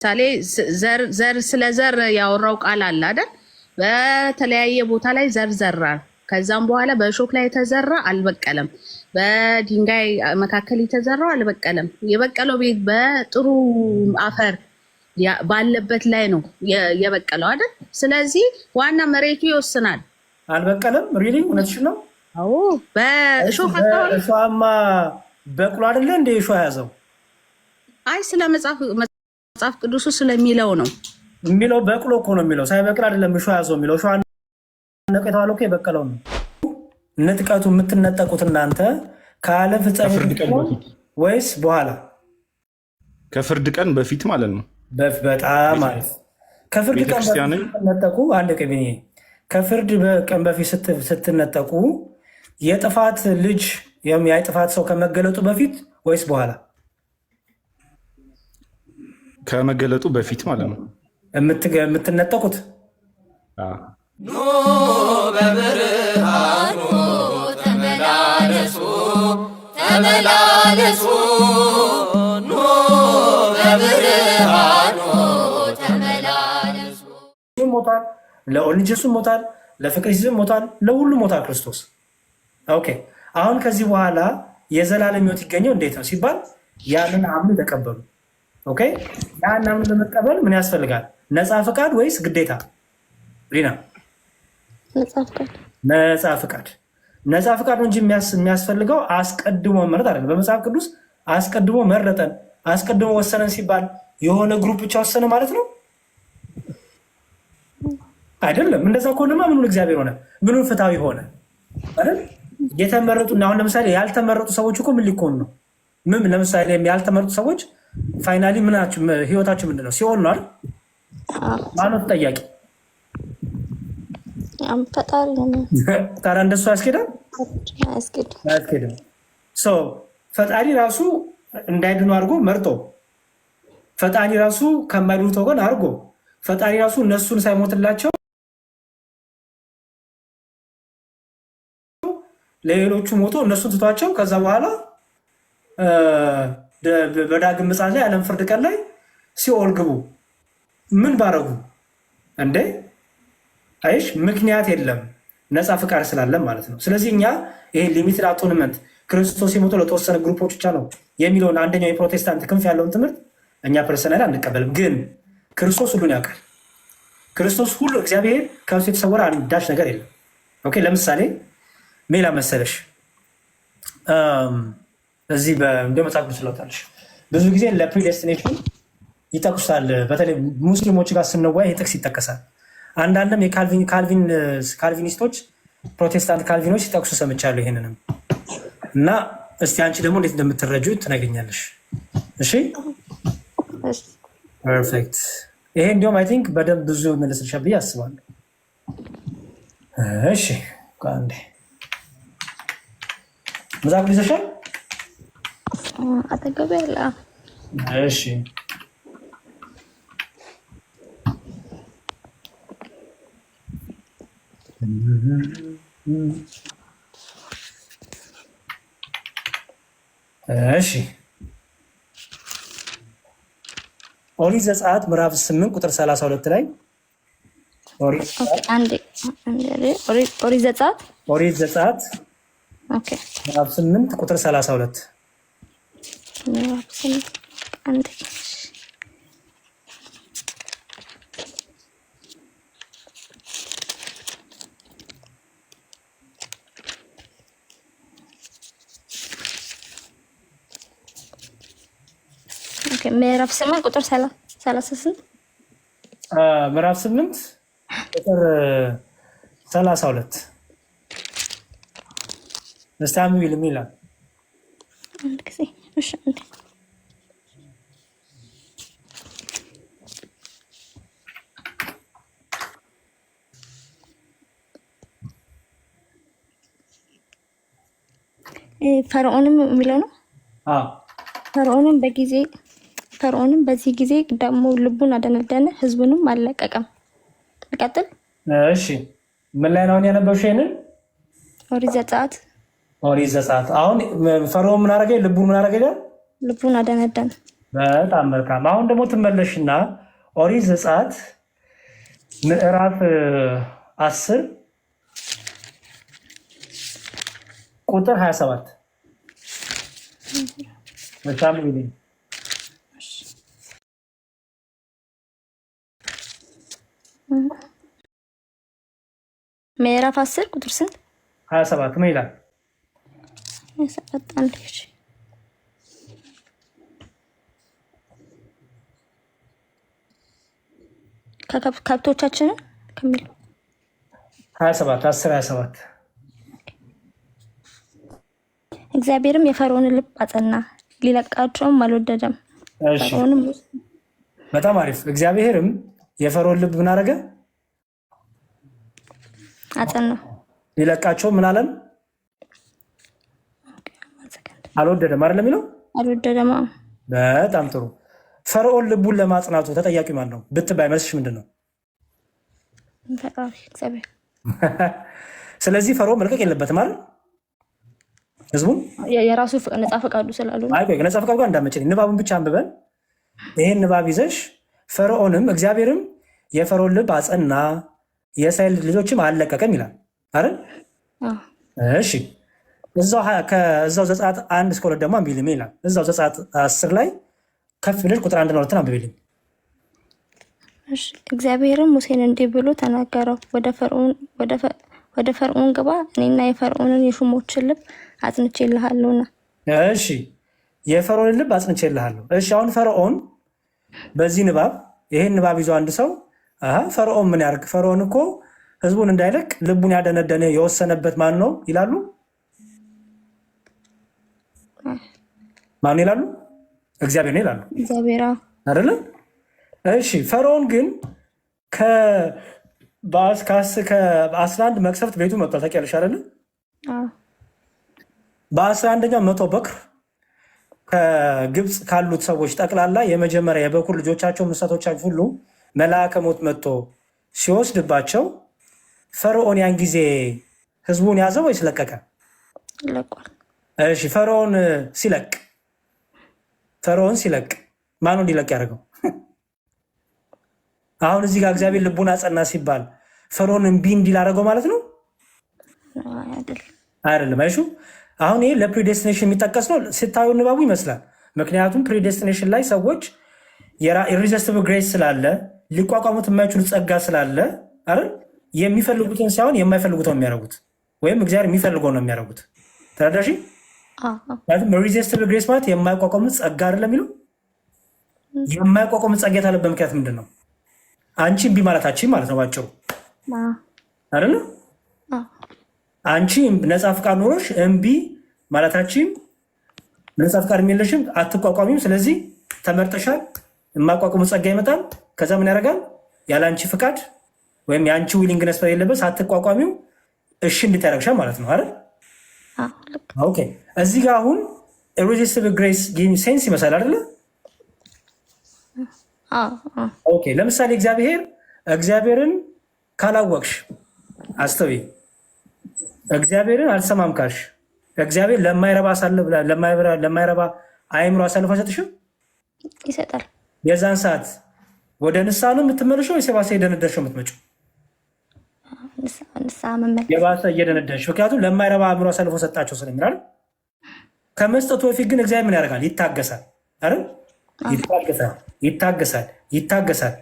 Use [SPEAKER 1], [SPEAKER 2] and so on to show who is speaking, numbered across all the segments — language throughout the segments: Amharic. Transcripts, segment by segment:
[SPEAKER 1] ምሳሌ ዘር ስለ ዘር ያወራው ቃል አለ አይደል? በተለያየ ቦታ ላይ ዘር ዘራል። ከዛም በኋላ በእሾክ ላይ የተዘራ አልበቀለም፣ በድንጋይ መካከል የተዘራው አልበቀለም። የበቀለው ቤት በጥሩ አፈር ባለበት ላይ ነው የበቀለው አይደል? ስለዚህ ዋና መሬቱ ይወስናል።
[SPEAKER 2] አልበቀለም። ሪሊንግ እውነትሽ ነው።
[SPEAKER 1] አዎ በእሾክ አካባቢ
[SPEAKER 2] እሾሃማ በቅሎ አይደለ እንደ እሾህ ያዘው።
[SPEAKER 1] አይ ስለ መጽሐፍ ቅዱስ ስለሚለው ነው
[SPEAKER 2] የሚለው። በቅሎ እኮ ነው የሚለው፣ ሳይበቅል አይደለም እሾህ ያዘው የሚለው። እሾህ ነቀ የተባለው እኮ የበቀለው ነው። ንጥቀቱ የምትነጠቁት እናንተ ከዓለም ፍጻሜ ወይስ በኋላ?
[SPEAKER 3] ከፍርድ ቀን በፊት ማለት ነው።
[SPEAKER 2] በጣም አሪፍ። ከፍርድ ቀን በፊት ስትነጠቁ አንድ ቀን ከፍርድ ቀን በፊት ስትነጠቁ የጥፋት ልጅ የጥፋት ሰው ከመገለጡ በፊት ወይስ በኋላ?
[SPEAKER 3] ከመገለጡ በፊት ማለት ነው
[SPEAKER 2] የምትነጠቁት።
[SPEAKER 4] ኑ በብርሃኑ ተመላለሱ ተመላለሱ፣ ኑ በብርሃኑ ተመላለሱ።
[SPEAKER 2] ሞታል፣ ለኦልጅሱ ሞታል፣ ለፍቅር ሲዝም ሞታል፣ ለሁሉ ሞታል ክርስቶስ። ኦኬ አሁን ከዚህ በኋላ የዘላለም ሕይወት ይገኘው እንዴት ነው ሲባል ያንን አምኑ ተቀበሉ። ኦኬ ያን አምኑ ለመቀበል ምን ያስፈልጋል? ነፃ ፈቃድ ወይስ ግዴታ? ሪና ነፃ ፈቃድ። ነፃ ፈቃድ ነው እንጂ የሚያስፈልገው አስቀድሞ መረጥ አይደለም። በመጽሐፍ ቅዱስ አስቀድሞ መረጠን አስቀድሞ ወሰነን ሲባል የሆነ ግሩፕ ብቻ ወሰነ ማለት ነው አይደለም። እንደዛ ከሆነማ ምኑን እግዚአብሔር ሆነ? ምኑን ፍትሃዊ ሆነ አይደል? የተመረጡ አሁን ለምሳሌ ያልተመረጡ ሰዎች እኮ ምን ሊሆኑ ነው? ምን ለምሳሌ ያልተመረጡ ሰዎች ፋይናሊ ምናቸው ህይወታቸው ምንድን ነው? ሲኦል ነው አይደል? ማነው ተጠያቂ?
[SPEAKER 5] ፈጣሪ ነው።
[SPEAKER 2] ታዲያ እንደሱ ያስኬዳል? አያስኬድም። ፈጣሪ ራሱ እንዳይድኑ አድርጎ መርጦ፣ ፈጣሪ ራሱ ከማይድኑት ወገን አድርጎ፣ ፈጣሪ ራሱ እነሱን ሳይሞትላቸው ለሌሎቹ ሞቶ እነሱን ትቷቸው ከዛ በኋላ በዳግም ምጽአት ላይ ዓለም ፍርድ ቀን ላይ ሲኦል ግቡ ምን ባረጉ እንዴ? አይሽ ምክንያት የለም ነፃ ፍቃድ ስላለን ማለት ነው። ስለዚህ እኛ ይሄ ሊሚትድ አቶንመንት ክርስቶስ የሞተው ለተወሰነ ግሩፖች ብቻ ነው የሚለውን አንደኛው የፕሮቴስታንት ክንፍ ያለውን ትምህርት እኛ ፐርሰናል አንቀበልም። ግን ክርስቶስ ሁሉን ያውቃል። ክርስቶስ ሁሉ እግዚአብሔር ከእሱ የተሰወረ አንዳች ነገር የለም። ኦኬ ለምሳሌ ሜላ መሰለሽ እዚህ እንደ መጽሐፍ ቅዱስ ስለውታለሽ ብዙ ጊዜ ለፕሪዴስቲኔሽን ይጠቅሱታል። በተለይ ሙስሊሞች ጋር ስንወያይ ይህ ጥቅስ ይጠቀሳል። አንዳንድም የካልቪኒስቶች ፕሮቴስታንት ካልቪኖች ሲጠቅሱ ሰምቻለሁ ይሄንንም እና እስቲ አንቺ ደግሞ እንዴት እንደምትረጁ ትነግኛለሽ። እሺ ፐርፌክት። ይሄ እንዲሁም አይ ቲንክ በደንብ ብዙ መለስልሻል ብዬ አስባለሁ። እሺ አንዴ መጽሐፍ ቅዱስ ይዘሻል?
[SPEAKER 5] አጠገቤ አለ።
[SPEAKER 2] እሺ እሺ ኦሪት ዘጸአት ምዕራፍ 8 ቁጥር 32 ላይ ኦሪት ዘጸአት ምዕራፍ 8 ቁጥር 32
[SPEAKER 5] ምዕራፍ 8 ቁጥር 38
[SPEAKER 2] ምዕራፍ 8 ቁጥር 32 እስታም ይልም ይላል።
[SPEAKER 5] ፈርዖንም የሚለው ነው። ፈርዖንም በዚህ ጊዜ ደግሞ ልቡን አደነደነ፣ ህዝቡንም አልለቀቀም። ይቀጥል።
[SPEAKER 2] እሺ ምን ላይ ነው ያነበብሽው? ይሄንን
[SPEAKER 5] ኦሪት ዘጸአት
[SPEAKER 2] ኦሪት ዘጸአት። አሁን ፈርዖን ምን አደረገ? ልቡን ምን አደረገ?
[SPEAKER 5] ልቡን አደነደነ።
[SPEAKER 2] በጣም መልካም። አሁን ደግሞ ትመለሽና ኦሪት ዘጸአት ምዕራፍ 10 ቁጥር 27 በጣም ይልኝ
[SPEAKER 5] ምዕራፍ 10 ቁጥር ስንት?
[SPEAKER 2] 27 ምን ይላል?
[SPEAKER 5] ያሰጣጣንሽ ከከብቶቻችንን ከሚል
[SPEAKER 2] 27 10 27
[SPEAKER 5] እግዚአብሔርም የፈርዖንን ልብ አጸና፣ ሊለቃቸውም አልወደደም።
[SPEAKER 2] እሺ በጣም አሪፍ። እግዚአብሔርም የፈርዖን ልብ ምን አደረገ?
[SPEAKER 5] አጸና፣
[SPEAKER 2] ሊለቃቸው ምን አለም? አልወደደም አይደለም የሚለው?
[SPEAKER 5] አልወደደም።
[SPEAKER 2] በጣም ጥሩ። ፈርዖን ልቡን ለማጽናቱ ተጠያቂ ማን ነው ብትባይ መልስሽ ምንድን ነው?
[SPEAKER 5] ፈጣሪ እግዚአብሔር።
[SPEAKER 2] ስለዚህ ፈርዖን መልቀቅ የለበትም አይደል? ህዝቡን
[SPEAKER 5] የራሱ ነፃ ፈቃዱ ስላሉ
[SPEAKER 2] ነፃ ፈቃዱ ጋር እንዳመጭልኝ ንባቡን ብቻ አንብበን ይሄን ንባብ ይዘሽ ፈርዖንም እግዚአብሔርም የፈርዖን ልብ አጸና የእስራኤል ልጆችም አልለቀቀም ይላል አይደል? እሺ እዛው ዘጸአት 1 እስከ 2 ደግሞ አንብቢልኝ ይላል። እዛው ዘጸአት 10 ላይ ከፍ ብለሽ ቁጥር 1 እና 2 አንብቢልኝ።
[SPEAKER 5] እሺ እግዚአብሔርም ሙሴን እንዲህ ብሎ ተናገረው፣ ወደ ፈርዖን ግባ፣ እኔና የፈርዖንን የሹሞችን ልብ አጽንቼልሃለሁና።
[SPEAKER 2] እሺ የፈርዖንን ልብ አጽንቼልሃለሁ። እሺ አሁን ፈርዖን በዚህ ንባብ ይሄን ንባብ ይዞ አንድ ሰው ፈርዖን ምን ያርግ? ፈርዖን እኮ ህዝቡን እንዳይለቅ ልቡን ያደነደነ የወሰነበት ማን ነው ይላሉ? ማን ይላሉ? እግዚአብሔር ነው ይላሉ።
[SPEAKER 5] እግዚአብሔር
[SPEAKER 2] አይደለም? እሺ ፈርዖን ግን ከ11 መቅሰፍት ቤቱ መጥቷል። ታውቂያለሽ አይደለ? በ11ኛው መቶ በክር ከግብፅ ካሉት ሰዎች ጠቅላላ የመጀመሪያ የበኩር ልጆቻቸው እንስሳቶቻቸው ሁሉ መልአከ ሞት መጥቶ ሲወስድባቸው ፈርዖን ያን ጊዜ ህዝቡን ያዘው ወይስ ለቀቀ?
[SPEAKER 5] ለቋል።
[SPEAKER 2] እሺ ፈርዖን ሲለቅ ማን ነው እንዲለቅ ያደርገው? አሁን እዚህ ጋር እግዚአብሔር ልቡን አጸና ሲባል ፈርዖን እምቢ እንዲል አደረገው ማለት ነው አይደለም? አይሹ አሁን ይሄ ለፕሪዴስቲኔሽን የሚጠቀስ ነው ስታዩ ንባቡ ይመስላል። ምክንያቱም ፕሪዴስቲኔሽን ላይ ሰዎች ኢሪዚስቲብል ግሬስ ስላለ ሊቋቋሙት የማይችሉ ጸጋ ስላለ አይደል የሚፈልጉትን ሳይሆን የማይፈልጉትን የሚያደርጉት ወይም እግዚአብሔር የሚፈልገው ነው የሚያደርጉት። ተረዳሽ? ኢሪዚስቲብል ግሬስ ማለት የማይቋቋሙት ጸጋ አይደለም የሚለው። የማይቋቋሙት ጸጋ የታለበት ምክንያት ምንድን ነው? አንቺ እምቢ ማለታችን ማለት ነው ባጭሩ አይደል? አንቺ ነፃ ፍቃድ ኖሮሽ እምቢ ማለታችን ነፃ ፍቃድ የሚለሽም አትቋቋሚም። ስለዚህ ተመርጠሻል። የማቋቋሙ ጸጋ ይመጣል። ከዛ ምን ያደርጋል? ያለ አንቺ ፍቃድ ወይም የአንቺ ዊሊንግነስ የሌለበት አትቋቋሚው እሺ እንድታደርግሻል ማለት ነው አይደል? ኦኬ እዚህ ጋር አሁን ኢሪዚስቲብል ግሬስ ሴንስ ይመስላል አይደለ? ኦኬ ለምሳሌ እግዚአብሔርን ካላወቅሽ አስተውይ። እግዚአብሔርን አልሰማም ካልሽ እግዚአብሔር ለማይረባ አእምሮ አሳልፎ አይሰጥሽም?
[SPEAKER 5] ይሰጣል።
[SPEAKER 2] የዛን ሰዓት ወደ ንስሐ ነው የምትመለሸው ወይስ የባሰ እየደነደንሽ ነው የምትመጪው? የባሰ እየደነደንሽ። ምክንያቱም ለማይረባ አእምሮ አሳልፎ ሰጣቸው ስለሚላል። ከመስጠቱ በፊት ግን እግዚአብሔር ምን ያደርጋል? ይታገሳል አይደል? ይታገሳል።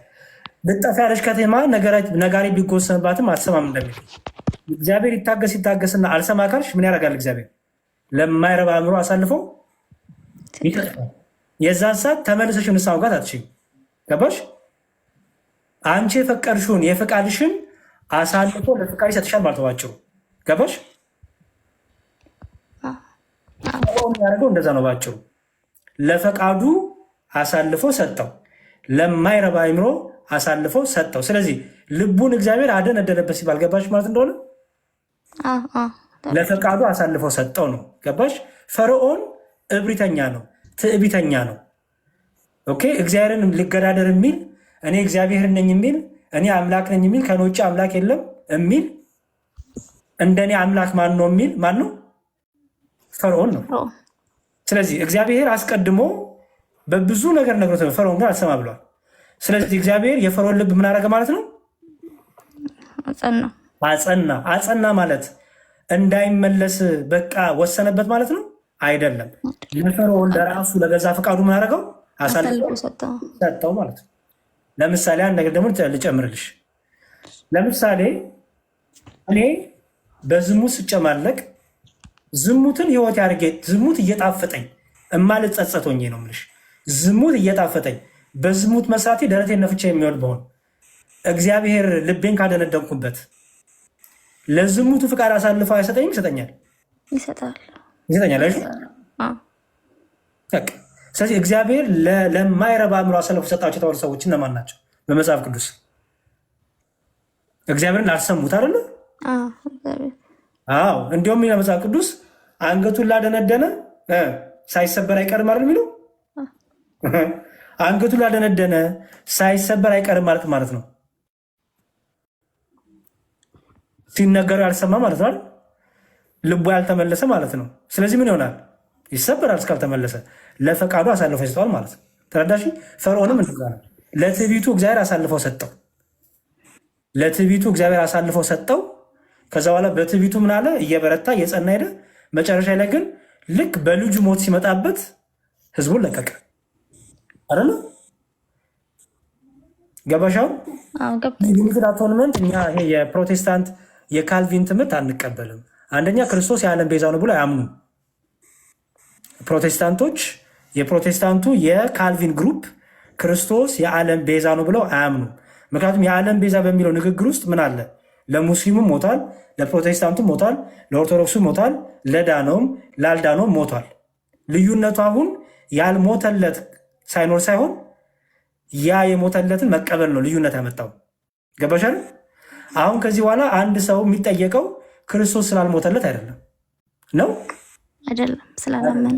[SPEAKER 2] ልጠፋ ያለች ከተማ ነጋሪ ቢጎሰንባትም አትሰማም እንደሚል እግዚአብሔር ይታገስና አልሰማ ካልሽ ምን ያደርጋል? እግዚአብሔር ለማይረባ አእምሮ አሳልፎ ይሰጣል። የዛን ሰዓት ተመልሰሽ ንስሐ መግባት አትችይም። ገባሽ? አንቺ የፈቀድሽውን የፈቃድሽን አሳልፎ ለፈቃድ ይሰጥሻል ማለት ባጭሩ። ገባሽ? ያደርገው እንደዛ ነው ባጭሩ። ለፈቃዱ አሳልፎ ሰጠው፣ ለማይረባ አእምሮ አሳልፎ ሰጠው። ስለዚህ ልቡን እግዚአብሔር አደነደነበት ሲባል ገባሽ ማለት እንደሆነ ለፈቃዱ አሳልፎ ሰጠው ነው። ገባሽ? ፈርዖን እብሪተኛ ነው፣ ትዕቢተኛ ነው። ኦኬ እግዚአብሔርን ልገዳደር የሚል እኔ እግዚአብሔር ነኝ የሚል እኔ አምላክ ነኝ የሚል ከእኔ ውጭ አምላክ የለም የሚል እንደኔ አምላክ ማን ነው የሚል ማን ነው? ፈርዖን ነው። ስለዚህ እግዚአብሔር አስቀድሞ በብዙ ነገር ነግሮት ነው። ፈርዖን ግን አልሰማ ብሏል። ስለዚህ እግዚአብሔር የፈርዖን ልብ ምን አደረገ ማለት ነው? አጸና ማለት እንዳይመለስ በቃ ወሰነበት ማለት ነው አይደለም። ለፈርዖን ለራሱ ለገዛ ፈቃዱ ምን አደረገው? አሳልፎ ሰጠው ማለት ነው። ለምሳሌ አንድ ነገር ደግሞ ልጨምርልሽ። ለምሳሌ እኔ በዝሙት ስጨማለቅ ዝሙትን ህይወት ያድርጌ ዝሙት እየጣፈጠኝ እማልጸጸት ሆኜ ነው የምልሽ። ዝሙት እየጣፈጠኝ በዝሙት መስራቴ ደረቴን ነፍቼ የሚወድ በሆን እግዚአብሔር ልቤን ካደነደንኩበት ለዝሙቱ ፍቃድ አሳልፈው አይሰጠኝም? ይሰጠኛል። ስለዚህ እግዚአብሔር ለማይረባ አእምሮ አሳልፎ ሰጣቸው የተባሉ ሰዎች እነማን ናቸው? በመጽሐፍ ቅዱስ እግዚአብሔርን ላልሰሙት አይደለ? አዎ። እንዲሁም መጽሐፍ ቅዱስ አንገቱን ላደነደነ ሳይሰበር አይቀርም አይደል የሚለው? አንገቱን ላደነደነ ሳይሰበር አይቀርም ማለት ነው። ሲነገሩ ያልሰማ ማለት ነው። ልቡ ያልተመለሰ ማለት ነው። ስለዚህ ምን ይሆናል? ይሰበራል እስካልተመለሰ። ለፈቃዱ አሳልፎ ይሰጠዋል ማለት ነው። ተረዳሽ? ፈርዖንም እንደዛ ነው። ለትዕቢቱ እግዚአብሔር አሳልፈው ሰጠው። ከዛ በኋላ በትዕቢቱ ምን አለ? እየበረታ እየጸና ሄደ። መጨረሻ ላይ ግን ልክ በልጁ ሞት ሲመጣበት ህዝቡን ለቀቀ አይደለ? ገባሻው? ሊሚትድ አቶንመንት እኛ ይሄ የፕሮቴስታንት የካልቪን ትምህርት አንቀበልም። አንደኛ ክርስቶስ የዓለም ቤዛ ነው ብሎ አያምኑ ፕሮቴስታንቶች። የፕሮቴስታንቱ የካልቪን ግሩፕ ክርስቶስ የዓለም ቤዛ ነው ብለው አያምኑ። ምክንያቱም የዓለም ቤዛ በሚለው ንግግር ውስጥ ምን አለ? ለሙስሊሙም ሞቷል፣ ለፕሮቴስታንቱም ሞቷል፣ ለኦርቶዶክሱ ሞቷል፣ ለዳነውም ላልዳነውም ሞቷል። ልዩነቱ አሁን ያልሞተለት ሳይኖር ሳይሆን ያ የሞተለትን መቀበል ነው ልዩነት ያመጣው። ገባሻል? አሁን ከዚህ በኋላ አንድ ሰው የሚጠየቀው ክርስቶስ ስላልሞተለት አይደለም ነው
[SPEAKER 5] አይደለም፣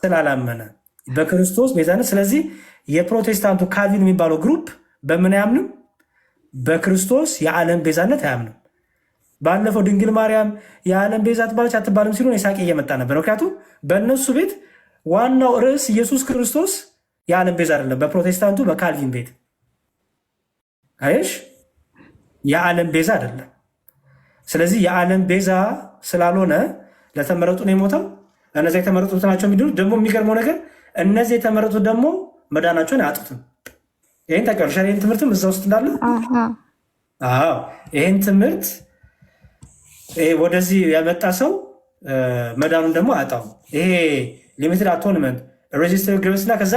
[SPEAKER 5] ስላላመነ
[SPEAKER 2] በክርስቶስ ቤዛነት። ስለዚህ የፕሮቴስታንቱ ካልቪን የሚባለው ግሩፕ በምን አያምንም? በክርስቶስ የዓለም ቤዛነት አያምንም። ባለፈው ድንግል ማርያም የዓለም ቤዛ ትባለች አትባልም ሲሉ ሳቄ እየመጣ ነበር። ምክንያቱም በእነሱ ቤት ዋናው ርዕስ ኢየሱስ ክርስቶስ የዓለም ቤዛ አይደለም። በፕሮቴስታንቱ በካልቪን ቤት አይሽ የዓለም ቤዛ አይደለም። ስለዚህ የዓለም ቤዛ ስላልሆነ ለተመረጡ ነው የሞተው። እነዚያ የተመረጡት ናቸው የሚድኑት። ደግሞ የሚገርመው ነገር እነዚህ የተመረጡት ደግሞ መዳናቸውን አያጡትም። ይህን ታውቂያለሽ። ይህን ትምህርትም እዛ ውስጥ እንዳለ ይህን ትምህርት ወደዚህ ያመጣ ሰው መዳኑን ደግሞ አያጣውም። ይሄ ሊሚትድ አቶንመንት ሬዚስተር ግሬስ እና ከዛ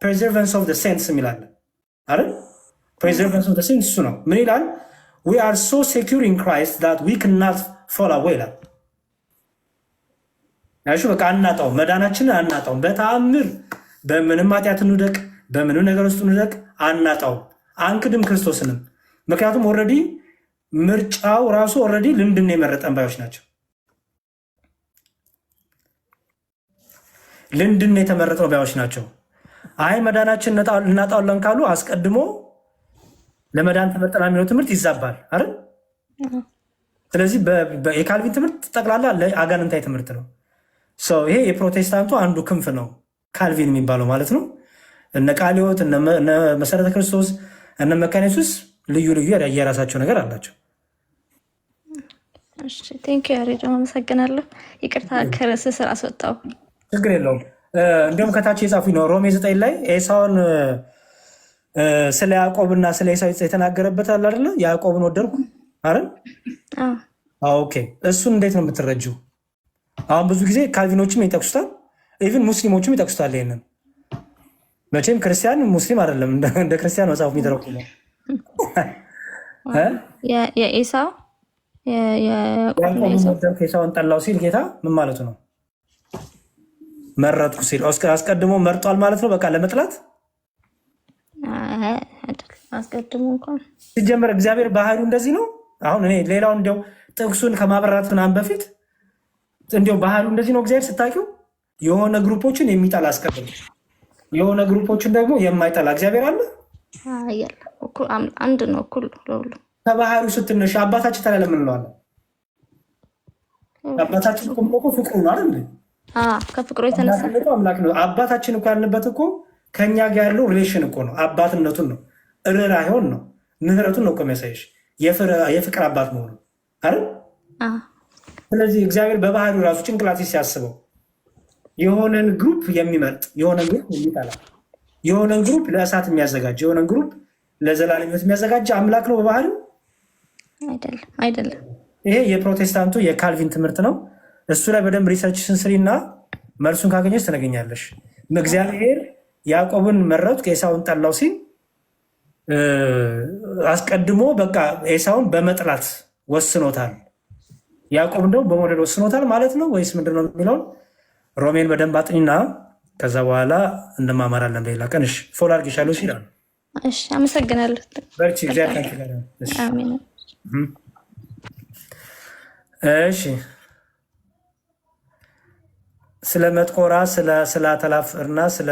[SPEAKER 2] ፕሬዘርቫንስ ኦፍ ሴንትስ የሚላለ አይደል? ፕሬዘርቫንስ ኦፍ ሴንትስ እሱ ነው። ምን ይላል? we are so secure in Christ that we cannot fall away ይላል። ያሹ በቃ አናጣውም፣ መዳናችንን አናጣውም። በተአምር በምንም ኃጢአት እንደቅ በምንም ነገር ውስጥ እንደቅ አናጣውም። አንክድም ክርስቶስንም። ምክንያቱም ኦልሬዲ ምርጫው ራሱ ኦልሬዲ ልምድን የመረጠን ባዮች ናቸው። ልምድን የተመረጠው ባዮች ናቸው። አይ መዳናችን እናጣለን ካሉ አስቀድሞ ለመዳን ተመርጠና የሚለው ትምህርት ይዛባል አይደል? ስለዚህ የካልቪን ትምህርት ጠቅላላ ለአጋንንታዊ ትምህርት ነው። ይሄ የፕሮቴስታንቱ አንዱ ክንፍ ነው ካልቪን የሚባለው ማለት ነው። እነ ቃልዮት፣ እነ መሰረተ ክርስቶስ፣ እነ መካነ ኢየሱስ ልዩ ልዩ የራሳቸው ነገር አላቸው።
[SPEAKER 5] ያሬድ አመሰግናለሁ። ይቅርታ ከርዕስ ስራ አስወጣው።
[SPEAKER 2] ችግር የለውም። እንዲሁም ከታች የጻፉ ነው ሮሜ 9 ላይ ኤሳውን ስለ ያዕቆብና ስለ ኤሳው የተናገረበት አለ አይደለ? ያዕቆብን ወደድኩ አይደል? ኦኬ። እሱን እንዴት ነው የምትረጂው? አሁን ብዙ ጊዜ ካልቪኖችም ይጠቅሱታል፣ ኢቭን ሙስሊሞችም ይጠቅሱታል። ይሄንን መቼም ክርስቲያን ሙስሊም አይደለም እንደ ክርስቲያን መጽሐፍ የሚደረጉ ነው።
[SPEAKER 5] የኤሳው
[SPEAKER 2] ኤሳውን ጠላው ሲል ጌታ ምን ማለቱ ነው? መረጥኩ ሲል አስቀድሞ መርጧል ማለት ነው። በቃ ለመጥላት
[SPEAKER 5] አስቀድሞ እንኳን
[SPEAKER 2] ሲጀመር እግዚአብሔር ባህሪው እንደዚህ ነው። አሁን እኔ ሌላውን እንዲያው ጥቅሱን ከማብራራት ምናምን በፊት እንዲያው ባህሪው እንደዚህ ነው። እግዚአብሔር ስታውቂው የሆነ ግሩፖችን የሚጠላ አስቀድሞ የሆነ ግሩፖችን ደግሞ የማይጠላ እግዚአብሔር አለ።
[SPEAKER 5] አንድ ነው እኩል ለሁሉ።
[SPEAKER 2] ከባህሪው ስትነሽ አባታችን ታዲያ ለምን እንለዋለን? አባታችን እኮ ፍቅሩ ነው አይደል?
[SPEAKER 5] ከፍቅሩ የተነሳ
[SPEAKER 2] አምላክ ነው። አባታችን እኮ ያልንበት እኮ ከኛ ጋር ያለው ሪሌሽን እኮ ነው፣ አባትነቱን ነው፣ ርኅራኄውን ነው፣ ምህረቱን ነው እኮ የሚያሳይሽ የፍቅር አባት መሆኑ አይደል? ስለዚህ እግዚአብሔር በባህሪው ራሱ ጭንቅላት ሲያስበው የሆነን ግሩፕ የሚመርጥ የሆነን ግሩፕ የሚጠላ የሆነን ግሩፕ ለእሳት የሚያዘጋጅ የሆነን ግሩፕ ለዘላለም ሕይወት የሚያዘጋጅ አምላክ ነው በባህሪው
[SPEAKER 5] አይደለም።
[SPEAKER 2] ይሄ የፕሮቴስታንቱ የካልቪን ትምህርት ነው። እሱ ላይ በደንብ ሪሰርች ስንስሪና መልሱን ካገኘች ትነገኛለሽ። እግዚአብሔር ያዕቆብን መረጥኩ ኤሳውን ጠላው ሲል አስቀድሞ በቃ ኤሳውን በመጥላት ወስኖታል፣ ያዕቆብ እንደው በመውደድ ወስኖታል ማለት ነው ወይስ ምንድን ነው የሚለውን ሮሜን በደንብ አጥኒና ከዛ በኋላ እንደማማራለን በሌላ ቀን። እሺ ፎሎ አድርጌሻለሁ ይላል።
[SPEAKER 5] እሺ አመሰግናለሁ።
[SPEAKER 2] በርቺ እግዚአብሔር ታንቺ ጋር ነው።
[SPEAKER 5] አሜን።
[SPEAKER 2] እሺ ስለ መጥቆራ ስለ አተላፍርና ስለ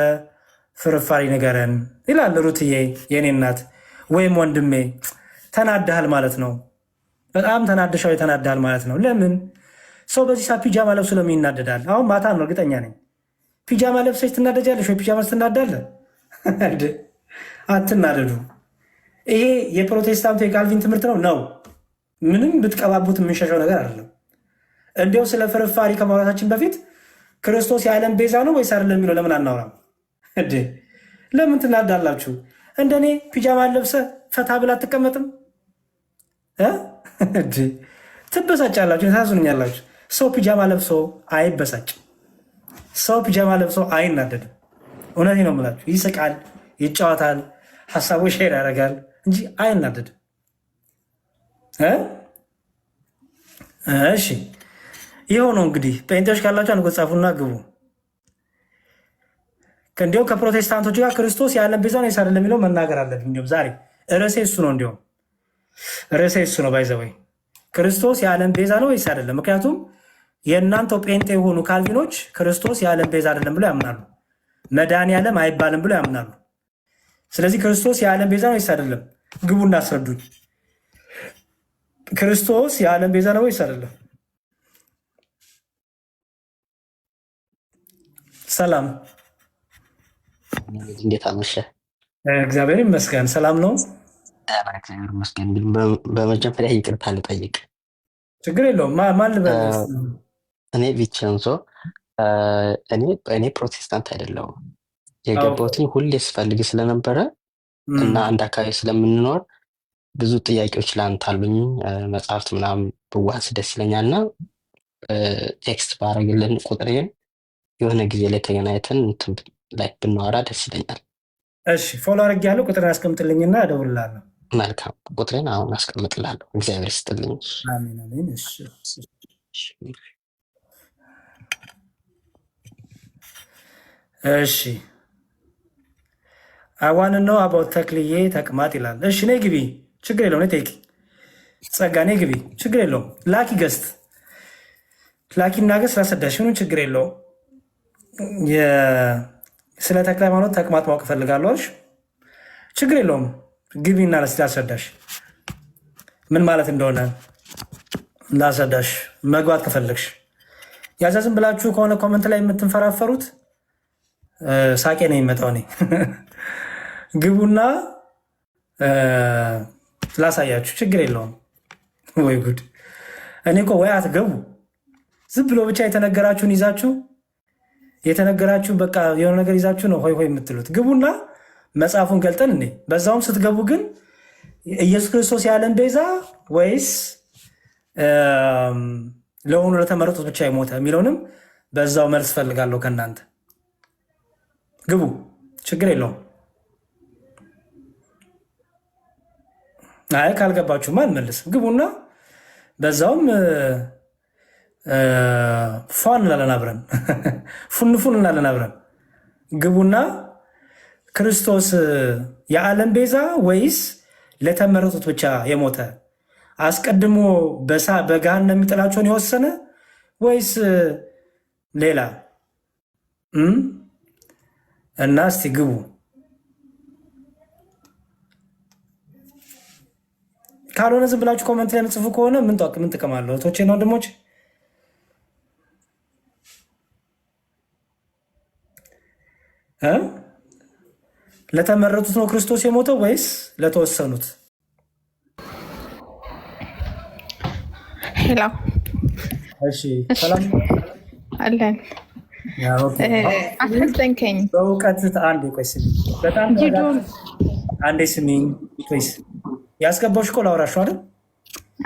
[SPEAKER 2] ፍርፋሪ ንገረን ይላል ሩትዬ የኔ እናት ወይም ወንድሜ። ተናድሃል ማለት ነው። በጣም ተናድሻው ተናድሃል ማለት ነው። ለምን ሰው በዚህ ሰዓት ፒጃማ ለብሶ ለምን ይናደዳል? አሁን ማታ ነው እርግጠኛ ነኝ። ፒጃማ ለብሰሽ ትናደጃለሽ ወይ? ፒጃማ ስትናዳለ አትናደዱ። ይሄ የፕሮቴስታንቱ የካልቪን ትምህርት ነው። ምንም ብትቀባቡት የምንሸሸው ነገር አይደለም። እንዲያው ስለ ፍርፋሪ ከማውራታችን በፊት ክርስቶስ የዓለም ቤዛ ነው ወይስ አይደለም የሚለው ለምን አናወራም? ለምን ትናዳላችሁ? እንደኔ ፒጃማ ለብሰ ፈታ ብላ አትቀመጥም? ትበሳጫላችሁ፣ ታዝኑኛላችሁ። ሰው ፒጃማ ለብሶ አይበሳጭም። ሰው ፒጃማ ለብሶ አይናደድም። እውነቴን ነው የምላችሁ። ይስቃል፣ ይጫወታል፣ ሀሳቡ ሼር ያደርጋል እንጂ አይናደድም። እሺ ይኸው ነው እንግዲህ። ጴንጤዎች ካላችሁ አንጎ ጻፉና ግቡ። እንዲሁም ከፕሮቴስታንቶች ጋር ክርስቶስ የዓለም ቤዛ ነው ወይስ አይደለም የሚለው መናገር አለብኝ። እንዲሁም ዛሬ ርዕሴ እሱ ነው። እንዲሁም ርዕሴ እሱ ነው። ባይዘወይ ክርስቶስ የዓለም ቤዛ ነው ወይስ አይደለም? ምክንያቱም የእናንተው ጴንጤ የሆኑ ካልቪኖች ክርስቶስ የዓለም ቤዛ አይደለም ብሎ ያምናሉ። መድኃኔዓለም አይባልም ብሎ ያምናሉ። ስለዚህ ክርስቶስ የዓለም ቤዛ ነው ወይስ አይደለም? ግቡና አስረዱኝ። ክርስቶስ የዓለም ቤዛ ነው ወይስ አይደለም? ሰላም፣
[SPEAKER 6] እንዴት አመሸ?
[SPEAKER 2] እግዚአብሔር ይመስገን ሰላም ነው።
[SPEAKER 6] እግዚአብሔር ይመስገን። በመጀመሪያ ይቅርታ ልጠይቅ።
[SPEAKER 2] ችግር የለውም። ማን ልበል?
[SPEAKER 6] እኔ ቪቸንዞ። እኔ ፕሮቴስታንት አይደለሁም። የገባሁትኝ ሁሌ ስፈልግ ስለነበረ እና አንድ አካባቢ ስለምንኖር ብዙ ጥያቄዎች ላንተ አሉኝ። መጽሐፍት ምናምን ብዋስ ደስ ይለኛል እና ቴክስት ባረግልን ቁጥሬን የሆነ ጊዜ ላይ ተገናኝተን እንትን ላይ ብናወራ ደስ ይለኛል።
[SPEAKER 2] እሺ ፎሎ አድርጌያለሁ። ቁጥርን አስቀምጥልኝና እደውልልሃለሁ።
[SPEAKER 6] መልካም፣ ቁጥሬን አሁን አስቀምጥላለሁ። እግዚአብሔር ይስጥልኝ።
[SPEAKER 2] አሜን አሜን። እሺ አዋን ነው አባው ተክልዬ ተቅማጥ ይላል። እሺ ነይ ግቢ፣ ችግር የለውም። ነይ ጠይቂ። ጸጋ ነይ ግቢ፣ ችግር የለውም። ላኪ ገስት ላኪና ገስት ላሰዳሽ ምንም ችግር የለውም። ስለ ተክለ ሃይማኖት ተቅማጥ ማወቅ እፈልጋለሁ አልሽ፣ ችግር የለውም። ግቢና ላስረዳሽ ምን ማለት እንደሆነ ላስረዳሽ መግባት ከፈለግሽ። ያዛዝም ብላችሁ ከሆነ ኮመንት ላይ የምትንፈራፈሩት ሳቄ ነው የሚመጣው። እኔ ግቡና ላሳያችሁ፣ ችግር የለውም። ወይ ጉድ! እኔ እኮ ወይ አትገቡ ዝም ብሎ ብቻ የተነገራችሁን ይዛችሁ የተነገራችሁ በቃ የሆነ ነገር ይዛችሁ ነው ሆይ ሆይ የምትሉት። ግቡና መጽሐፉን ገልጠን እኔ በዛውም ስትገቡ ግን ኢየሱስ ክርስቶስ የዓለም ቤዛ ወይስ ለሆኑ ለተመረጡት ብቻ የሞተ የሚለውንም በዛው መልስ ፈልጋለሁ ከእናንተ። ግቡ፣ ችግር የለውም። አይ ካልገባችሁማ አልመልስም። ግቡና በዛውም ፏን እንላለን አብረን ፉንፉን እንላለን አብረን። ግቡና ክርስቶስ የዓለም ቤዛ ወይስ ለተመረጡት ብቻ የሞተ አስቀድሞ በገሃነም የሚጥላቸውን የወሰነ ወይስ ሌላ? እና እስቲ ግቡ። ካልሆነ ዝም ብላችሁ ኮመንት ላይ የምጽፉ ከሆነ ምን ጥቅም አለው? እህቶቼና ወንድሞች ለተመረጡት ነው ክርስቶስ የሞተው ወይስ ለተወሰኑት?
[SPEAKER 7] ሄሎ
[SPEAKER 2] እሺ ሰላም
[SPEAKER 7] አለን። አትዘንከኝ።
[SPEAKER 2] በእውቀት አንዴ ቆይ ስሚኝ፣ በጣም አንዴ ስሚኝ ፕሊዝ። ያስገባሽ እኮ ላውራሽ አይደል?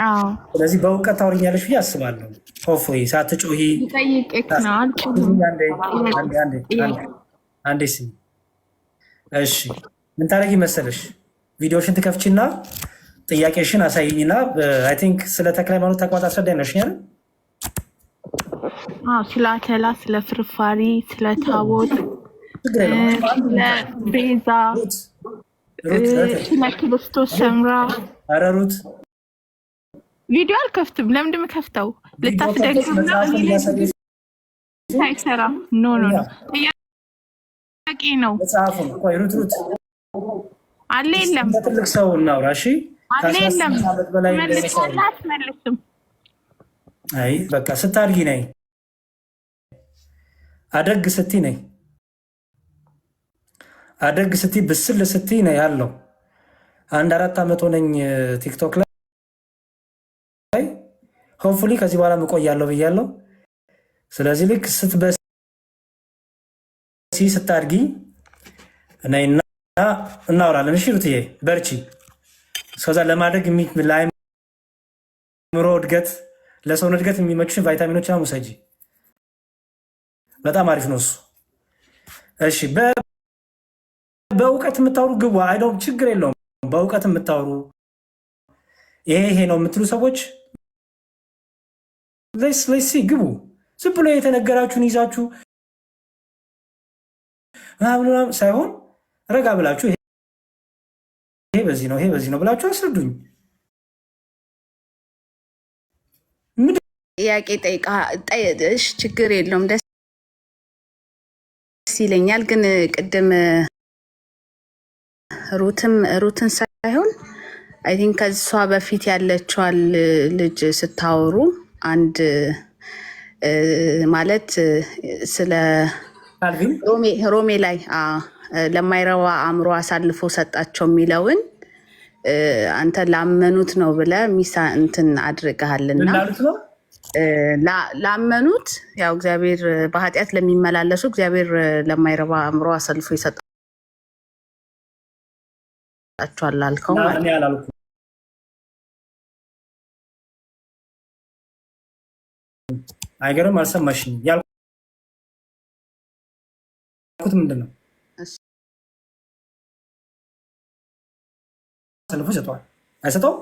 [SPEAKER 7] አዎ።
[SPEAKER 2] ስለዚህ በእውቀት ታውሪኛለሽ ብዬ አስባለሁ። ሆፎይ ሳትጮሂ
[SPEAKER 7] ጠይቄክ ነው አልኩህ።
[SPEAKER 2] አንዴ ስሚኝ እሺ። ምን ታደርጊ መሰለሽ? ቪዲዮሽን ትከፍቺና ጥያቄሽን አሳይኝና አይ ቲንክ ስለ ተክለ ሃይማኖት ተቋት አስረዳኝ ነሽ አይደል?
[SPEAKER 7] ስለ አተላ፣ ስለ ፍርፋሪ፣ ስለ ታቦት፣ ስለ ቤዛ፣ ስለ ክርስቶስ ሰምራ።
[SPEAKER 2] ኧረ ሩት
[SPEAKER 7] ቪዲዮ አልከፍትም። ለምንድን ነው የምከፍተው? ልታስደግም ነው? ሳይሰራ ኖ ጥያቄ ነው።
[SPEAKER 2] መጽሐፉ ቆይ ሩት
[SPEAKER 7] አለ የለም?
[SPEAKER 2] ትልቅ ሰው እናውራ እሺ።
[SPEAKER 7] አለ የለም? መልስም።
[SPEAKER 2] አይ በቃ ስታድጊ ነይ አደግ ስቲ ነይ አደግ ስቲ ብስል ስቲ ነይ ያለው 4 ዓመት ሆነኝ ቲክቶክ ላይ ሆፕፉሊ ከዚህ በኋላ እቆያለሁ ብያለሁ። ስለዚህ ልክ ስትበሲ ስታድጊ ነይና እናወራለን። እሺ ሩትዬ በርቺ። እስከዛ ለማደግ ለአእምሮ እድገት ለሰውን እድገት የሚመቹሽን ቫይታሚኖችን ውሰጂ። በጣም አሪፍ ነው እሱ። እሺ በእውቀት የምታወሩ ግቡ። አይደው ችግር የለውም። በእውቀት የምታወሩ ይሄ ነው የምትሉ ሰዎች ለሲ ግቡ። ዝም ብሎ የተነገራችሁን ይዛችሁ ሳይሆን ረጋ ብላችሁ ይሄ በዚህ ነው ይሄ በዚህ ነው ብላችሁ አስረዱኝ።
[SPEAKER 1] ጥያቄ ጠይቃሽ ችግር የለውም ደስ ይለኛል። ግን ቅድም ሩትን ሳይሆን አይ ቲንክ ከሷ በፊት ያለችዋል ልጅ ስታወሩ አንድ ማለት ስለ ሮሜ ላይ ለማይረባ አእምሮ አሳልፎ ሰጣቸው የሚለውን አንተ ላመኑት ነው ብለህ ሚሳ እንትን አድርገሃልና ላመኑት ያው እግዚአብሔር በኃጢአት ለሚመላለሱ እግዚአብሔር ለማይረባ አእምሮ አሳልፎ ይሰጣቸዋል አልከው ማለት ነው።
[SPEAKER 2] አይገርም? አልሰማሽኝም? ያልኩት ምንድን ነው? አሳልፎ ይሰጠዋል አይሰጠው?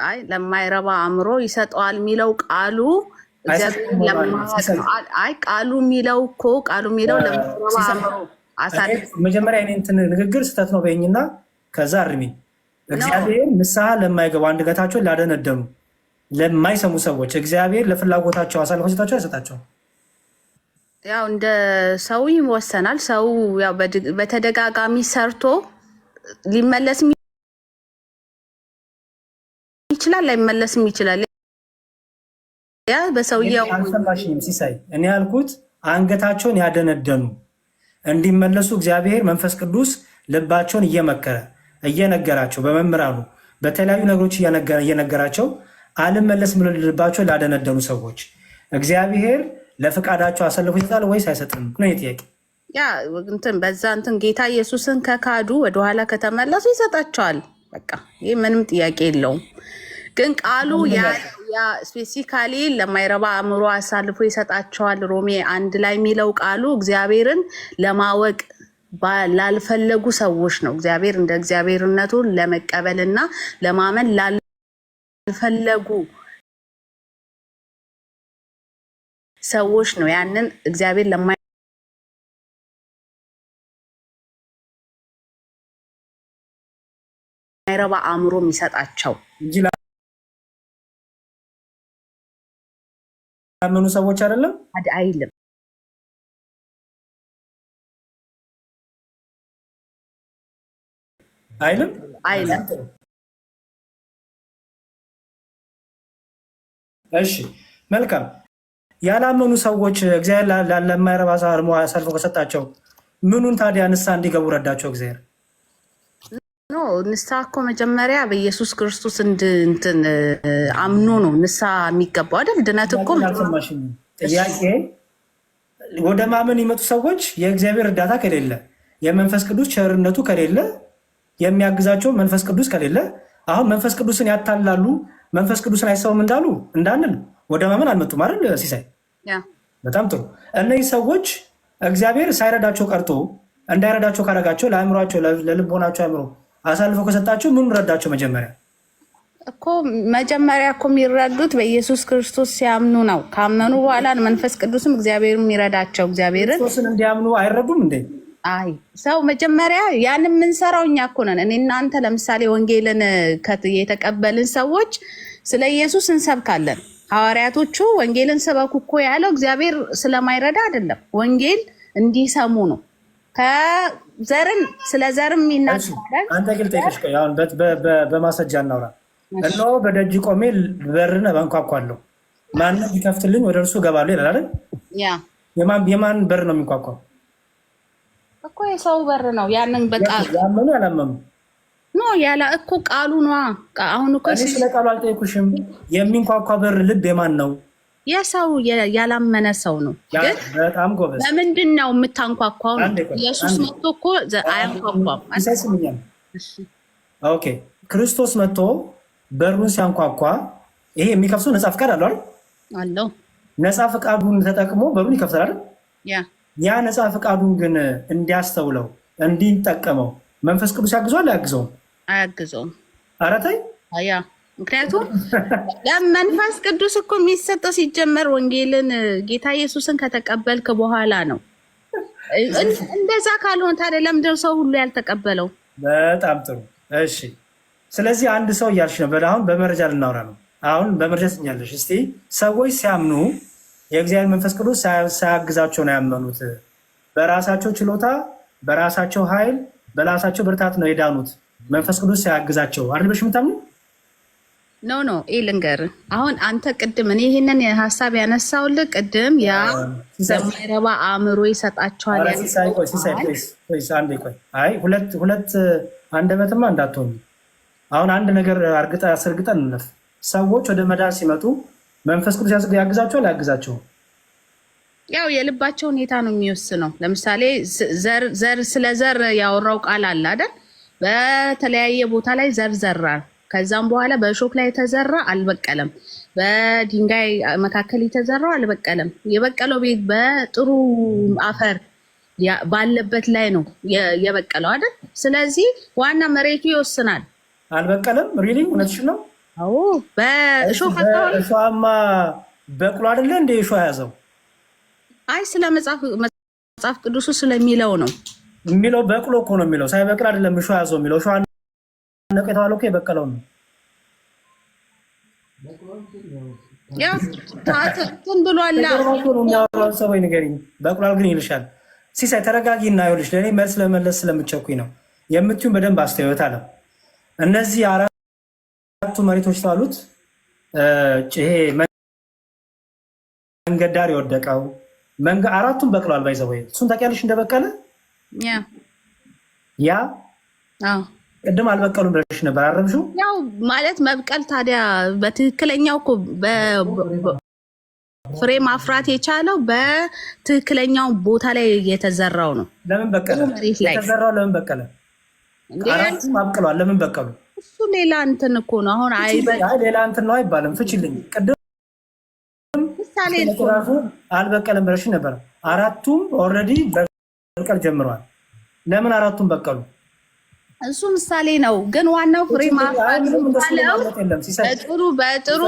[SPEAKER 1] አይ ለማይረባ አእምሮ ይሰጠዋል የሚለው ቃሉ አይ ቃሉ የሚለው እኮ ቃሉ የሚለው ለማይረባ አእምሮ አሳልፎ
[SPEAKER 2] መጀመሪያ እኔ እንትን ንግግር ስህተት ነው በይኝና ከዛ አርሚ። እግዚአብሔር ንስሐ ለማይገቡ አንደበታቸውን ላደነደኑ ለማይሰሙ ሰዎች እግዚአብሔር ለፍላጎታቸው አሳልፎ ሲሰጣቸው አይሰጣቸውም።
[SPEAKER 1] ያው እንደ ሰው ይወሰናል። ሰው ያው በተደጋጋሚ ሰርቶ ሊመለስም ይችላል፣ ላይመለስም ይችላል። ያ በሰውየው
[SPEAKER 2] አልሰማሽኝም ሲሳይ? እኔ ያልኩት አንገታቸውን ያደነደኑ እንዲመለሱ እግዚአብሔር መንፈስ ቅዱስ ልባቸውን እየመከረ እየነገራቸው በመምህራኑ በተለያዩ ነገሮች እየነገራቸው አልመለስም ብሎ ልባቸው ላደነደኑ ሰዎች እግዚአብሔር ለፍቃዳቸው አሳልፎ ይሰጣል ወይስ አይሰጥም ነው ጥያቄ።
[SPEAKER 1] ያ እንትን በዛ እንትን ጌታ ኢየሱስን ከካዱ ወደኋላ ከተመለሱ ይሰጣቸዋል። በቃ ይህ ምንም ጥያቄ የለውም። ግን ቃሉ ያ ስፔሲፊካሊ ለማይረባ አእምሮ አሳልፎ ይሰጣቸዋል ሮሜ 1 ላይ የሚለው ቃሉ እግዚአብሔርን ለማወቅ ላልፈለጉ ሰዎች ነው። እግዚአብሔር እንደ እግዚአብሔርነቱ ለመቀበልና ለማመን ላልፈለጉ ሰዎች ነው ያንን እግዚአብሔር ለማይረባ አእምሮ የሚሰጣቸው
[SPEAKER 2] እንጂ ላመኑ ሰዎች አይደለም
[SPEAKER 1] አይልም። አይልም።
[SPEAKER 2] እሺ መልካም። ያላመኑ ሰዎች እግዚአብሔር ለማይረባ አሳልፎ ከሰጣቸው ምኑን ታዲያ ንስሐ እንዲገቡ ረዳቸው እግዚአብሔር?
[SPEAKER 1] ኖ ንስሐ እኮ መጀመሪያ በኢየሱስ ክርስቶስ እንትን አምኖ ነው ንስሐ የሚገባው አይደል? ድነት እኮ
[SPEAKER 2] ጥያቄ ወደ ማመን የመጡ ሰዎች የእግዚአብሔር እርዳታ ከሌለ፣ የመንፈስ ቅዱስ ቸርነቱ ከሌለ፣ የሚያግዛቸው መንፈስ ቅዱስ ከሌለ፣ አሁን መንፈስ ቅዱስን ያታላሉ መንፈስ ቅዱስን አይሰውም እንዳንል ወደ ማመን አልመጡም አይደል? ሲሳይ በጣም ጥሩ። እነዚህ ሰዎች እግዚአብሔር ሳይረዳቸው ቀርቶ እንዳይረዳቸው ካረጋቸው ለአእምሯቸው ለልቦናቸው አእምሮ አሳልፎ ከሰጣቸው ምን ረዳቸው?
[SPEAKER 1] መጀመሪያ እኮ የሚረዱት በኢየሱስ ክርስቶስ ሲያምኑ ነው። ካመኑ በኋላ መንፈስ ቅዱስም እግዚአብሔር የሚረዳቸው። እግዚአብሔርን
[SPEAKER 2] ክርስቶስን እንዲያምኑ አይረዱም እንዴ?
[SPEAKER 1] አይ ሰው መጀመሪያ ያን የምንሰራው እኛ እኮ ነን። እኔ እናንተ ለምሳሌ ወንጌልን የተቀበልን ሰዎች ስለ ኢየሱስ እንሰብካለን። ሐዋርያቶቹ ወንጌልን ስበኩ እኮ ያለው እግዚአብሔር ስለማይረዳ አይደለም፣ ወንጌል እንዲሰሙ ነው። ከዘርን ስለ ዘርም ይናገራል።
[SPEAKER 2] አንተ ግን ጠይቀሽ አሁን በማስረጃ እናውራ። እነሆ በደጅ ቆሜ በርን አንኳኳለሁ፣ ማንም ቢከፍትልኝ ወደ እርሱ እገባለሁ ይላል አይደል? የማን በር ነው የሚንኳኳው?
[SPEAKER 1] እኮ የሰው በር ነው። ያንን በቃ
[SPEAKER 2] ያመኑ ያላመኑ
[SPEAKER 1] ኖ ያላ እኮ ቃሉ ነው። አሁን እኮ
[SPEAKER 2] ስለ ቃሉ አልጠየኩሽም። የሚንኳኳ በር ልብ የማን ነው?
[SPEAKER 1] የሰው ያላመነ ሰው ነው። ግን
[SPEAKER 2] በጣም ጎበዝ።
[SPEAKER 1] ለምንድን ነው የምታንኳኳው? ኢየሱስ መጥቶ እኮ አያንኳኳም።
[SPEAKER 2] ኦኬ ክርስቶስ መጥቶ በሩን ሲያንኳኳ ይሄ የሚከፍተው ነፃ ፍቃድ አለው
[SPEAKER 1] አለው።
[SPEAKER 2] ነፃ ፍቃዱን ተጠቅሞ በሩን ይከፍታል አይደል? ያ ነፃ ፍቃዱን ግን እንዲያስተውለው እንዲጠቀመው መንፈስ ቅዱስ ያግዘዋል አያግዘውም?
[SPEAKER 1] አያግዘውም።
[SPEAKER 2] ኧረ ተይ።
[SPEAKER 1] ምክንያቱም መንፈስ ቅዱስ እኮ የሚሰጠው ሲጀመር ወንጌልን ጌታ ኢየሱስን ከተቀበልክ በኋላ ነው። እንደዛ ካልሆነ ታዲያ ለምንድን ነው ሰው ሁሉ ያልተቀበለው?
[SPEAKER 2] በጣም ጥሩ እሺ። ስለዚህ አንድ ሰው እያልሽ ነበር። አሁን በመረጃ ልናወራ ነው። አሁን በመረጃ ትኛለሽ። እስቲ ሰዎች ሲያምኑ የእግዚአብሔር መንፈስ ቅዱስ ሳያግዛቸው ነው ያመኑት። በራሳቸው ችሎታ፣ በራሳቸው ኃይል፣ በራሳቸው ብርታት ነው የዳኑት። መንፈስ ቅዱስ ሳያግዛቸው አይደል የምታምኑ?
[SPEAKER 1] ኖ ልንገርህ። አሁን አንተ ቅድም እኔ ይህንን ሀሳብ ያነሳውልህ ቅድም ያ የማይረባ አእምሮ ይሰጣቸዋል።
[SPEAKER 2] አይ ሁለት አንደበትማ እንዳትሆኑ። አሁን አንድ ነገር አስረግጠን እንለፍ። ሰዎች ወደ መዳን ሲመጡ መንፈስ ቅዱስ ያግዛቸዋል አያግዛቸውም?
[SPEAKER 1] ያው የልባቸው ሁኔታ ነው የሚወስነው። ለምሳሌ ስለ ዘር ያወራው ቃል አለ አይደል? በተለያየ ቦታ ላይ ዘር ዘራል። ከዛም በኋላ በእሾክ ላይ የተዘራ አልበቀለም፣ በድንጋይ መካከል የተዘራው አልበቀለም። የበቀለው ቤት በጥሩ አፈር ባለበት ላይ ነው የበቀለው አይደል? ስለዚህ ዋና መሬቱ ይወስናል።
[SPEAKER 2] አልበቀለም። ሪሊ እውነትሽ ነው?
[SPEAKER 1] አዎ በእሾክ አካባቢ
[SPEAKER 2] እሾሃማ በቅሎ አይደለ እንደ እሾህ ያዘው?
[SPEAKER 1] አይ ስለ መጽሐፍ ቅዱሱ ስለሚለው ነው
[SPEAKER 2] የሚለው። በቅሎ እኮ ነው የሚለው፣ ሳይበቅል አይደለም እሾህ ያዘው የሚለው። እሾህ ነቀ የተባለው እኮ የበቀለው ነው።
[SPEAKER 1] ያው ታትን ብሏል።
[SPEAKER 2] ሰው ንገሪኝ፣ በቅሏል ግን ይልሻል። ሲሳይ ተረጋጊ እና ይኸውልሽ፣ ለእኔ መልስ ለመለስ ስለምቸኩኝ ነው የምትዩን በደንብ አስተያየት አለ። እነዚህ አራቱ መሬቶች ታሉት ይሄ መንገድ ዳር የወደቀው አራቱም በቅሏል። ባይዘው እሱን ታውቂያለሽ እንደበቀለ ያ ቅድም አልበቀሉም ብለሽ ነበር አረምሽው።
[SPEAKER 1] ያው ማለት መብቀል ታዲያ በትክክለኛው እኮ ፍሬ ማፍራት የቻለው በትክክለኛው ቦታ ላይ የተዘራው ነው።
[SPEAKER 2] ለምን በቀለ? የተዘራው ለምን በቀለ? አራቱም አብቅሏል። ለምን በቀሉ?
[SPEAKER 1] እሱ ሌላ እንትን እኮ ነው። አሁን
[SPEAKER 2] ሌላ እንትን ነው አይባልም። ፍችልኝ። ቅድም
[SPEAKER 1] ምሳሌ
[SPEAKER 2] አልበቀለም ብለሽ ነበር። አራቱም ኦልሬዲ በቀል ጀምረዋል። ለምን አራቱም በቀሉ?
[SPEAKER 1] እሱ ምሳሌ ነው። ግን ዋናው ፍሬ ማፍራት በጥሩ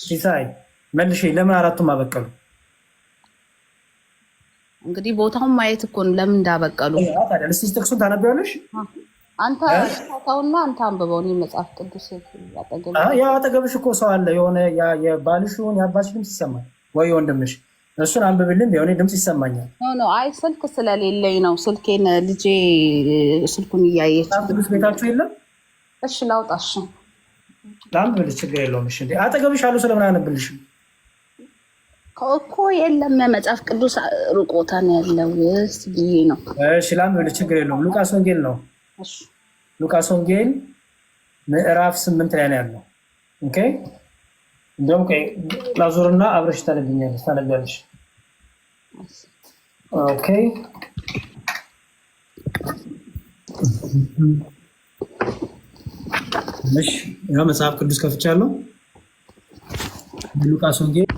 [SPEAKER 2] ሲሳይ መልሼ ለምን አራቱም አበቀሉ?
[SPEAKER 1] እንግዲህ ቦታውን ማየት እኮ ነው ለምን እንዳበቀሉ።
[SPEAKER 2] እስኪ ጥቅሱን ታነቢያለሽ?
[SPEAKER 1] አንተ ታውና አንተ አንብበው። እኔ መጽሐፍ ቅዱስ
[SPEAKER 2] ያው አጠገብሽ እኮ ሰው አለ። የሆነ የባልሽውን የአባትሽ ድምፅ ይሰማል ወይ ወንድምሽ? እሱን አንብብልን። የሆነ ድምፅ ይሰማኛል።
[SPEAKER 1] ኖ አይ ስልክ ስለሌለኝ ነው። ስልኬን ልጄ ስልኩን እያየች
[SPEAKER 2] ቅዱስ ቤታችሁ የለም?
[SPEAKER 1] እሺ ላውጣሽ።
[SPEAKER 2] ላንብብልሽ፣ ችግር የለውም። እሺ አጠገብሽ አሉ። ስለምን አነብልሽም
[SPEAKER 1] እኮ የለም መጽሐፍ ቅዱስ ሩቅ ቦታ ነው ያለው ብዬ ነው።
[SPEAKER 2] እሺ ላንብብልሽ፣ ችግር የለውም። ሉቃስ ወንጌል ነው ሉቃስ ወንጌል ምዕራፍ 8 ላይ ነው ያለው። ኦኬ እንደውም ላዙርና አብረሽ ታነቢያለሽ። ኦኬ እሺ፣ ያው መጽሐፍ ቅዱስ ከፍቻለሁ። ሉቃስ ወንጌል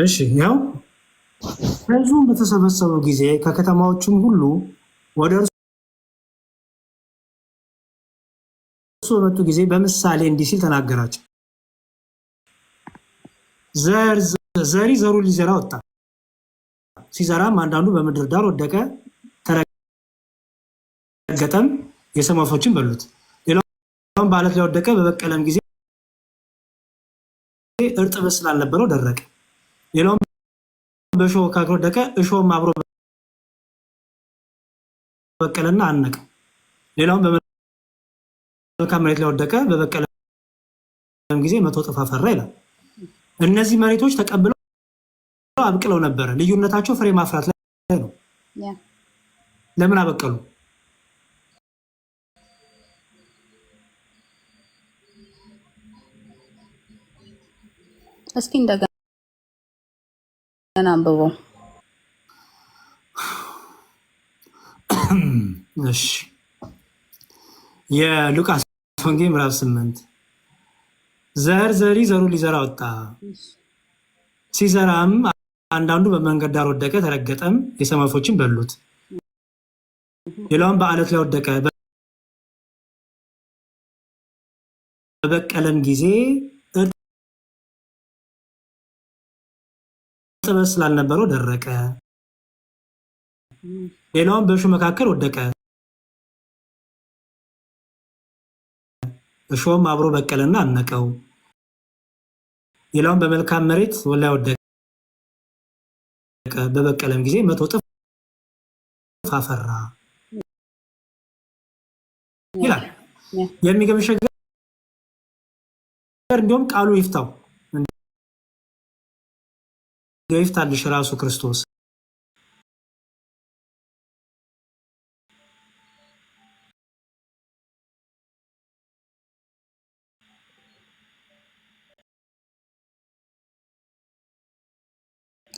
[SPEAKER 2] እሺ፣ ያው ሕዝቡም በተሰበሰበው ጊዜ ከከተማዎቹም ሁሉ ወደ እርሱ በመጡ ጊዜ በምሳሌ እንዲህ ሲል ተናገራቸው። ዘሪ ዘሩን ሊዘራ ወጣ። ሲዘራም አንዳንዱ በምድር ዳር ወደቀ፣ ተረገጠም፣ የሰማይ ወፎችም በሉት። ሌላውም በዓለት ላይ ወደቀ፣ በበቀለም ጊዜ እርጥበት ስላልነበረው ደረቀ። ሌላውም በእሾህ መካከል ወደቀ፣ እሾህም አብሮ በቀለና አነቀ። ሌላውም በመልካም መሬት ላይ ወደቀ፣ በበቀለም ጊዜ 100 እጥፍ አፈራ ይላል። እነዚህ መሬቶች ተቀብለው አብቅለው ነበረ። ልዩነታቸው ፍሬ ማፍራት ላይ ነው። ለምን አበቀሉ?
[SPEAKER 1] እስኪ እንደገና አንብበው።
[SPEAKER 2] እሺ የሉቃስ ወንጌል ምዕራፍ 8 ዘሪ ዘሩን ሊዘራ ወጣ። ሲዘራም አንዳንዱ በመንገድ ዳር ወደቀ፣ ተረገጠም፣ የሰማይ ወፎችም በሉት። ሌላውም በዓለት ላይ ወደቀ፣ በበቀለም ጊዜ እርጥበት ስላልነበረው ደረቀ። ሌላውም በእሾህ መካከል ወደቀ፣ እሾህም አብሮ በቀለና አነቀው። ሌላውም በመልካም መሬት ላይ ወደቀ፣ በበቀለም ጊዜ 100 እጥፍ አፈራ ይላል። የሚገርምሽ ነገር እንዲሁም ቃሉ ይፍታው ይፍታልሽ ራሱ ክርስቶስ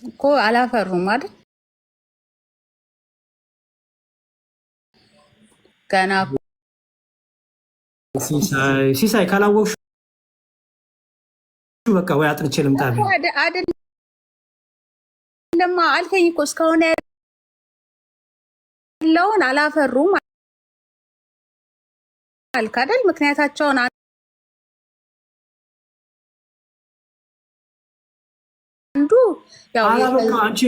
[SPEAKER 1] እኮ አላፈሩም አይደል? ገና
[SPEAKER 2] ሲሳይ ካላወቅሽ በቃ ወይ አጥንቼ ልምጣ
[SPEAKER 1] አይደለማ አልከኝ እኮ እስካሁን ያለውን አላፈሩም አልክ አይደል? ምክንያታቸውን አንዱ ያው
[SPEAKER 2] አንቺ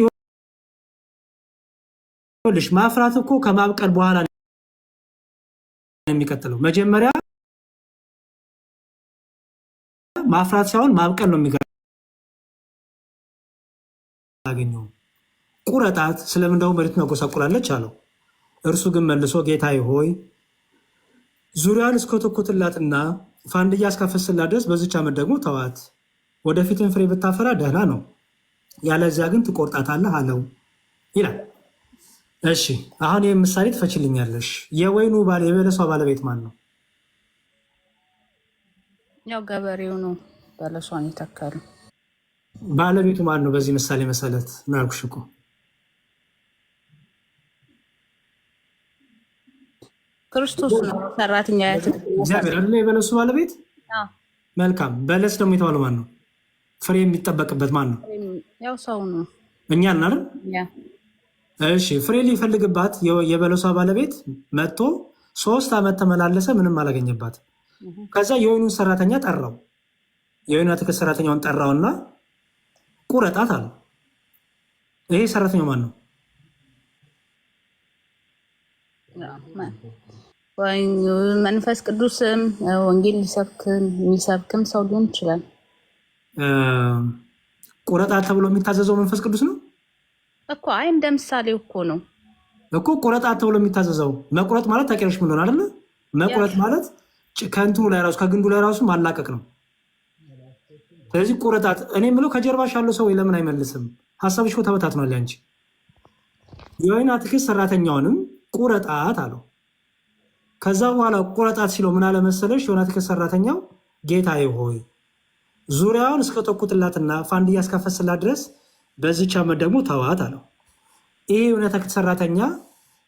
[SPEAKER 2] ልሽ ማፍራት እኮ ከማብቀል በኋላ ነው የሚቀጥለው። መጀመሪያ ማፍራት ሳይሆን ማብቀል ነው የሚያገኘው። ቁረጣት ስለምንደው መሬት መጎሳቁላለች አለው። እርሱ ግን መልሶ ጌታዬ ሆይ ዙሪያን እስከተኮትላትና ፋንድያ እስካፈስላት ድረስ በዚች ዓመት ደግሞ ተዋት፣ ወደፊትን ፍሬ ብታፈራ ደህና ነው፣ ያለዚያ ግን ትቆርጣታለህ አለው ይላል። እሺ አሁን ይህ ምሳሌ ትፈችልኛለሽ። የወይኑ የበለሷ ባለቤት ማን ነው?
[SPEAKER 1] ያው ገበሬው ነው በለሷን የተከለው።
[SPEAKER 2] ባለቤቱ ማን ነው? በዚህ ምሳሌ መሰረት ምን አልኩሽ እኮ
[SPEAKER 1] ክርስቶስ ነው። ሰራተኛ
[SPEAKER 2] እግዚአብሔር አይደለ የበለሱ ባለቤት? መልካም። በለስ ደግሞ የተባለው ማን ነው? ፍሬ የሚጠበቅበት ማን ነው?
[SPEAKER 1] ያው ሰው ነው።
[SPEAKER 2] እኛ አይደል? እሺ ፍሬ ሊፈልግባት የበለሷ ባለቤት መጥቶ 3 ዓመት ተመላለሰ፣ ምንም አላገኘባት። ከዛ የወይኑን ሰራተኛ ጠራው። የወይኑ አትክልት ሰራተኛውን ጠራውና ቁረጣት አለው። ይሄ ሰራተኛው ማን ነው?
[SPEAKER 1] መንፈስ ቅዱስም ወንጌል የሚሰብክም ሰው ሊሆን ይችላል።
[SPEAKER 2] ቁረጣት ተብሎ የሚታዘዘው መንፈስ ቅዱስ ነው
[SPEAKER 1] እኮ። አይ እንደ ምሳሌ እኮ ነው
[SPEAKER 2] እኮ ቁረጣት ተብሎ የሚታዘዘው። መቁረጥ ማለት ታውቂያለሽ ምን ሆነ አይደለ? መቁረጥ ማለት ከእንትኑ ላይ ራሱ ከግንዱ ላይ ራሱ ማላቀቅ ነው። ስለዚህ ቁረጣት እኔ የምለው ከጀርባሽ ያለው ሰው ለምን አይመልስም? ሀሳብሽ እኮ ተበታትኗል። አንቺ የወይን አትክልት ሰራተኛውንም ቁረጣት አለው። ከዛ በኋላ ቁረጣት ሲለው ምን አለ መሰለሽ? የወይን አትክልት ሰራተኛው ጌታዬ ሆይ ዙሪያውን እስከ ጠቁጥላትና ፋንድያ እስካፈስላት ድረስ በዚች ዓመት ደግሞ ተዋት አለው። ይሄ የወይን አትክልት ሰራተኛ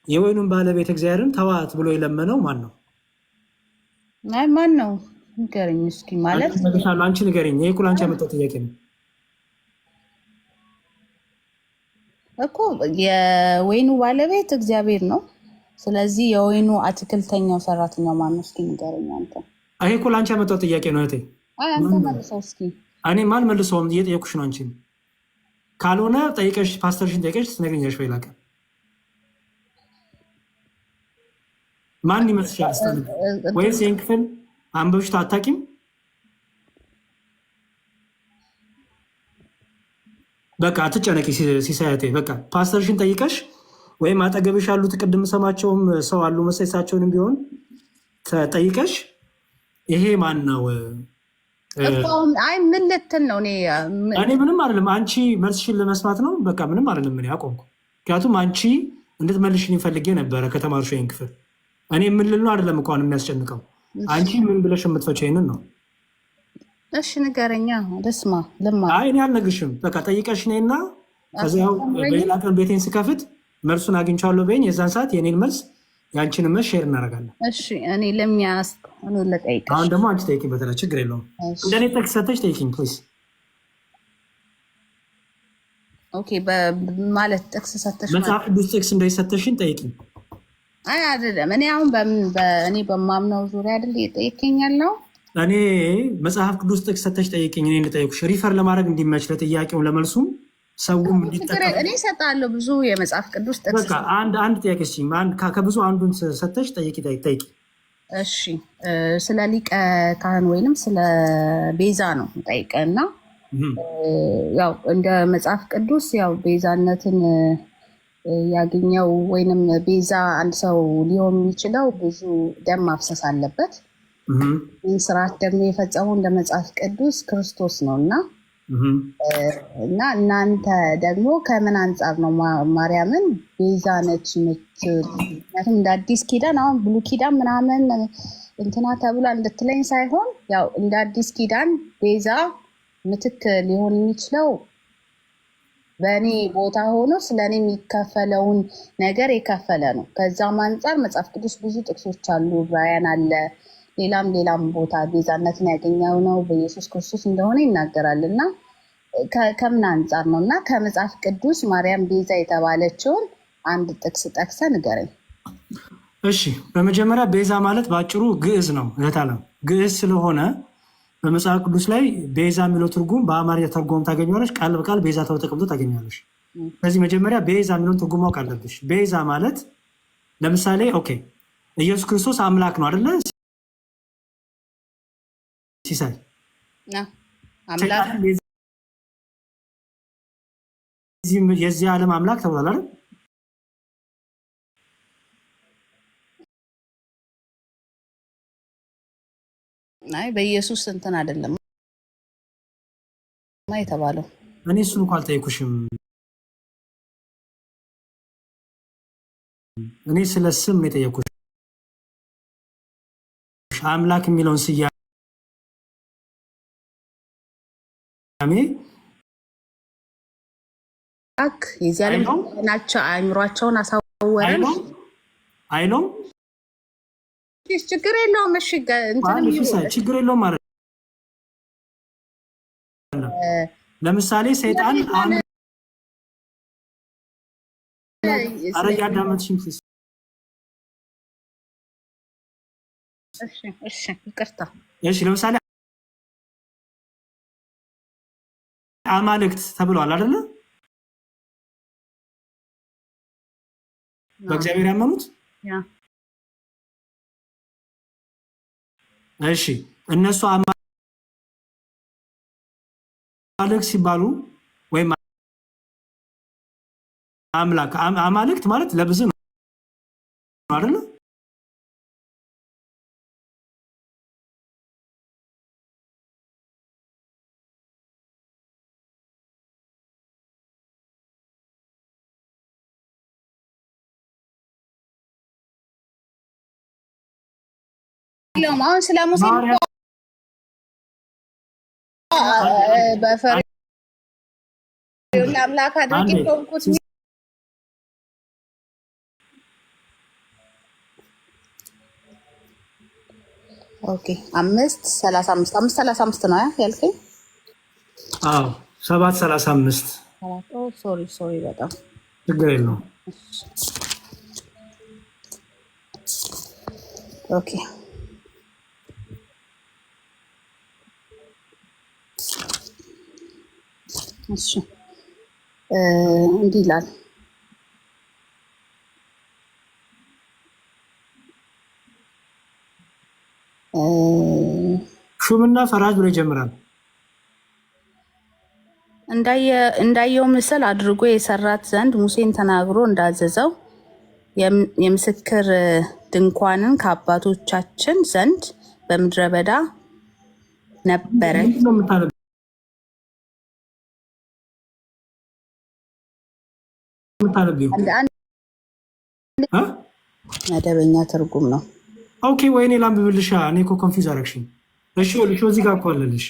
[SPEAKER 2] የወይኑን ባለቤት እግዚአብሔርን ተዋት ብሎ የለመነው ማን ነው?
[SPEAKER 1] አይ ማን ነው ንገረኝ እስኪ። ማለት
[SPEAKER 2] አንቺ ንገረኝ። ይሄ እኮ ለአንቺ ያመጣው ጥያቄ ነው
[SPEAKER 1] እኮ። የወይኑ ባለቤት እግዚአብሔር ነው። ስለዚህ የወይኑ አትክልተኛው ሰራተኛው ማን ነው? እስኪ ንገረኝ አንተ።
[SPEAKER 2] ይሄ እኮ ለአንቺ ያመጣው ጥያቄ ነው እህቴ።
[SPEAKER 1] አይ አንተ መልሰው እስኪ።
[SPEAKER 2] እኔ ማን መልሰውም እየጠየኩሽ ነው። አንቺን ካልሆነ ጠይቀሽ ፓስተርሽን ጠይቀሽ ትነግሪኛለሽ። በይላቀ ማን ይመስልሻል? ወይስ ይህን ክፍል አንበብሽታ አታውቂም? በቃ አትጨነቂ ሲሳያቴ። በቃ ፓስተርሽን ጠይቀሽ ወይም አጠገብሽ ያሉት ቅድም ሰማቸውም ሰው አሉ መሰሳቸውንም ቢሆን ጠይቀሽ ይሄ ማን ነው?
[SPEAKER 1] አይ ምን ልትል ነው?
[SPEAKER 2] እኔ ምንም አይደለም። አንቺ መልስሽን ለመስማት ነው። በቃ ምንም አይደለም። ምን አቆምኩ። ምክንያቱም አንቺ እንድትመልሽኝ ፈልጌ ነበረ ከተማርሽ ይሄን ክፍል። እኔ ምን ልል ነው አይደለም እንኳን የሚያስጨንቀው። አንቺ ምን ብለሽ የምትፈቸው ይሄንን ነው።
[SPEAKER 1] እሺ ንገረኛ ልስማ።
[SPEAKER 2] አይ እኔ አልነግርሽም። በቃ ጠይቀሽ ነይና ከዚያው በሌላ ቀን ቤቴን ስከፍት መልሱን አግኝቻለሁ በይኝ። የዛን ሰዓት የኔን መልስ የአንቺን መልስ ሼር እናደርጋለን።
[SPEAKER 1] እሺ እኔ ለሚያስ ለጠይቀሽ።
[SPEAKER 2] አሁን ደግሞ አንቺ ጠይቂኝ። በተለይ ችግር የለውም። እንደኔ ጥቅስ ሰተሽ ጠይቂኝ ፕሊዝ።
[SPEAKER 1] ኦኬ ማለት ጥቅስ ሰተሽ
[SPEAKER 2] መጽሐፍ ቅዱስ ጥቅስ እንዳይሰተሽን ጠይቂኝ።
[SPEAKER 1] አይ አይደለም። እኔ አሁን እኔ በማምነው ዙሪያ አይደል እየጠየቀኝ ያለው።
[SPEAKER 2] እኔ መጽሐፍ ቅዱስ ጥቅስ ሰተሽ ጠይቂኝ። እኔ እንድጠይቁሽ ሪፈር ለማድረግ እንዲመች ለጥያቄው ለመልሱም ሰውም እንዲጠቀም
[SPEAKER 1] እኔ እሰጣለሁ ብዙ የመጽሐፍ ቅዱስ ጥቅስ።
[SPEAKER 2] በቃ አንድ ጥያቄ ከብዙ አንዱን ሰተሽ ጠይቂ።
[SPEAKER 1] እሺ ስለ ሊቀ ካህን ወይንም ስለ ቤዛ ነው ጠይቀና ያው እንደ መጽሐፍ ቅዱስ ያው ቤዛነትን ያገኘው ወይንም ቤዛ አንድ ሰው ሊሆን የሚችለው ብዙ ደም ማፍሰስ አለበት። ይህ ስርዓት ደግሞ የፈጸመው እንደ መጽሐፍ ቅዱስ ክርስቶስ ነው እና እናንተ ደግሞ ከምን አንጻር ነው ማርያምን ቤዛ ነች? ምክንያቱም እንደ አዲስ ኪዳን አሁን ብሉ ኪዳን ምናምን እንትና ተብላ እንድትለኝ ሳይሆን ያው እንደ አዲስ ኪዳን ቤዛ ምትክ ሊሆን የሚችለው በእኔ ቦታ ሆኖ ስለ እኔ የሚከፈለውን ነገር የከፈለ ነው። ከዛም አንጻር መጽሐፍ ቅዱስ ብዙ ጥቅሶች አሉ። ዕብራውያን አለ፣ ሌላም ቦታ ቤዛነትን ያገኘው ነው በኢየሱስ ክርስቶስ እንደሆነ ይናገራል። እና ከምን አንጻር ነው? እና ከመጽሐፍ ቅዱስ ማርያም ቤዛ የተባለችውን አንድ ጥቅስ ጠቅሰ ንገረኝ።
[SPEAKER 2] እሺ፣ በመጀመሪያ ቤዛ ማለት በአጭሩ ግዕዝ ነው። እህታለም ግዕዝ ስለሆነ በመጽሐፍ ቅዱስ ላይ ቤዛ የሚለው ትርጉም በአማርኛ ተርጎም ታገኘዋለች። ቃል በቃል ቤዛ ተብሎ ተቀምጦ ታገኛለች። ስለዚህ መጀመሪያ ቤዛ የሚለውን ትርጉም ማወቅ አለብሽ። ቤዛ ማለት ለምሳሌ ኦኬ ኢየሱስ ክርስቶስ አምላክ ነው አይደለ? ሲሳይ የዚህ ዓለም አምላክ ተብሏል አይደል?
[SPEAKER 1] አይ በኢየሱስ እንትን አይደለም የተባለው።
[SPEAKER 2] እኔ እሱን እንኳን አልጠየኩሽም። እኔ ስለ ስም የጠየኩሽ አምላክ የሚለውን ስያሜ
[SPEAKER 1] የዚህ ዓለም ናቸው አእምሯቸውን አሳወረን
[SPEAKER 2] አይሎም
[SPEAKER 1] ችግር የለውም። እሺ
[SPEAKER 2] ችግር የለውም ማለት ለምሳሌ ሰይጣን አረጋ ዳመትሽን ፕሊዝ።
[SPEAKER 1] እሺ ይቅርታ።
[SPEAKER 2] እሺ ለምሳሌ አማልክት ተብለዋል አይደለ? በእግዚአብሔር ያመኑት እሺ እነሱ አማልክት ሲባሉ ወይም አማልክት ማለት ለብዙ ነው አይደለ?
[SPEAKER 1] የለውም። አሁን ስለ ሙሴ በፈሪ አምላክ አድርጌ ተውኩት። ኦኬ 5:35 ነው ያልከኝ?
[SPEAKER 2] አዎ 7:35
[SPEAKER 1] ሶሪ በጣም
[SPEAKER 2] ችግር የለውም።
[SPEAKER 1] ኦኬ እሺ እንዲህ ይላል
[SPEAKER 2] ሹምና ፈራጅ ብሎ ይጀምራል።
[SPEAKER 1] እንዳየው ምስል አድርጎ የሰራት ዘንድ ሙሴን ተናግሮ እንዳዘዘው የምስክር ድንኳንን ከአባቶቻችን ዘንድ በምድረ በዳ ነበረች። መደበኛ ትርጉም ነው።
[SPEAKER 2] ኦኬ ወይኔ ላንብብልሻ። እኔ እኮ ኮንፊውዝ አደረግሽኝ። እሺ ወልሽ እዚህ ጋር እኮ አለልሽ።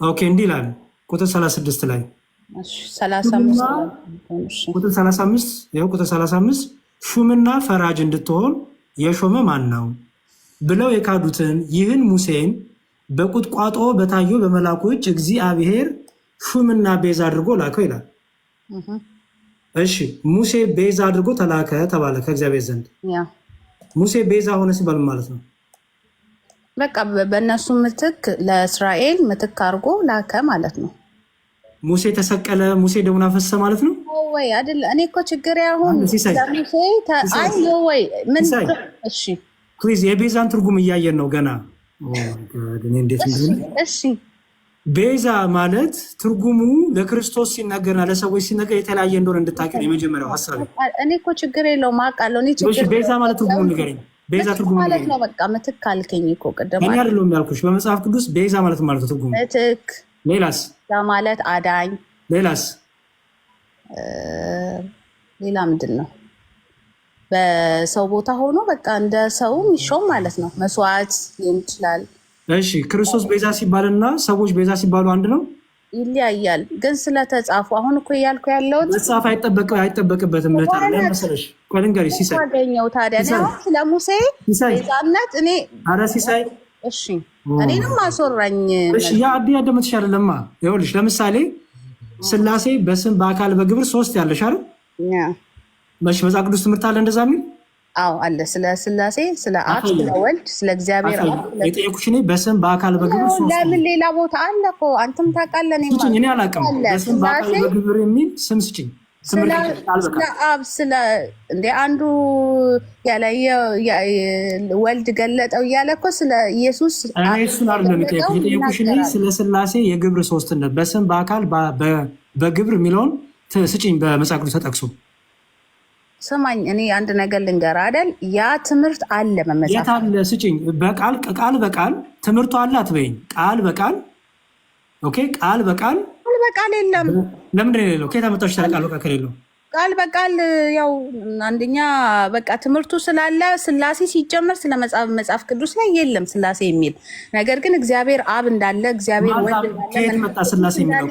[SPEAKER 2] ኦኬ እንዲህ ይላል ቁጥር 36 ላይ ቁጥር 35 ይኸው ቁጥር 35 ሹምና ፈራጅ እንድትሆን የሾመ ማን ነው ብለው የካዱትን ይህን ሙሴን በቁጥቋጦ በታየው በመልአኩ እጅ እግዚአብሔር ሹምና ቤዛ አድርጎ ላከው ይላል። እሺ ሙሴ ቤዛ አድርጎ ተላከ ተባለ ከእግዚአብሔር ዘንድ። ሙሴ ቤዛ ሆነ ሲባል ማለት ነው
[SPEAKER 1] በቃ በእነሱ ምትክ ለእስራኤል ምትክ አድርጎ ላከ ማለት ነው።
[SPEAKER 2] ሙሴ ተሰቀለ፣ ሙሴ ደሙን አፈሰሰ ማለት ነው
[SPEAKER 1] ወይ አይደል? እኔ እኮ ችግር ያሁን ወይ ምን እሺ
[SPEAKER 2] ፕሊዝ የቤዛን ትርጉም እያየን ነው ገና።
[SPEAKER 1] እሺ
[SPEAKER 2] ቤዛ ማለት ትርጉሙ ለክርስቶስ ሲነገርና ለሰዎች ሲነገር የተለያየ እንደሆነ እንድታውቂው የመጀመሪያው ሀሳብ።
[SPEAKER 1] እኔ እኮ ችግር የለውም አውቃለሁ። እኔ ችግር
[SPEAKER 2] ቤዛ ማለት ትርጉሙ ንገረኝ። ቤዛ ትርጉሙ
[SPEAKER 1] ማለት ነው በቃ ምትክ አልከኝ እኮ ቅድም።
[SPEAKER 2] እኔ አይደለሁም ያልኩሽ። በመጽሐፍ ቅዱስ ቤዛ ማለት ማለት ነው ትርጉሙ
[SPEAKER 1] ምትክ።
[SPEAKER 2] ሌላስ?
[SPEAKER 1] ማለት አዳኝ።
[SPEAKER 2] ሌላስ?
[SPEAKER 1] ሌላ ምንድን ነው? በሰው ቦታ ሆኖ በቃ እንደ ሰው የሚሾም ማለት ነው። መስዋዕት ሊሆን ይችላል።
[SPEAKER 2] እሺ ክርስቶስ ቤዛ ሲባልና ሰዎች ቤዛ ሲባሉ አንድ ነው?
[SPEAKER 1] ይለያያል። ግን ስለተጻፉ አሁን እኮ እያልኩ ያለሁት
[SPEAKER 2] መጽሐፍ አይጠበቅበትም። መሰለሽ ቆይ ልንገርሽ ሲሳይ
[SPEAKER 1] ታገኘው ታዲያ ነው ስለ ሙሴ ቤዛነት እኔ
[SPEAKER 2] ኧረ ሲሳይ
[SPEAKER 1] እሺ እኔንም አስወራኝ።
[SPEAKER 2] እሺ ያ አዲ ያደመጥሽ አይደለማ። ይኸውልሽ ለምሳሌ ስላሴ በስም በአካል በግብር ሶስት ያለሽ አይደል? መች መጽሐፍ ቅዱስ ትምህርት አለ እንደዛ የሚል? አዎ
[SPEAKER 1] አለ። ስለ ስላሴ፣ ስለ አብ፣ ስለ ወልድ፣ ስለ እግዚአብሔር አብ
[SPEAKER 2] የጠየኩሽ እኔ በስም በአካል በግብር ሶስት።
[SPEAKER 1] ለምን ሌላ ቦታ አለ እኮ አንተም ታውቃለህ።
[SPEAKER 2] እኔ አላውቅም። በስም በአካል በግብር የሚል ስም ስጭኝ።
[SPEAKER 1] ስለ አብ ስለ እንደ አንዱ ያለ ወልድ ገለጠው እያለ እኮ ስለ ኢየሱስ
[SPEAKER 2] እሱን አይደለም የጠየኩሽ እኔ ስለ ስላሴ የግብር ሶስትነት በስም በአካል በግብር የሚለውን ስጭኝ በመጽሐፍ ቅዱስ ተጠቅሶ።
[SPEAKER 1] ስማኝ እኔ አንድ ነገር ልንገርህ አይደል? ያ ትምህርት አለ መመጽሐፍ
[SPEAKER 2] የት አለ? ስጭኝ በቃል ቃል በቃል ትምህርቱ አለ አትበይኝ። ቃል በቃል ኦኬ፣ ቃል በቃል
[SPEAKER 1] በቃል የለም።
[SPEAKER 2] ለምንድን ነው የሌለው? ከየት አመጣሽ? ቃል በቃል ከሌለው
[SPEAKER 1] ቃል በቃል ያው አንደኛ በቃ ትምህርቱ ስላለ ስላሴ ሲጀመር ስለ መጽሐፍ ቅዱስ ላይ የለም ስላሴ የሚል ነገር። ግን እግዚአብሔር አብ እንዳለ እግዚአብሔር ወልድ እንዳለ
[SPEAKER 2] ከየት መጣ ስላሴ የሚለው?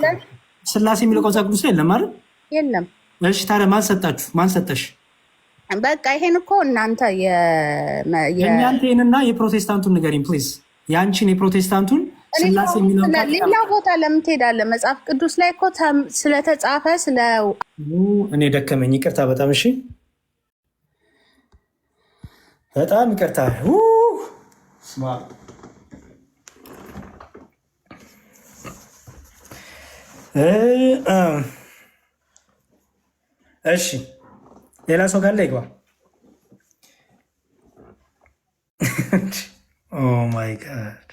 [SPEAKER 2] ስላሴ የሚለው መጽሐፍ ቅዱስ ላይ የለም አይደል?
[SPEAKER 1] የለም።
[SPEAKER 2] እሺ ታዲያ ማን ሰጣችሁ? ማን ሰጠሽ?
[SPEAKER 1] በቃ ይሄን እኮ እናንተ
[SPEAKER 2] የእናንተንና የፕሮቴስታንቱን ንገሪኝ ፕሊዝ። የአንቺን የፕሮቴስታንቱን ስላሴ የሚለው
[SPEAKER 1] ሌላ ቦታ ለምን ትሄዳለህ? መጽሐፍ ቅዱስ ላይ እኮ ስለተጻፈ
[SPEAKER 2] እኔ ደከመኝ። ይቅርታ በጣም እሺ፣ በጣም ይቅርታ። እሺ ሌላ ሰው ካለ ይግባ። ኦ ማይ ጋድ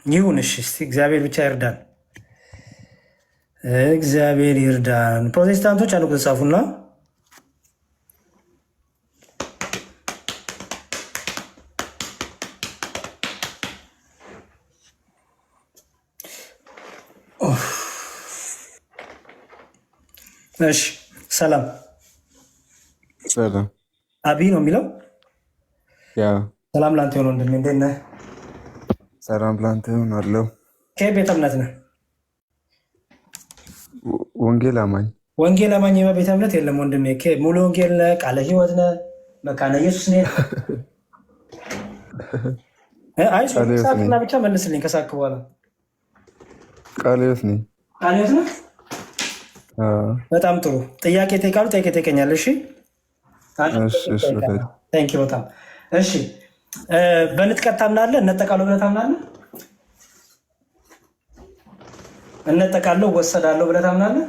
[SPEAKER 2] ይሁን። እሺ እስኪ እግዚአብሔር ብቻ ይርዳን፣ እግዚአብሔር ይርዳን። ፕሮቴስታንቶች አንዱ ከተጻፉና እሺ ሰላም
[SPEAKER 8] ሰላም
[SPEAKER 2] አቢ ነው የሚለው።
[SPEAKER 8] ያ
[SPEAKER 2] ሰላም ላንተ ይሁን ወንድሜ፣ እንዴት ነህ?
[SPEAKER 8] ሰላም ላንተ ይሁን አለው።
[SPEAKER 2] ከቤተ እምነት ነህ?
[SPEAKER 8] ወንጌል አማኝ።
[SPEAKER 2] ወንጌል አማኝ በቤተ እምነት የለም ወንድሜ። ሙሉ ወንጌል ነህ? ቃለ ሕይወት ነህ? መካነ ኢየሱስ ነህ? አይ ሳቅና ብቻ መልስልኝ ከሳቅ በኋላ።
[SPEAKER 8] ቃለ ሕይወት ነኝ።
[SPEAKER 2] ቃለ ሕይወት ነህ? በጣም ጥሩ። ጥያቄ ጠይቃሉ። ጥያቄ ጠይቀኛል። እሺ ቴንኪው በጣም እሺ። በንጥቀት ታምናለህ? እነጠቃለሁ ብለህ ታምናለህ? እነጠቃለሁ ወሰዳለሁ ብለህ ታምናለህ?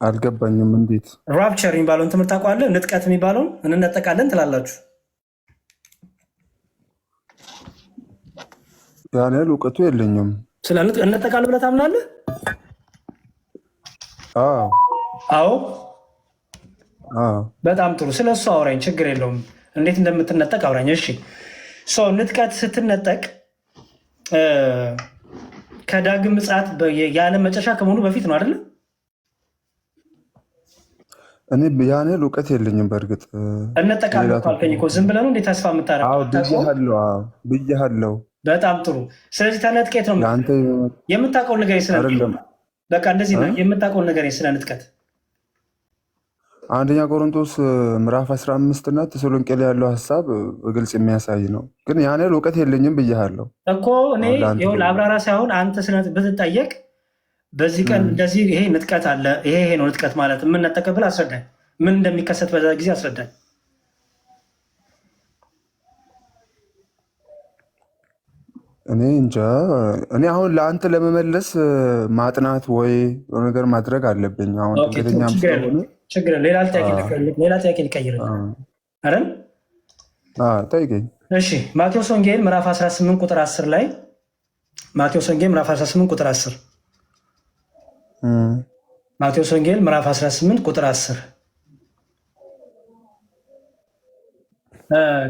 [SPEAKER 8] አልገባኝም። እንዴት?
[SPEAKER 2] ራፕቸር የሚባለውን ትምህርት ታውቀዋለህ? ንጥቀት የሚባለውን እንነጠቃለን ትላላችሁ።
[SPEAKER 8] ያን ያህል እውቀቱ የለኝም።
[SPEAKER 2] ስለ እነጠቃለሁ ብለህ ታምናለህ? አዎ በጣም ጥሩ። ስለ እሱ አውራኝ፣ ችግር የለውም። እንዴት እንደምትነጠቅ አውራኝ። እሺ ንጥቀት ስትነጠቅ ከዳግም ምጽአት የዓለም መጨረሻ ከመሆኑ በፊት ነው አይደለ?
[SPEAKER 8] እኔ ያን ያህል እውቀት የለኝም። በእርግጥ
[SPEAKER 2] እነጠቃለሁ ካልከኝ እኮ ዝም ብለህ ነው እንዴት ተስፋ የምታደርገው?
[SPEAKER 8] ብያለሁ።
[SPEAKER 2] በጣም ጥሩ። ስለዚህ ተነጥቀት ነው የምታውቀውን ነገር በቃ እንደዚህ ነው የምታውቀውን ነገር ስለ ንጥቀት።
[SPEAKER 8] አንደኛ ቆሮንቶስ ምዕራፍ 15 እና ተሰሎንቄ ላይ ያለው ሀሳብ በግልጽ የሚያሳይ ነው። ግን ያን ያህል እውቀት የለኝም ብያለሁ እኮ
[SPEAKER 2] እኔ ለአብራራ ሳይሆን አንተ ብትጠየቅ በዚህ ቀን እንደዚህ ይሄ ንጥቀት አለ፣ ይሄ ነው ንጥቀት ማለት የምንነጠቅብል አስረዳኝ። ምን እንደሚከሰት በዛ ጊዜ አስረዳኝ።
[SPEAKER 8] እኔ እንጃ። እኔ አሁን ለአንተ ለመመለስ ማጥናት ወይ ነገር ማድረግ አለብኝ። አሁን ድንገተኛም ስለሆነ
[SPEAKER 2] ችግር ሌላ ጥያቄ ሊቀይርልህ አይደል?
[SPEAKER 8] ጠይቀኝ።
[SPEAKER 2] እሺ ማቴዎስ ወንጌል ምዕራፍ 18 ቁጥር 10 ላይ ማቴዎስ ወንጌል ምዕራፍ 18 ቁጥር 10 ማቴዎስ ወንጌል ምዕራፍ 18 ቁጥር 10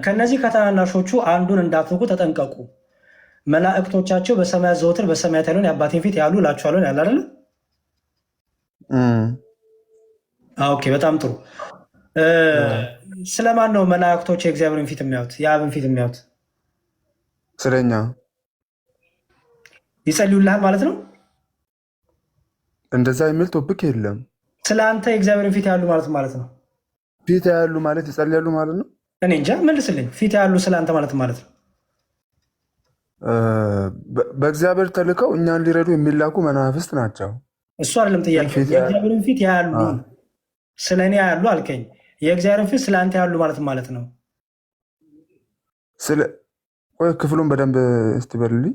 [SPEAKER 2] ከነዚህ ከታናናሾቹ አንዱን እንዳትንቁ ተጠንቀቁ፣ መላእክቶቻቸው በሰማያት ዘወትር በሰማያት ያለውን የአባቴን ፊት ያሉ እላችኋለሁ ያለ አይደለ? ኦኬ በጣም ጥሩ። ስለማን ነው መላእክቶች የእግዚአብሔርን ፊት የሚያዩት የአብን ፊት የሚያዩት?
[SPEAKER 8] ስለኛ
[SPEAKER 2] ይጸልዩልሃል ማለት ነው?
[SPEAKER 8] እንደዛ የሚል ቶፒክ የለም።
[SPEAKER 2] ስለ አንተ የእግዚአብሔርን ፊት ያሉ ማለት ነው?
[SPEAKER 8] ፊት ያሉ ማለት ይጸልያሉ ማለት ነው?
[SPEAKER 2] እኔ እንጃ፣ መልስልኝ። ፊት ያሉ ስለ አንተ ማለት ነው?
[SPEAKER 8] በእግዚአብሔር ተልከው እኛን ሊረዱ የሚላኩ መናፍስት ናቸው።
[SPEAKER 2] እሱ አይደለም ጥያቄ። የእግዚአብሔርን ፊት ያሉ ስለ እኔ ያሉ አልከኝ። የእግዚአብሔርን ፊት ስለ አንተ ያሉ ማለት ነው?
[SPEAKER 8] ክፍሉን በደንብ እስቲ በልልኝ።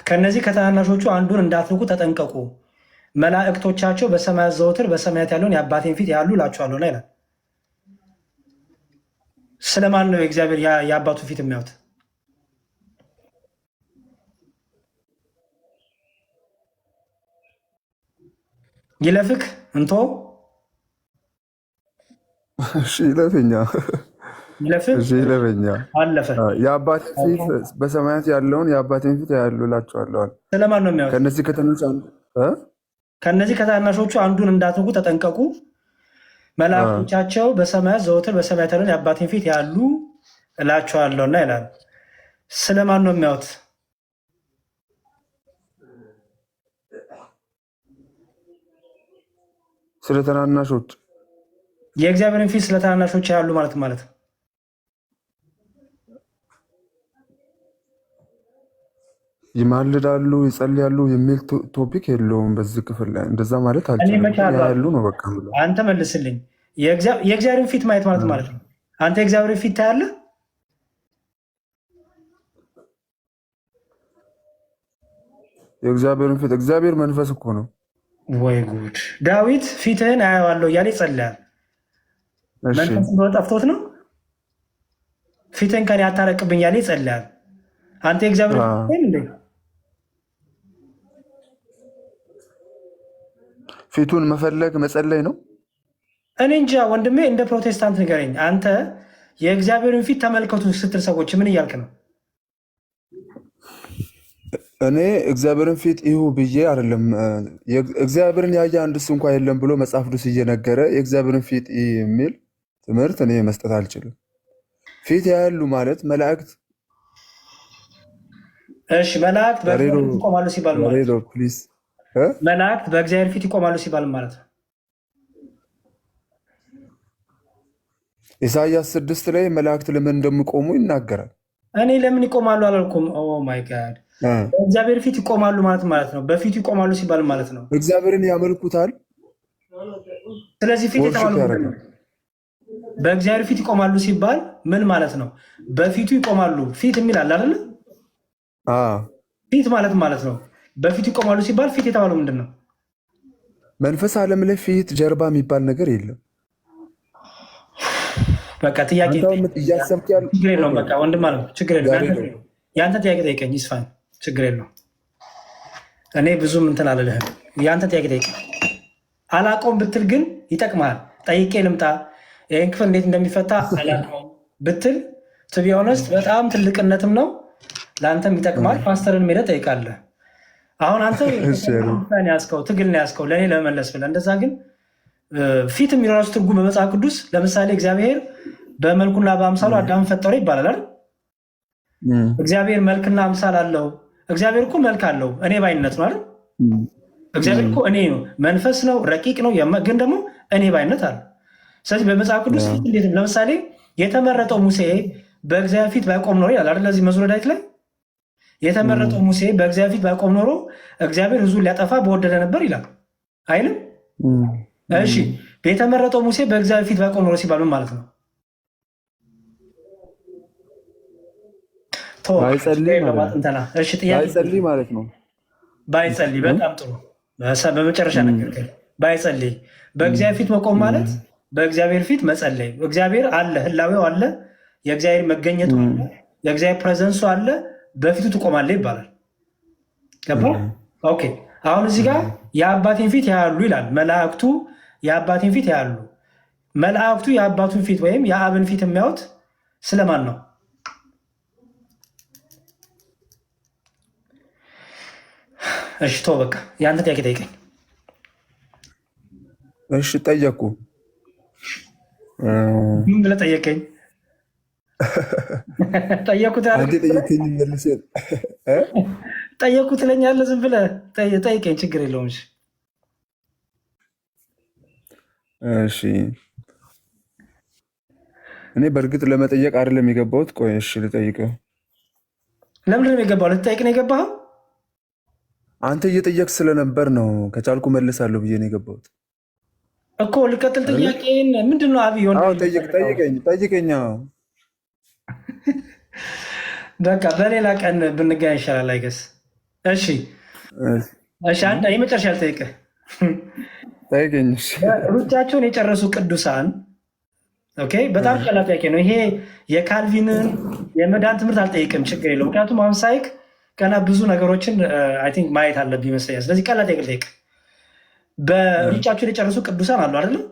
[SPEAKER 2] ከነዚህ ከታናናሾቹ አንዱን እንዳትንቁ ተጠንቀቁ፣ መላእክቶቻቸው በሰማያት ዘወትር በሰማያት ያለውን የአባቴን ፊት ያሉ እላችኋለሁ ይላል። ስለማን ነው የእግዚአብሔር የአባቱ ፊት የሚያዩት? ይለፍክ እንቶ
[SPEAKER 8] ይለፈኛ
[SPEAKER 2] አለፈ።
[SPEAKER 8] የአባቴን ፊት በሰማያት ያለውን የአባቴን ፊት ያሉ እላችኋለሁ።
[SPEAKER 2] ስለማን ነው የሚያዩት? ከነዚህ ከታናሾቹ አንዱን እንዳትንቁ ተጠንቀቁ፣ መላእክቶቻቸው በሰማያት ዘወትር በሰማያት ያለውን የአባቴን ፊት ያሉ እላችኋለሁና ይላል። ስለማን ነው የሚያዩት?
[SPEAKER 8] ስለ ታናናሾች።
[SPEAKER 2] የእግዚአብሔርን ፊት ስለ ታናናሾች ያሉ ማለት ነው?
[SPEAKER 8] ይማልዳሉ፣ ይጸልያሉ የሚል ቶፒክ የለውም በዚህ ክፍል ላይ። እንደዛ ማለት ያሉ ነው በቃ።
[SPEAKER 2] አንተ መልስልኝ። የእግዚአብሔርን ፊት ማየት ማለት ነው? አንተ የእግዚአብሔርን ፊት ታያለህ?
[SPEAKER 8] የእግዚአብሔርን ፊት? እግዚአብሔር መንፈስ እኮ ነው።
[SPEAKER 2] ወይ ጉድ! ዳዊት ፊትህን አየዋለሁ እያለ ይጸልያል። መንፈስ እንደሆነ ጠፍቶት ነው? ፊትህን ከኔ አታረቅብኝ እያለ ይጸልያል። አንተ የእግዚአብሔር እንዴ?
[SPEAKER 8] ፊቱን መፈለግ መጸለይ ነው?
[SPEAKER 2] እኔ እንጃ ወንድሜ፣ እንደ ፕሮቴስታንት ንገረኝ። አንተ የእግዚአብሔርን ፊት ተመልከቱ ስትል ሰዎች ምን እያልክ ነው?
[SPEAKER 8] እኔ እግዚአብሔርን ፊት ይሁ ብዬ አይደለም። እግዚአብሔርን ያየ አንድስ እንኳ የለም ብሎ መጽሐፍ ቅዱስ እየነገረ የእግዚአብሔርን ፊት የሚል ትምህርት እኔ መስጠት አልችልም። ፊት ያያሉ ማለት መላእክት
[SPEAKER 2] እሺ፣ መላእክት በእግዚአብሔር ፊት ይቆማሉ ሲባል ማለት ነው። መላእክት በእግዚአብሔር ፊት ይቆማሉ ሲባል ማለት ነው።
[SPEAKER 8] ኢሳይያስ 6 ላይ መላእክት ለምን እንደሚቆሙ ይናገራል።
[SPEAKER 2] እኔ ለምን ይቆማሉ አላልኩም። ኦ ማይ ጋድ፣ በእግዚአብሔር ፊት ይቆማሉ ማለት ነው። በፊቱ ይቆማሉ ሲባል ማለት ነው።
[SPEAKER 8] እግዚአብሔርን ያመልኩታል።
[SPEAKER 2] ስለዚህ ፊት የተባሉ በእግዚአብሔር ፊት ይቆማሉ ሲባል ምን ማለት ነው? በፊቱ ይቆማሉ። ፊት የሚል አለ አይደለ? ፊት ማለት ነው። በፊቱ ይቆማሉ ሲባል ፊት የተባለው ምንድን ነው?
[SPEAKER 8] መንፈስ ዓለም ላይ ፊት ጀርባ የሚባል ነገር የለም።
[SPEAKER 2] በቃ ጥያቄ
[SPEAKER 8] እያሰብክ ያለ
[SPEAKER 2] ችግር የለውም። በቃ ወንድም አለ ችግር የለውም። የአንተ ጥያቄ ጠይቀኝ፣ ይስፋኝ፣ ችግር የለውም። እኔ ብዙም እንትን አልልህም። የአንተ ጥያቄ ጠይቀኝ። አላውቀውም ብትል ግን ይጠቅማል። ጠይቄ ልምጣ ይህን ክፍል እንዴት እንደሚፈታ አላውቀውም ብትል ቱ ቢ ኦነስት በጣም ትልቅነትም ነው፣ ለአንተም ይጠቅማል። ፓስተርን ሜዳ ጠይቃለህ። አሁን አንተ ያዝከው ትግል ነው ያዝከው ለእኔ ለመመለስ ብለህ እንደዛ። ግን ፊት የሚለው ራሱ ትርጉም በመጽሐፍ ቅዱስ ለምሳሌ እግዚአብሔር በመልኩና በአምሳሉ አዳምን ፈጠረ ይባላል አይደል? እግዚአብሔር መልክና አምሳል አለው። እግዚአብሔር እኮ መልክ አለው፣ እኔ ባይነት ነው አይደል? እግዚአብሔር እኮ እኔ ነው፣ መንፈስ ነው፣ ረቂቅ ነው፣ ግን ደግሞ እኔ ባይነት አለ። ስለዚህ በመጽሐፍ ቅዱስ ፊት እንዴት ነው? ለምሳሌ የተመረጠው ሙሴ በእግዚአብሔር ፊት ባይቆም ኖሮ ይላል አይደል? ለዚህ መዝሙረ ዳዊት ላይ የተመረጠው ሙሴ በእግዚአብሔር ፊት ባይቆም ኖሮ እግዚአብሔር ሕዝቡን ሊያጠፋ በወደደ ነበር ይላል አይልም? እሺ፣ የተመረጠው ሙሴ በእግዚአብሔር ፊት ባይቆም ኖሮ ሲባል ምን ማለት ነው?
[SPEAKER 8] ባይጸልይ ማለት ነው።
[SPEAKER 2] ባይጸልይ፣ በጣም ጥሩ። በመጨረሻ ነገር ባይጸልይ፣ በእግዚአብሔር ፊት መቆም ማለት በእግዚአብሔር ፊት መጸለይ። እግዚአብሔር አለ፣ ህላዌው አለ፣ የእግዚአብሔር መገኘቱ አለ፣ የእግዚአብሔር ፕሬዘንሱ አለ፣ በፊቱ ትቆማለህ ይባላል። ገባ? ኦኬ። አሁን እዚህ ጋር የአባቴን ፊት ያያሉ ይላል። መላእክቱ የአባቴን ፊት ያያሉ። መላእክቱ የአባቱን ፊት ወይም የአብን ፊት የሚያዩት ስለማን ነው? እሺ ተው በቃ የአንተ ጥያቄ ጠይቀኝ።
[SPEAKER 8] እሺ ጠየቁ።
[SPEAKER 2] ምን ብለህ ጠየቀኝ? ጠየቁት ጠየቁ ትለኛለህ። ዝም ብለህ ጠይቀኝ፣ ችግር የለውም።
[SPEAKER 8] እሺ እኔ በእርግጥ ለመጠየቅ አይደለም የገባሁት። ቆይ እሺ ልጠይቅህ።
[SPEAKER 2] ለምንድን ነው የገባው? ልትጠይቅ ነው የገባኸው?
[SPEAKER 8] አንተ እየጠየቅ ስለነበር ነው። ከቻልኩ መልሳለሁ ብዬ ነው የገባሁት
[SPEAKER 2] እኮ። ልቀጥል ጥያቄን። ምንድን ነው አብይ?
[SPEAKER 8] ጠይቀኝ።
[SPEAKER 2] በቃ በሌላ ቀን ብንገናኝ ይሻላል አይገስ። እሺ አንድ የመጨረሻ ልጠይቅህ።
[SPEAKER 8] ጠይቀኝ።
[SPEAKER 2] ሩጫቸውን የጨረሱ ቅዱሳን በጣም ቀላል ጥያቄ ነው ይሄ። የካልቪንን የመዳን ትምህርት አልጠይቅም፣ ችግር የለው። ምክንያቱም አሁን ሳይክ ገና ብዙ ነገሮችን አይ ቲንክ ማየት አለብህ ይመስለኛል። ስለዚህ ቀላል ጥያቄ ልጠይቅ። በሩጫቸውን የጨረሱ ቅዱሳን አሉ አይደለም?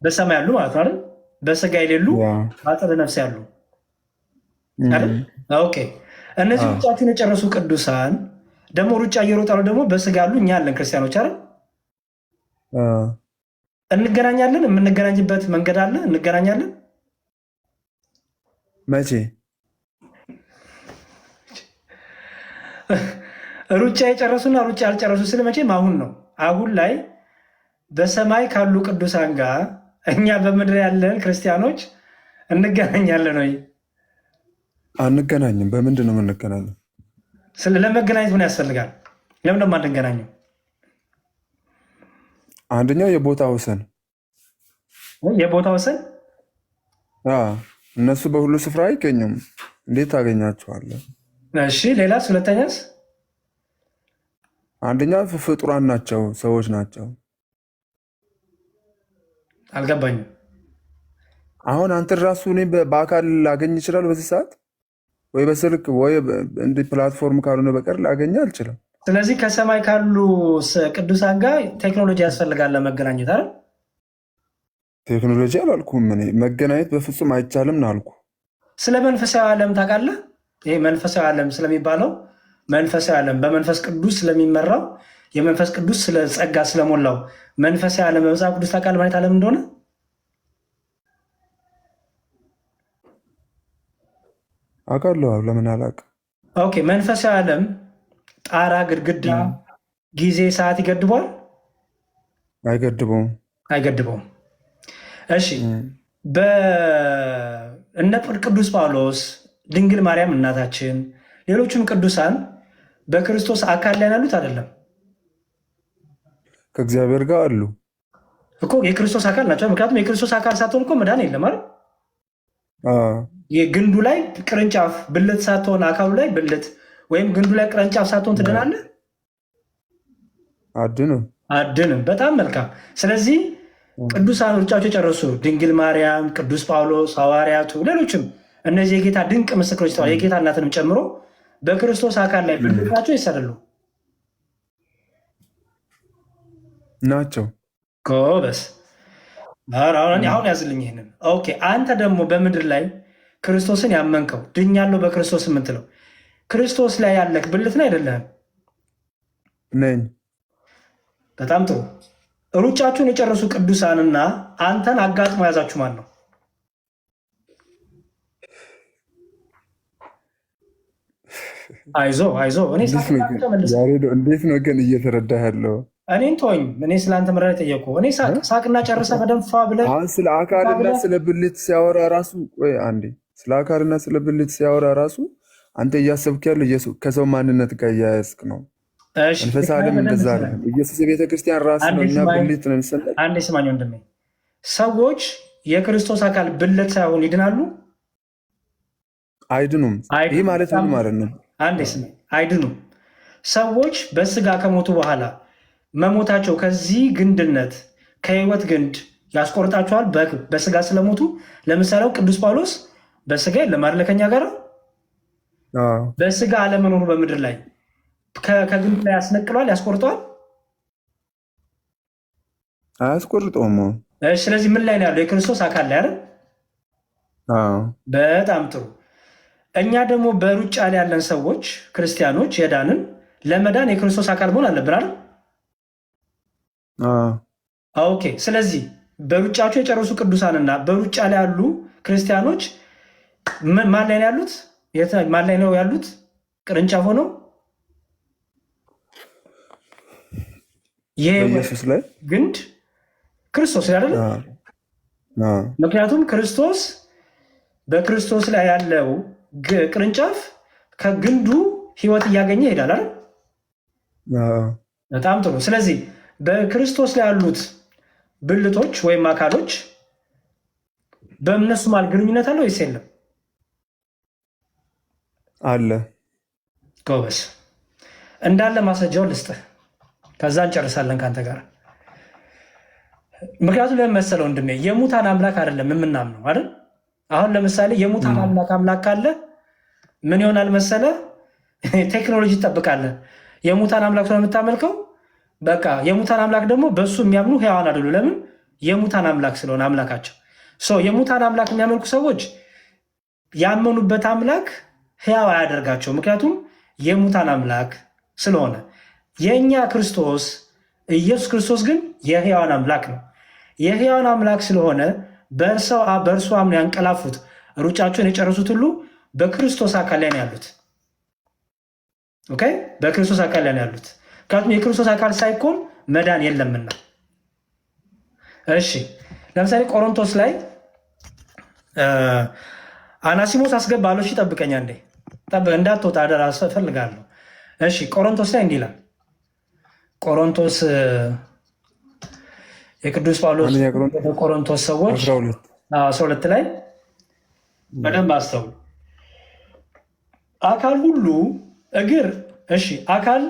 [SPEAKER 2] በሰማይ ያሉ ማለት ነው አይደል? በስጋ የሌሉ በአጸደ ነፍስ ያሉ አይደል? ኦኬ። እነዚህ ሩጫቸውን የጨረሱ ቅዱሳን ደግሞ ሩጫ እየሮጣሉ ደግሞ በስጋ ያሉ እኛ አለን ክርስቲያኖች አይደል? እንገናኛለን። የምንገናኝበት መንገድ አለ። እንገናኛለን።
[SPEAKER 8] መቼ?
[SPEAKER 2] ሩጫ የጨረሱና ሩጫ ያልጨረሱ ስለ መቼም አሁን ነው። አሁን ላይ በሰማይ ካሉ ቅዱሳን ጋር እኛ በምድር ያለን ክርስቲያኖች እንገናኛለን ወይ?
[SPEAKER 8] አንገናኝም። በምንድን ነው የምንገናኘው?
[SPEAKER 2] ለመገናኘት ምን ያስፈልጋል? ለምን ደግሞ አንገናኘው?
[SPEAKER 8] አንደኛው የቦታ ወሰን።
[SPEAKER 2] የቦታ ወሰን?
[SPEAKER 8] እነሱ በሁሉ ስፍራ አይገኙም። እንዴት ታገኛቸዋለህ?
[SPEAKER 2] እሺ ሌላስ? ሁለተኛስ?
[SPEAKER 8] አንደኛ ፍጡራን ናቸው፣ ሰዎች ናቸው።
[SPEAKER 2] አልገባኝም።
[SPEAKER 8] አሁን አንተን ራሱ እኔ በአካል ላገኝ ይችላል በዚህ ሰዓት፣ ወይ በስልክ ወይ እንዲህ ፕላትፎርም ካልሆነ በቀር ላገኝ አልችልም።
[SPEAKER 2] ስለዚህ ከሰማይ ካሉ ቅዱሳን ጋር ቴክኖሎጂ ያስፈልጋል ለመገናኘት አይደል?
[SPEAKER 8] ቴክኖሎጂ አላልኩም እኔ፣ መገናኘት በፍጹም አይቻልም ነው አልኩ።
[SPEAKER 2] ስለ መንፈሳዊ ዓለም ታውቃለህ? ይሄ መንፈሳዊ ዓለም ስለሚባለው መንፈሳዊ ዓለም በመንፈስ ቅዱስ ስለሚመራው የመንፈስ ቅዱስ ስለ ጸጋ ስለሞላው መንፈሳዊ ዓለም በመጽሐፍ ቅዱስ ታውቃለህ ማለት ዓለም እንደሆነ?
[SPEAKER 8] አውቃለሁ። ለምን አላውቅም?
[SPEAKER 2] ኦኬ መንፈሳዊ ዓለም ጣራ፣ ግድግዳ፣ ጊዜ፣ ሰዓት ይገድበዋል?
[SPEAKER 8] አይገድበውም።
[SPEAKER 2] አይገድበውም። እሺ በእነ ቅዱስ ጳውሎስ፣ ድንግል ማርያም እናታችን፣ ሌሎቹም ቅዱሳን በክርስቶስ አካል ላይ ያሉት አይደለም?
[SPEAKER 8] ከእግዚአብሔር ጋር አሉ
[SPEAKER 2] እኮ የክርስቶስ አካል ናቸው። ምክንያቱም የክርስቶስ አካል ሳትሆን እኮ መዳን የለም አይደል? የግንዱ ላይ ቅርንጫፍ ብልት ሳትሆን አካሉ ላይ ብልት ወይም ግንዱ ላይ ቅርንጫፍ ሳትሆን ትድናለህ? አድንም። በጣም መልካም። ስለዚህ ቅዱሳን ሩጫቸው የጨረሱ ድንግል ማርያም፣ ቅዱስ ጳውሎስ፣ ሐዋርያቱ፣ ሌሎችም እነዚህ የጌታ ድንቅ ምስክሮች ተዋል የጌታ እናትንም ጨምሮ በክርስቶስ አካል ላይ ብልታቸው ይሰራሉ
[SPEAKER 8] ናቸው።
[SPEAKER 2] ጎበስ። አሁን ያዝልኝ ይህንን። ኦኬ አንተ ደግሞ በምድር ላይ ክርስቶስን ያመንከው ድኛለሁ በክርስቶስ የምትለው ክርስቶስ ላይ ያለክ ብልት ነው አይደለም?
[SPEAKER 8] ነኝ።
[SPEAKER 2] በጣም ጥሩ። ሩጫችሁን የጨረሱ ቅዱሳንና አንተን አጋጥሞ ያዛችሁ ማን ነው? አይዞ
[SPEAKER 8] እንዴት ነው ግን እየተረዳ ያለው?
[SPEAKER 2] እኔን ተወኝ። እኔ ስለአንተ መረዳት ጠየቁ። እኔ ሳቅና ጨርሰ በደንፋ ብለህ
[SPEAKER 8] አሁን ስለ አካልና ስለ ብልት ሲያወራ ራሱ አንዴ ስለ አካልና ስለ ብልት ሲያወራ ራሱ አንተ እያሰብክ ያለው ከሰው ማንነት ጋር እያያዝክ ነው። መንፈስ ዓለም እንደዛ ነው። ኢየሱስ የቤተክርስቲያን ራስ ነው። እኛ ብልት ነን ስንል
[SPEAKER 2] አንዴ ስማኝ ወንድሜ፣ ሰዎች የክርስቶስ አካል ብልት ሳይሆን ይድናሉ?
[SPEAKER 8] አይድኑም። ይህ ማለት ምን ማለት ነው?
[SPEAKER 2] አንዴ ስማኝ፣ አይድኑም። ሰዎች በስጋ ከሞቱ በኋላ መሞታቸው ከዚህ ግንድነት ከህይወት ግንድ ያስቆርጣቸዋል በስጋ ስለሞቱ። ለምሳሌ ቅዱስ ጳውሎስ በስጋ የለም አይደለ? ከኛ ጋር በስጋ አለመኖሩ በምድር ላይ ከግንድ ላይ ያስነቅለዋል፣ ያስቆርጠዋል?
[SPEAKER 8] አያስቆርጠውም።
[SPEAKER 2] ስለዚህ ምን ላይ ነው ያለው? የክርስቶስ አካል ላይ አይደል? በጣም ጥሩ። እኛ ደግሞ በሩጫ ላይ ያለን ሰዎች ክርስቲያኖች የዳንን ለመዳን የክርስቶስ አካል መሆን አለብን አይደል? ኦኬ። ስለዚህ በሩጫቸው የጨረሱ ቅዱሳንና በሩጫ ላይ ያሉ ክርስቲያኖች ማን ላይ ነው ያሉት? ማን ላይ ነው ያሉት? ቅርንጫፍ ሆነው
[SPEAKER 8] በኢየሱስ ላይ
[SPEAKER 2] ግንድ ክርስቶስ ላይ አይደለ? ምክንያቱም ክርስቶስ በክርስቶስ ላይ ያለው ቅርንጫፍ ከግንዱ ህይወት እያገኘ ይሄዳል አይደል? በጣም ጥሩ። ስለዚህ በክርስቶስ ላይ ያሉት ብልቶች ወይም አካሎች በእነሱ መሃል ግንኙነት አለ ወይስ የለም?
[SPEAKER 8] አለ።
[SPEAKER 2] ጎበስ። እንዳለ ማስረጃውን ልስጥህ፣ ከዛ እንጨርሳለን ከአንተ ጋር። ምክንያቱም ለምን መሰለው ወንድሜ፣ የሙታን አምላክ አይደለም የምናምነው አይደል? አሁን ለምሳሌ የሙታን አምላክ ካለ ምን ይሆናል መሰለ? ቴክኖሎጂ ትጠብቃለህ። የሙታን አምላክ ስለምታመልከው በቃ የሙታን አምላክ ደግሞ በእሱ የሚያምኑ ሕያዋን አይደሉ። ለምን? የሙታን አምላክ ስለሆነ አምላካቸው። የሙታን አምላክ የሚያመልኩ ሰዎች ያመኑበት አምላክ ሕያው አያደርጋቸው፣ ምክንያቱም የሙታን አምላክ ስለሆነ። የእኛ ክርስቶስ ኢየሱስ ክርስቶስ ግን የሕያዋን አምላክ ነው። የሕያዋን አምላክ ስለሆነ በእርሱ አምነው ያንቀላፉት ሩጫቸውን የጨረሱት ሁሉ በክርስቶስ አካል ላይ ነው ያሉት። ኦኬ፣ በክርስቶስ አካል ላይ ነው ያሉት። ምክንያቱም የክርስቶስ አካል ሳይኮን መዳን የለምና። እሺ፣ ለምሳሌ ቆሮንቶስ ላይ አናሲሞስ አስገባለሁ። እሺ፣ ጠብቀኛ እንዴ፣ እንዳትወጣ አደራ እፈልጋለሁ። እሺ፣ ቆሮንቶስ ላይ እንዲህ ይላል። ቆሮንቶስ የቅዱስ ጳውሎስ ቆሮንቶስ ሰዎች 12 ላይ በደንብ አስተውሉ። አካል ሁሉ እግር፣ እሺ፣ አካል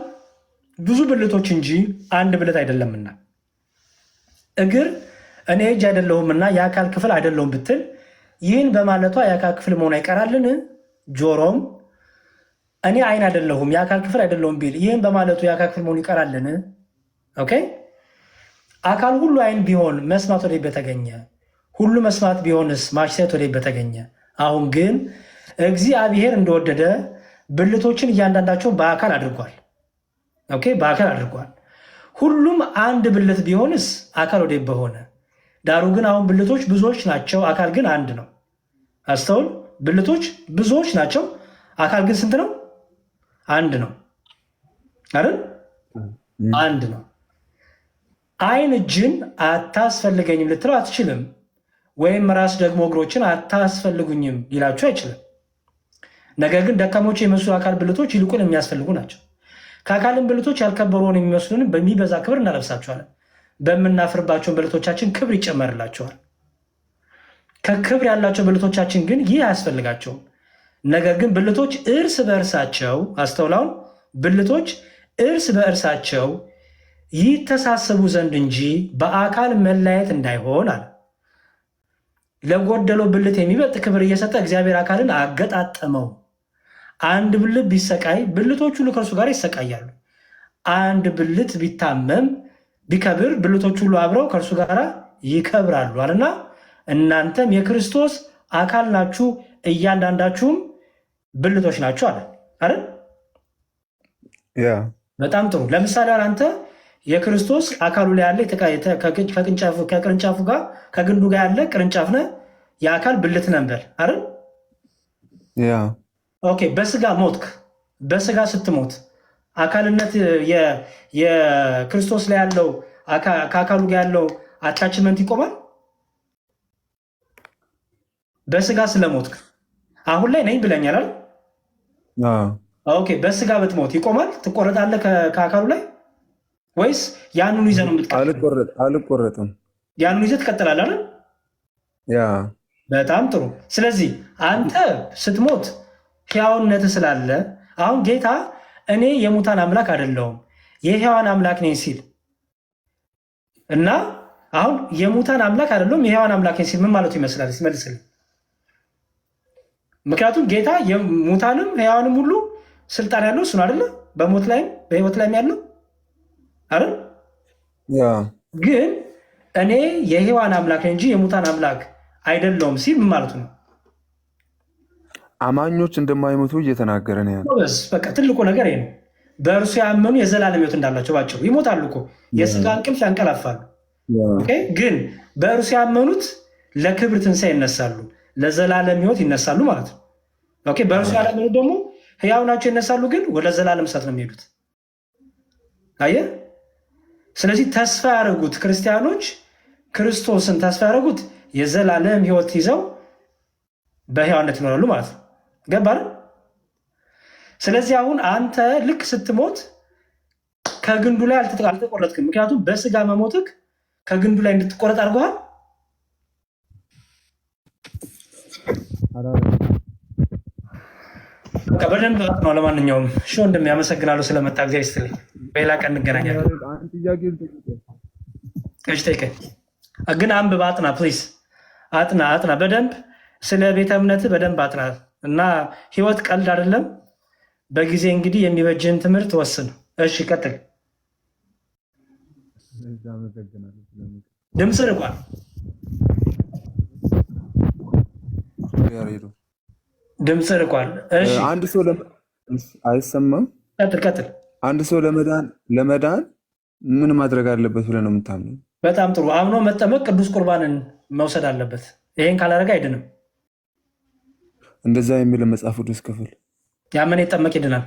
[SPEAKER 2] ብዙ ብልቶች እንጂ አንድ ብልት አይደለምና፣ እግር እኔ እጅ አይደለሁምና የአካል ክፍል አይደለሁም ብትል ይህን በማለቷ የአካል ክፍል መሆኗ ይቀራልን? ጆሮም እኔ ዓይን አይደለሁም የአካል ክፍል አይደለሁም ቢል ይህን በማለቱ የአካል ክፍል መሆኑ ይቀራልን? ኦኬ። አካል ሁሉ ዓይን ቢሆን መስማት ወዴት በተገኘ? ሁሉ መስማት ቢሆንስ ማሽተት ወዴት በተገኘ? አሁን ግን እግዚአብሔር እንደወደደ ብልቶችን እያንዳንዳቸውን በአካል አድርጓል። ኦኬ፣ በአካል አድርጓል። ሁሉም አንድ ብልት ቢሆንስ አካል ወዴት በሆነ። ዳሩ ግን አሁን ብልቶች ብዙዎች ናቸው፣ አካል ግን አንድ ነው። አስተውል። ብልቶች ብዙዎች ናቸው፣ አካል ግን ስንት ነው? አንድ ነው አይደል? አንድ ነው። ዓይን እጅን አታስፈልገኝም ልትለው አትችልም። ወይም ራስ ደግሞ እግሮችን አታስፈልጉኝም ሊላቸው አይችልም። ነገር ግን ደካሞች የመስሉ አካል ብልቶች ይልቁን የሚያስፈልጉ ናቸው። ከአካልን ብልቶች ያልከበሩን የሚመስሉን በሚበዛ ክብር እናለብሳቸዋለን። በምናፍርባቸውን ብልቶቻችን ክብር ይጨመርላቸዋል። ከክብር ያላቸው ብልቶቻችን ግን ይህ አያስፈልጋቸውም። ነገር ግን ብልቶች እርስ በእርሳቸው አስተውላውን ብልቶች እርስ በእርሳቸው ይተሳሰቡ ዘንድ እንጂ በአካል መለያየት እንዳይሆን አለ። ለጎደለው ብልት የሚበልጥ ክብር እየሰጠ እግዚአብሔር አካልን አገጣጠመው። አንድ ብልት ቢሰቃይ ብልቶች ሁሉ ከእርሱ ጋር ይሰቃያሉ። አንድ ብልት ቢታመም ቢከብር ብልቶች ሁሉ አብረው ከእርሱ ጋር ይከብራሉ አለና እናንተም የክርስቶስ አካል ናችሁ፣ እያንዳንዳችሁም ብልቶች ናችሁ አለ አይደል? በጣም ጥሩ። ለምሳሌ አንተ የክርስቶስ አካሉ ላይ ያለ ከቅርንጫፉ ጋር ከግንዱ ጋር ያለ ቅርንጫፍ ነህ፣ የአካል ብልት ነበር አይደል? ኦኬ። በስጋ ሞትክ። በስጋ ስትሞት አካልነት የክርስቶስ ላይ ያለው ከአካሉ ጋር ያለው አታችመንት ይቆማል። በስጋ ስለሞትክ አሁን ላይ ነኝ ብለኛል አይደል? ኦኬ። በስጋ ብትሞት ይቆማል? ትቆረጣለህ ከአካሉ ላይ ወይስ ያንኑ ይዘህ ነው የምትቀጥለው?
[SPEAKER 8] አልቆረጥም።
[SPEAKER 2] ያንኑ ይዘህ ትቀጥላለህ አይደል? በጣም ጥሩ። ስለዚህ አንተ ስትሞት ሕያውነት ስላለ አሁን ጌታ እኔ የሙታን አምላክ አይደለሁም የሕያዋን አምላክ ነኝ ሲል እና አሁን የሙታን አምላክ አይደለሁም የሕያዋን አምላክ ነኝ ሲል ምን ማለቱ ይመስላል? ሲመልስልኝ። ምክንያቱም ጌታ የሙታንም ሕያዋንም ሁሉ ስልጣን ያለው እሱ ነው አይደለ? በሞት ላይም በሕይወት ላይም ያለው አይደል? ግን እኔ የሕያዋን አምላክ እንጂ የሙታን አምላክ አይደለሁም ሲል ምን ማለቱ ነው?
[SPEAKER 8] አማኞች እንደማይሞቱ እየተናገረ ነው ያለው።
[SPEAKER 2] በቃ ትልቁ ነገር ይሄ ነው። በእርሱ ያመኑ የዘላለም ሕይወት እንዳላቸው ባቸው ይሞታሉ እኮ የስጋ እንቅልፍ ያንቀላፋሉ። ግን በእርሱ ያመኑት ለክብር ትንሣኤ ይነሳሉ፣ ለዘላለም ሕይወት ይነሳሉ ማለት ነው። በእርሱ ያላመኑት ደግሞ ሕያው ናቸው ይነሳሉ፣ ግን ወደ ዘላለም እሳት ነው የሚሄዱት። አየህ። ስለዚህ ተስፋ ያደረጉት ክርስቲያኖች ክርስቶስን ተስፋ ያደረጉት የዘላለም ሕይወት ይዘው በሕያውነት ይኖራሉ ማለት ነው። ገባህ? ስለዚህ አሁን አንተ ልክ ስትሞት ከግንዱ ላይ አልተቆረጥክም። ምክንያቱም በስጋ መሞትክ ከግንዱ ላይ እንድትቆረጥ አድርገዋል። በደንብ ነው። ለማንኛውም እንደሚያመሰግናሉ ስለመጣ ጊዜ ይስጥልኝ። በሌላ ቀን እንገናኛለን። ግን አንብብ፣ አጥና፣ ፕሊዝ አጥና በደንብ ስለ ቤተ እምነት በደንብ አጥና እና ህይወት ቀልድ አይደለም። በጊዜ እንግዲህ የሚበጅን ትምህርት ወስን። እሺ ቀጥል። ድምፅ ርቋል። ድምፅ ርቋል።
[SPEAKER 8] አንድ ሰው አይሰማም።
[SPEAKER 2] ቀጥል።
[SPEAKER 8] አንድ ሰው ለመዳን ምን ማድረግ አለበት ብለህ ነው የምታምነው?
[SPEAKER 2] በጣም ጥሩ። አምኖ መጠመቅ ቅዱስ ቁርባንን መውሰድ አለበት። ይሄን ካላደረገ አይድንም።
[SPEAKER 8] እንደዛ የሚል መጽሐፍ ቅዱስ ክፍል
[SPEAKER 2] ያመነ ይጠመቅ ይድናል።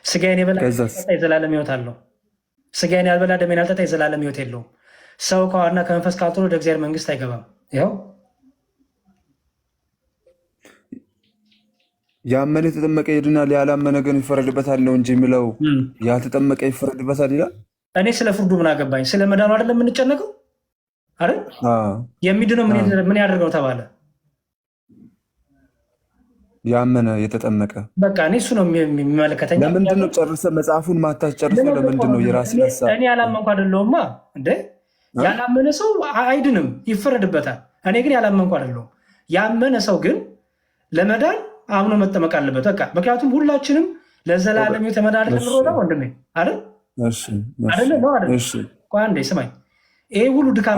[SPEAKER 2] ስጋዬን የበላ የዘላለም ሕይወት አለው። ስጋዬን ያልበላ ደሜን ያልጠጣ የዘላለም ሕይወት የለውም። ሰው ከውሃና ከመንፈስ ካልሆነ ወደ እግዚአብሔር መንግስት አይገባም። ይኸው
[SPEAKER 8] ያመነ የተጠመቀ ይድናል፣ ያላመነ ግን ይፈረድበታል ነው እንጂ የሚለው ያልተጠመቀ ይፈረድበታል ይላል።
[SPEAKER 2] እኔ ስለ ፍርዱ ምን አገባኝ? ስለ መዳኑ አይደለም የምንጨነቀው አይደል? የሚድነው ምን ያደርገው ተባለ?
[SPEAKER 8] ያመነ የተጠመቀ።
[SPEAKER 2] በቃ እኔ እሱ ነው የሚመለከተኝ።
[SPEAKER 8] ለምንድን ነው ጨርሰህ መጽሐፉን ማታስጨርሰው? ለምንድን ነው የራስህን ሀሳብ?
[SPEAKER 2] እኔ ያላመንኩ አይደለሁማ እንደ ያላመነ ሰው አይድንም፣ ይፈረድበታል። እኔ ግን ያላመንኩ አይደለሁም። ያመነ ሰው ግን ለመዳን አምኖ መጠመቅ አለበት። በቃ ምክንያቱም ሁላችንም ለዘላለም የተመዳን ምሮዳ ወንድሜ አይደል? አንዴ ስማኝ፣ ይሄ ሁሉ ድካም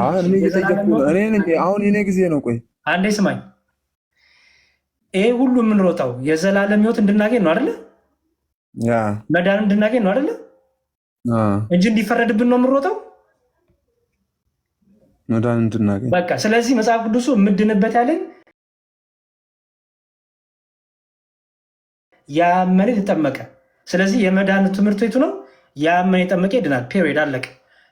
[SPEAKER 8] አሁን የኔ ጊዜ ነው። ቆይ
[SPEAKER 2] አንዴ ስማኝ። ይሄ ሁሉ የምንሮጠው የዘላለም ሕይወት እንድናገኝ ነው አይደለ? መዳን እንድናገኝ ነው አይደለ? እንጂ እንዲፈረድብን ነው የምንሮጠው
[SPEAKER 8] መዳን እንድናገኝ።
[SPEAKER 2] በቃ ስለዚህ መጽሐፍ ቅዱሱ የምድንበት ያለኝ ያመነ የተጠመቀ። ስለዚህ የመዳን ትምህርት ቤቱ ነው ያመነ የጠመቀ ይድናል። ፔሪድ አለቀ።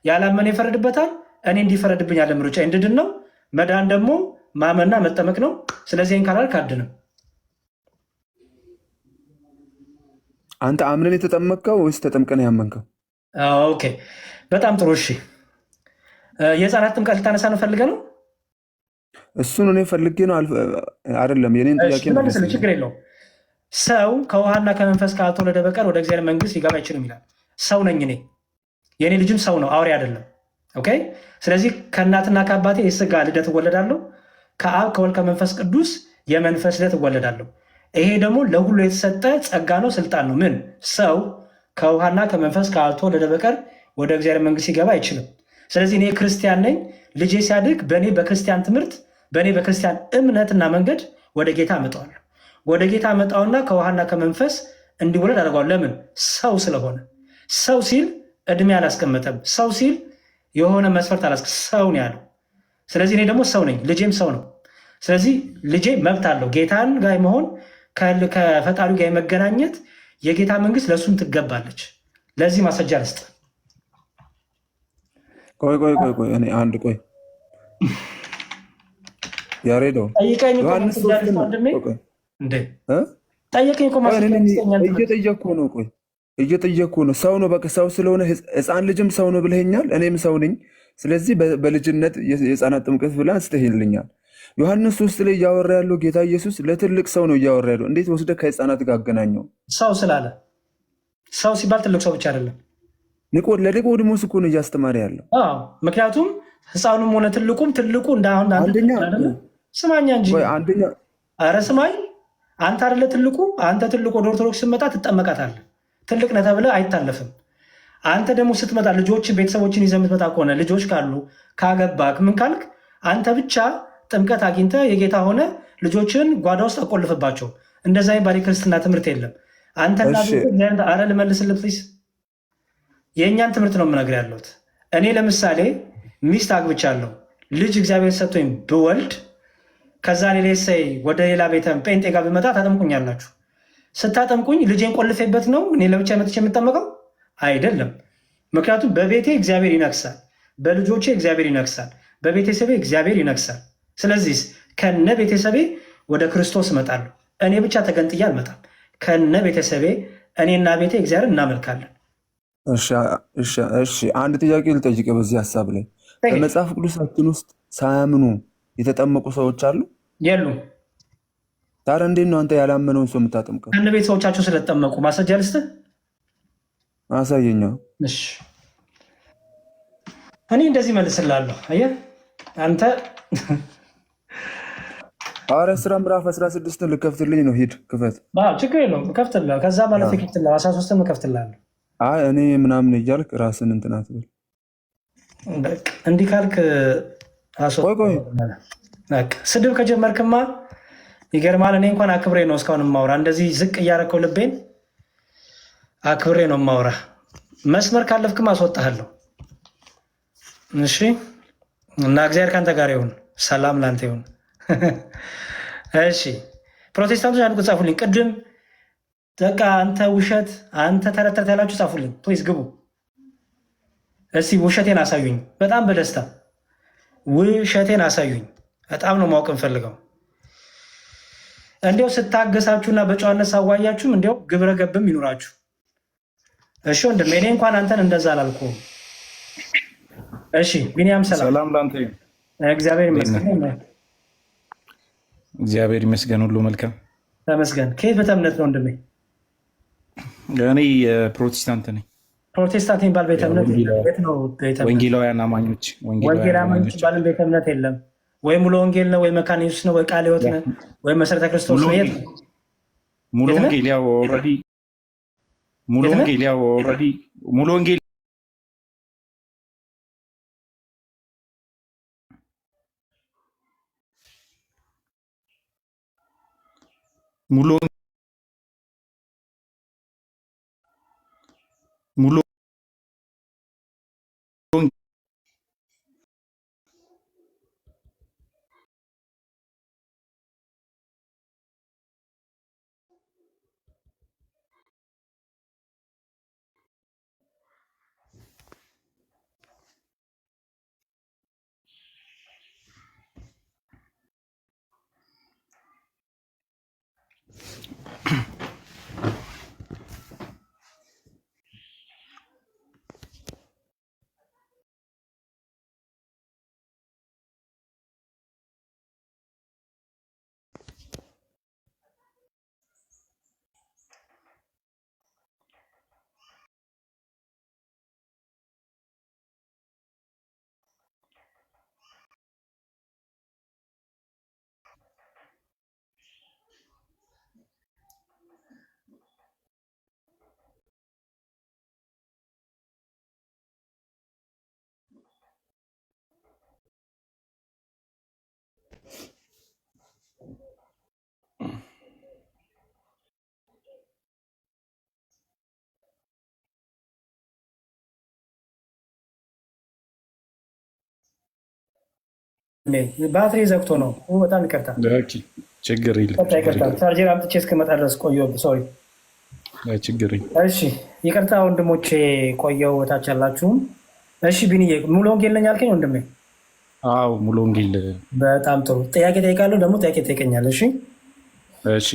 [SPEAKER 2] ያላመነ ይፈረድበታል። እኔ እንዲፈረድብኝ ያለ ምርጫ እንድድን ነው። መዳን ደግሞ ማመንና መጠመቅ ነው። ስለዚህ ይህን ካላልክ አድንም።
[SPEAKER 8] አንተ አምነን የተጠመቅከው ወይስ ተጠምቀን ያመንከው?
[SPEAKER 2] ኦኬ በጣም ጥሩ። እሺ የህፃናት ጥምቀት ልታነሳ ነው ፈልገህ ነው?
[SPEAKER 8] እሱን እኔ ፈልጌ ነው አይደለም። የኔን ጥያቄ
[SPEAKER 2] መልስልህ፣ ችግር የለውም። ሰው ከውሃና ከመንፈስ ካልተወለደ በቀር ወደ እግዚአብሔር መንግስት ሊገባ አይችልም ይላል። ሰው ነኝ እኔ፣ የእኔ ልጅም ሰው ነው፣ አውሬ አይደለም። ኦኬ ስለዚህ ከእናትና ከአባቴ የስጋ ልደት እወለዳለሁ፣ ከአብ ከወልድ ከመንፈስ ቅዱስ የመንፈስ ልደት እወለዳለሁ። ይሄ ደግሞ ለሁሉ የተሰጠ ጸጋ ነው፣ ስልጣን ነው። ምን ሰው ከውሃና ከመንፈስ ካልተወለደ በቀር ወደ እግዚአብሔር መንግስት ሊገባ አይችልም። ስለዚህ እኔ ክርስቲያን ነኝ። ልጄ ሲያድግ በእኔ በክርስቲያን ትምህርት፣ በእኔ በክርስቲያን እምነትና መንገድ ወደ ጌታ አመጣዋለሁ። ወደ ጌታ አመጣውና ከውሃና ከመንፈስ እንዲወለድ አደርገዋለሁ። ለምን? ሰው ስለሆነ። ሰው ሲል እድሜ አላስቀመጠም። ሰው ሲል የሆነ መስፈርት ሰው ነው ያለው። ስለዚህ እኔ ደግሞ ሰው ነኝ፣ ልጄም ሰው ነው። ስለዚህ ልጄ መብት አለው ጌታን ጋር መሆን፣ ከፈጣሪው ጋር የመገናኘት የጌታ መንግስት ለእሱም ትገባለች። ለዚህ ማስረጃ ልስጥ።
[SPEAKER 8] ቆይ እኔ አንድ ቆይ ያሬዶ
[SPEAKER 2] ጠይቀኝ።
[SPEAKER 8] እየጠየኩ ነው። ሰው ነው በቃ ሰው ስለሆነ ህፃን ልጅም ሰው ነው ብለኸኛል። እኔም ሰው ነኝ። ስለዚህ በልጅነት የህፃናት ጥምቀት ብለህ አንስተህልኛል። ዮሐንስ 3 ላይ እያወራ ያለው ጌታ ኢየሱስ ለትልቅ ሰው ነው እያወራ ያለው። እንዴት ወስደህ ከህፃናት ጋር አገናኘው?
[SPEAKER 2] ሰው ስላለ ሰው ሲባል ትልቅ ሰው ብቻ አይደለም።
[SPEAKER 8] ለኒቆዲሞስ እኮ ነው እያስተማረ ያለው።
[SPEAKER 2] ምክንያቱም ህፃኑም ሆነ ትልቁም ትልቁ እንዳሁን ስማኛ እንጂ ኧረ ስማኝ፣ አንተ አይደለ ትልቁ። አንተ ትልቁ ወደ ኦርቶዶክስ ስትመጣ ትጠመቃታለህ። ትልቅ ነህ ተብለህ አይታለፍም። አንተ ደግሞ ስትመጣ ልጆች ቤተሰቦችን ይዘህ የምትመጣ ከሆነ ልጆች ካሉ ካገባክ ምን ካልክ አንተ ብቻ ጥምቀት አግኝተህ የጌታ ሆነ ልጆችን ጓዳ ውስጥ አቆልፍባቸው። እንደዛ የሚባል የክርስትና ትምህርት የለም። አንተና አረ ልመልስልህ ፕሊዝ። የእኛን ትምህርት ነው የምነግርህ ያለሁት። እኔ ለምሳሌ ሚስት አግብቻለሁ። ልጅ እግዚአብሔር ሰጥቶኝ ብወልድ ከዛ ሌላ ሰይ ወደ ሌላ ቤተ ጴንጤ ጋር ብመጣ ታጠምቁኛላችሁ። ስታጠምቁኝ ልጄን ቆልፌበት ነው እኔ ለብቻ መጥቼ የምጠመቀው? አይደለም። ምክንያቱም በቤቴ እግዚአብሔር ይነግሳል፣ በልጆቼ እግዚአብሔር ይነግሳል፣ በቤተሰቤ እግዚአብሔር ይነግሳል። ስለዚህ ከነ ቤተሰቤ ወደ ክርስቶስ እመጣለሁ። እኔ ብቻ ተገንጥዬ አልመጣም። ከነ ቤተሰቤ እኔና ቤቴ እግዚአብሔር እናመልካለን።
[SPEAKER 8] እሺ አንድ ጥያቄ ልጠይቅ በዚህ ሀሳብ ላይ። በመጽሐፍ ቅዱሳችን ውስጥ ሳያምኑ የተጠመቁ ሰዎች አሉ?
[SPEAKER 2] የሉም።
[SPEAKER 8] ታዲያ እንዴት ነው አንተ ያላመነውን ሰው የምታጠምቀው?
[SPEAKER 2] ከነ ቤተሰቦቻቸው ስለተጠመቁ ማስረጃ ልስጥህ?
[SPEAKER 8] አሳየኛ።
[SPEAKER 2] እኔ እንደዚህ መልስላለሁ። አየህ አንተ
[SPEAKER 8] ሐዋርያት ሥራ ምዕራፍ 16 ልከፍትልኝ ነው? ሂድ ክፈት።
[SPEAKER 2] ችግር የለውም እከፍትልሃለሁ። ከዛ ማለት ከፍትልሃለሁ 13 እከፍትልሃለሁ።
[SPEAKER 8] እኔ ምናምን እያልክ ራስን እንትን አትበል።
[SPEAKER 2] እንዲህ ካልክ ስድብ ከጀመርክማ ይገርማል። እኔ እንኳን አክብሬ ነው እስካሁን የማወራ። እንደዚህ ዝቅ እያረከው ልቤን አክብሬ ነው የማወራ። መስመር ካለፍክማ አስወጣሃለሁ። እሺ እና እግዚአብሔር ከአንተ ጋር ይሁን። ሰላም ላንተ ይሁን። እሺ ፕሮቴስታንቶች አንዱ ጻፉልኝ። ቅድም በቃ አንተ ውሸት፣ አንተ ተረተረት ያላችሁ ጻፉልኝ ፕሊዝ፣ ግቡ እስቲ ውሸቴን አሳዩኝ። በጣም በደስታ ውሸቴን አሳዩኝ። በጣም ነው ማወቅ እንፈልገው። እንዲያው ስታገሳችሁና በጨዋነት ሳዋያችሁም እንዲያው ግብረ ገብም ይኑራችሁ። እሺ ወንድሜ፣ እኔ እንኳን አንተን እንደዛ አላልኩም። እሺ ቢኒያም ሰላም
[SPEAKER 3] ላንተ።
[SPEAKER 2] እግዚአብሔር ይመስገን።
[SPEAKER 3] እግዚአብሔር ይመስገን፣ ሁሉ መልካም
[SPEAKER 2] ተመስገን። ከየት ቤተ እምነት ነው ወንድሜ?
[SPEAKER 3] እኔ ፕሮቴስታንት ነኝ።
[SPEAKER 2] ፕሮቴስታንት የሚባል ቤተ እምነት ነው?
[SPEAKER 3] ወንጌላውያን አማኞች።
[SPEAKER 2] ወንጌላውያን ባልን ቤተ እምነት የለም ወይ? ሙሉ ወንጌል ነው ወይ መካነ ኢየሱስ ነው ወይ ቃለ ሕይወት ነው ወይ መሰረተ ክርስቶስ ነው? የት ነው?
[SPEAKER 3] ሙሉ ወንጌል ያው ኦልሬዲ ሙሉ ወንጌል ያው ኦልሬዲ ሙሉ ወንጌል ሙሉ ሙሉ
[SPEAKER 2] ባትሪ ዘግቶ ነው። በጣም ይቅርታ።
[SPEAKER 3] ችግር
[SPEAKER 2] ቻርጀር አምጥቼ እስክመጣ ድረስ ቆየሁ። ሶሪ።
[SPEAKER 3] ችግር
[SPEAKER 2] እሺ፣ ይቅርታ ወንድሞቼ፣ ቆየሁ። ታች ያላችሁም። እሺ፣ ቢኒዬ ሙሉ ወንጌል ነኝ አልከኝ ወንድሜ?
[SPEAKER 3] አዎ፣ ሙሉ ወንጌል።
[SPEAKER 2] በጣም ጥሩ። ጥያቄ ጠይቃለሁ፣ ደግሞ ጥያቄ ጠይቀኛለህ። እሺ፣
[SPEAKER 3] እሺ፣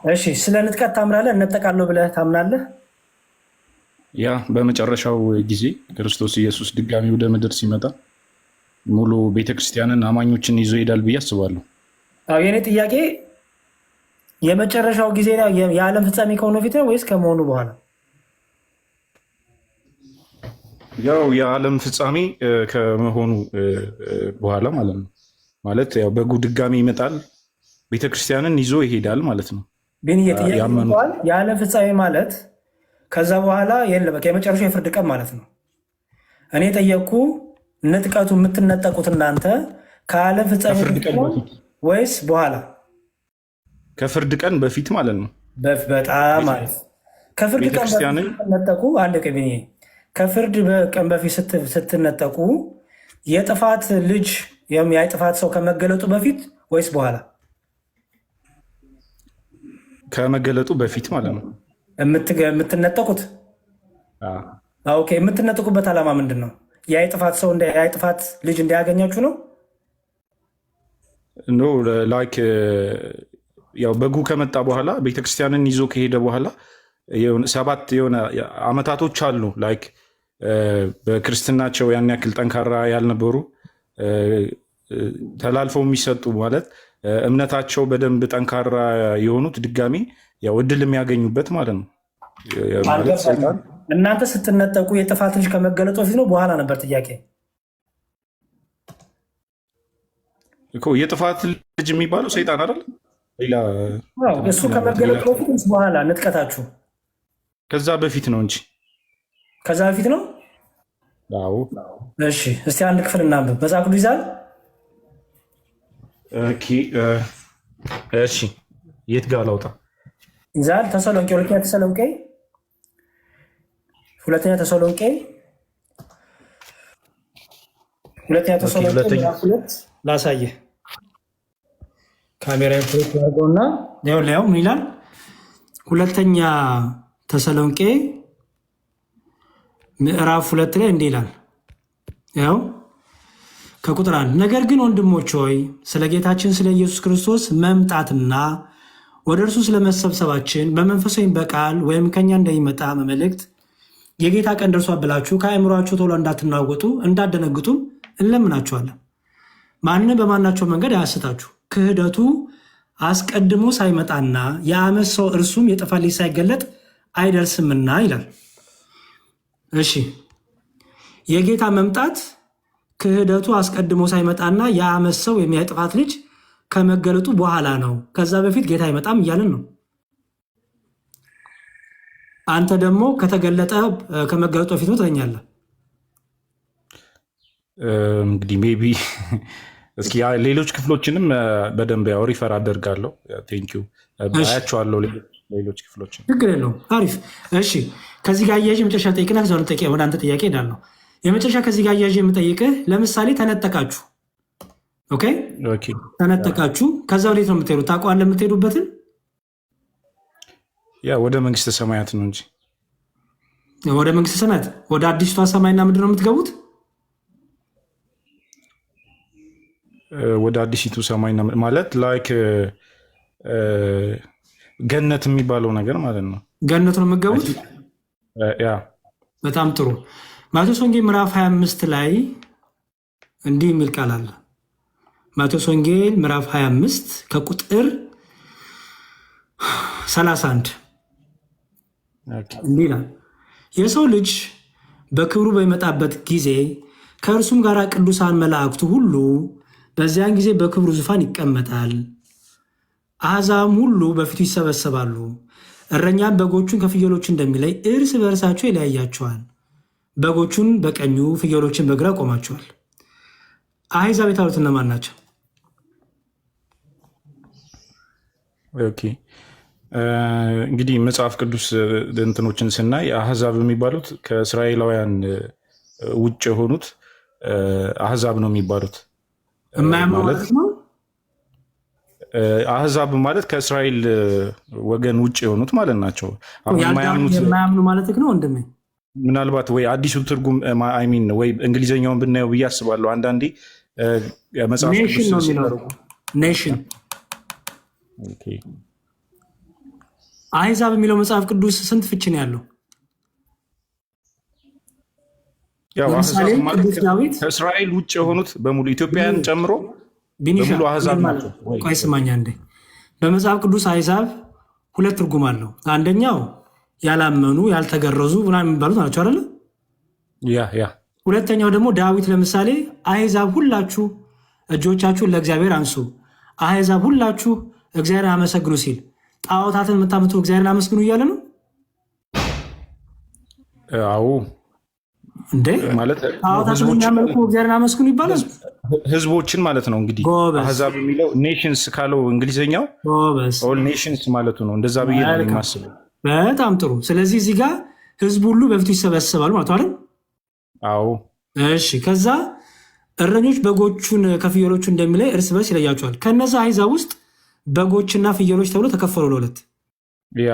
[SPEAKER 2] እሺ። ስለ ንጥቀት ታምናለህ? እነጠቃለሁ ብለህ ታምናለህ?
[SPEAKER 3] ያ በመጨረሻው ጊዜ ክርስቶስ ኢየሱስ ድጋሚ ወደ ምድር ሲመጣ ሙሉ ቤተክርስቲያንን አማኞችን ይዞ ይሄዳል ብዬ አስባለሁ።
[SPEAKER 2] የኔ ጥያቄ የመጨረሻው ጊዜ የዓለም ፍጻሜ ከሆነ በፊት ነው ወይስ ከመሆኑ በኋላ?
[SPEAKER 3] ያው የዓለም ፍጻሜ ከመሆኑ በኋላ ማለት ነው። ማለት ያው በጉ ድጋሚ ይመጣል፣ ቤተክርስቲያንን ይዞ ይሄዳል ማለት ነው።
[SPEAKER 2] ግን የዓለም ፍጻሜ ማለት ከዛ በኋላ የለም፣ በቃ የመጨረሻው የፍርድ ቀን ማለት ነው። እኔ ጠየቅኩ፣ ንጥቀቱ የምትነጠቁት እናንተ ከዓለም ፍጻሜ ወይስ በኋላ?
[SPEAKER 3] ከፍርድ ቀን በፊት ማለት ነው።
[SPEAKER 2] በጣም አሪፍ። ከፍርድ ቀን በፊት ስትነጠቁ አንድ ቀን ከፍርድ ቀን በፊት ስትነጠቁ የጥፋት ልጅ የጥፋት ሰው ከመገለጡ በፊት ወይስ በኋላ?
[SPEAKER 3] ከመገለጡ በፊት ማለት ነው
[SPEAKER 2] የምትነጠቁት። ኦኬ፣ የምትነጠቁበት ዓላማ ምንድን ነው? የጥፋት ሰው የጥፋት ልጅ እንዲያገኛችሁ ነው?
[SPEAKER 3] ኖ ላይክ ያው በጉ ከመጣ በኋላ ቤተክርስቲያንን ይዞ ከሄደ በኋላ 7 የሆነ አመታቶች አሉ። ላይክ በክርስትናቸው ያን ያክል ጠንካራ ያልነበሩ ተላልፈው የሚሰጡ ማለት እምነታቸው በደንብ ጠንካራ የሆኑት ድጋሚ ያው እድል የሚያገኙበት ማለት ነው።
[SPEAKER 2] እናንተ ስትነጠቁ የጥፋት ልጅ ከመገለጡ በፊት ነው በኋላ ነበር? ጥያቄ
[SPEAKER 3] እኮ የጥፋት ልጅ የሚባለው ሰይጣን አይደል? ሌላ
[SPEAKER 2] እሱ ከመገለጡ በፊት በኋላ ንጥቀታችሁ?
[SPEAKER 3] ከዛ በፊት ነው እንጂ።
[SPEAKER 2] ከዛ በፊት ነው?
[SPEAKER 3] አዎ።
[SPEAKER 2] እሺ፣ እስቲ አንድ ክፍል እናንብብ። መጽሐፍ ቅዱስ ይዛል?
[SPEAKER 3] ኦኬ፣ እሺ። የት ጋር ላውጣ?
[SPEAKER 2] ይዛል። ተሰሎንቄ፣ ሁለተኛ ተሰሎንቄ ምዕራፍ 2 ላሳየህ። ካሜራ ያደርገውና ያው ምን ይላል? ሁለተኛ ተሰሎንቄ ምዕራፍ 2 ላይ እንዲህ ይላል። ያው ከቁጥር 1 ነገር ግን ወንድሞች ሆይ ስለ ጌታችን ስለ ኢየሱስ ክርስቶስ መምጣትና ወደ እርሱ ስለመሰብሰባችን በመንፈስ ወይም በቃል ወይም ከኛ እንደሚመጣ መልእክት የጌታ ቀን ደርሷል ብላችሁ ከአእምሯችሁ ቶሎ እንዳትናወጡ እንዳደነግጡም እንለምናችኋለን። ማንም በማናቸው መንገድ አያስታችሁ፣ ክህደቱ አስቀድሞ ሳይመጣና የዓመፅ ሰው እርሱም የጥፋት ልጅ ሳይገለጥ አይደርስምና ይላል። እሺ፣ የጌታ መምጣት ክህደቱ አስቀድሞ ሳይመጣና የዓመፅ ሰው የጥፋት ልጅ ከመገለጡ በኋላ ነው። ከዛ በፊት ጌታ አይመጣም እያልን ነው። አንተ ደግሞ ከተገለጠ ከመገለጡ በፊት ነው ትለኛለህ።
[SPEAKER 3] እንግዲህ ሜይ ቢ እስኪ ሌሎች ክፍሎችንም በደንብ ያው ሪፈር አደርጋለሁ። ቴንኪው አያቸዋለሁ ሌሎች ክፍሎችን።
[SPEAKER 2] ችግር የለውም። አሪፍ። እሺ ከዚህ ጋር አያዥ የመጨረሻ ጠይቅና ከዛ ወደ አንተ ጥያቄ ሄዳለሁ። የመጨረሻ ከዚህ ጋር አያዥ የምጠይቅህ ለምሳሌ ተነጠቃችሁ። ኦኬ ተነጠቃችሁ። ከዛ ወዴት ነው የምትሄዱት? ታውቀዋለህ የምትሄዱበትን?
[SPEAKER 3] ያ ወደ መንግስተ ሰማያት ነው እንጂ
[SPEAKER 2] ወደ መንግስተ ሰማያት ወደ አዲስቷ ሰማይና ምድር ነው የምትገቡት?
[SPEAKER 3] ወደ አዲሲቱ ሰማይና ማለት ላይክ ገነት የሚባለው ነገር ማለት ነው።
[SPEAKER 2] ገነት ነው የምትገቡት?
[SPEAKER 3] ያ
[SPEAKER 2] በጣም ጥሩ። ማቴዎስ ወንጌል ምዕራፍ 25 ላይ እንዲህ የሚል ቃል አለ። ማቴዎስ ወንጌል ምዕራፍ 25 ከቁጥር 31 እንዲህ ይላል፣ የሰው ልጅ በክብሩ በሚመጣበት ጊዜ ከእርሱም ጋር ቅዱሳን መላእክቱ ሁሉ በዚያን ጊዜ በክብሩ ዙፋን ይቀመጣል። አሕዛብም ሁሉ በፊቱ ይሰበሰባሉ። እረኛም በጎቹን ከፍየሎች እንደሚለይ እርስ በእርሳቸው ይለያያቸዋል። በጎቹን በቀኙ ፍየሎችን በግራ ቆማቸዋል። አሕዛብ የተባሉት እነማን ናቸው?
[SPEAKER 3] ኦኬ እንግዲህ መጽሐፍ ቅዱስ እንትኖችን ስናይ አሕዛብ የሚባሉት ከእስራኤላውያን ውጭ የሆኑት አሕዛብ ነው የሚባሉት።
[SPEAKER 2] ማለት ነው።
[SPEAKER 3] አሕዛብ ማለት ከእስራኤል ወገን ውጭ የሆኑት ማለት ናቸው።
[SPEAKER 2] የማያምኑ ማለት ነው ወንድሜ።
[SPEAKER 3] ምናልባት ወይ አዲሱ ትርጉም አይሚን ወይ እንግሊዝኛውን ብናየው ብዬ አስባለሁ። አንዳንዴ መጽሐፍ ቅዱስ
[SPEAKER 2] ኔሽን አሕዛብ የሚለው መጽሐፍ ቅዱስ ስንት ፍቺ ነው ያለው?
[SPEAKER 3] ለምሳሌ ቅዱስ ዳዊት ከእስራኤል ውጭ የሆኑት በሙሉ ኢትዮጵያን ጨምሮ በሙሉ አሕዛብ ናቸው።
[SPEAKER 2] ቆይ ስማኛ እንዴ፣ በመጽሐፍ ቅዱስ አሕዛብ ሁለት ትርጉም አለው። አንደኛው ያላመኑ ያልተገረዙ ምናምን የሚባሉት ናቸው አይደለ?
[SPEAKER 3] ያ
[SPEAKER 2] ሁለተኛው ደግሞ ዳዊት ለምሳሌ አሕዛብ ሁላችሁ እጆቻችሁን ለእግዚአብሔር አንሱ፣ አሕዛብ ሁላችሁ እግዚአብሔር አመሰግኑ ሲል ጣዖታትን የምታመጡ እግዚአብሔርን አመስግኑ እያለ ነው።
[SPEAKER 3] አዎ
[SPEAKER 2] እንዴ ማለት ጣዖታትን የሚያመልኩ እግዚአብሔርን አመስግኑ ይባላል።
[SPEAKER 3] ህዝቦችን ማለት ነው እንግዲህ አሕዛብ የሚለው ኔሽንስ ካለው እንግሊዝኛው ኦል ኔሽንስ ማለቱ ነው። እንደዛ ብዬ ነው የማስበው።
[SPEAKER 2] በጣም ጥሩ። ስለዚህ እዚህ ጋር ህዝብ ሁሉ በፊቱ ይሰበሰባሉ ማለት አይደል?
[SPEAKER 3] አዎ።
[SPEAKER 2] እሺ ከዛ እረኞች በጎቹን ከፍየሎቹ እንደሚለይ እርስ በርስ ይለያቸዋል። ከነዛ አሕዛብ ውስጥ በጎችና ፍየሎች ተብሎ ተከፈሉ ለሁለት።
[SPEAKER 3] ያ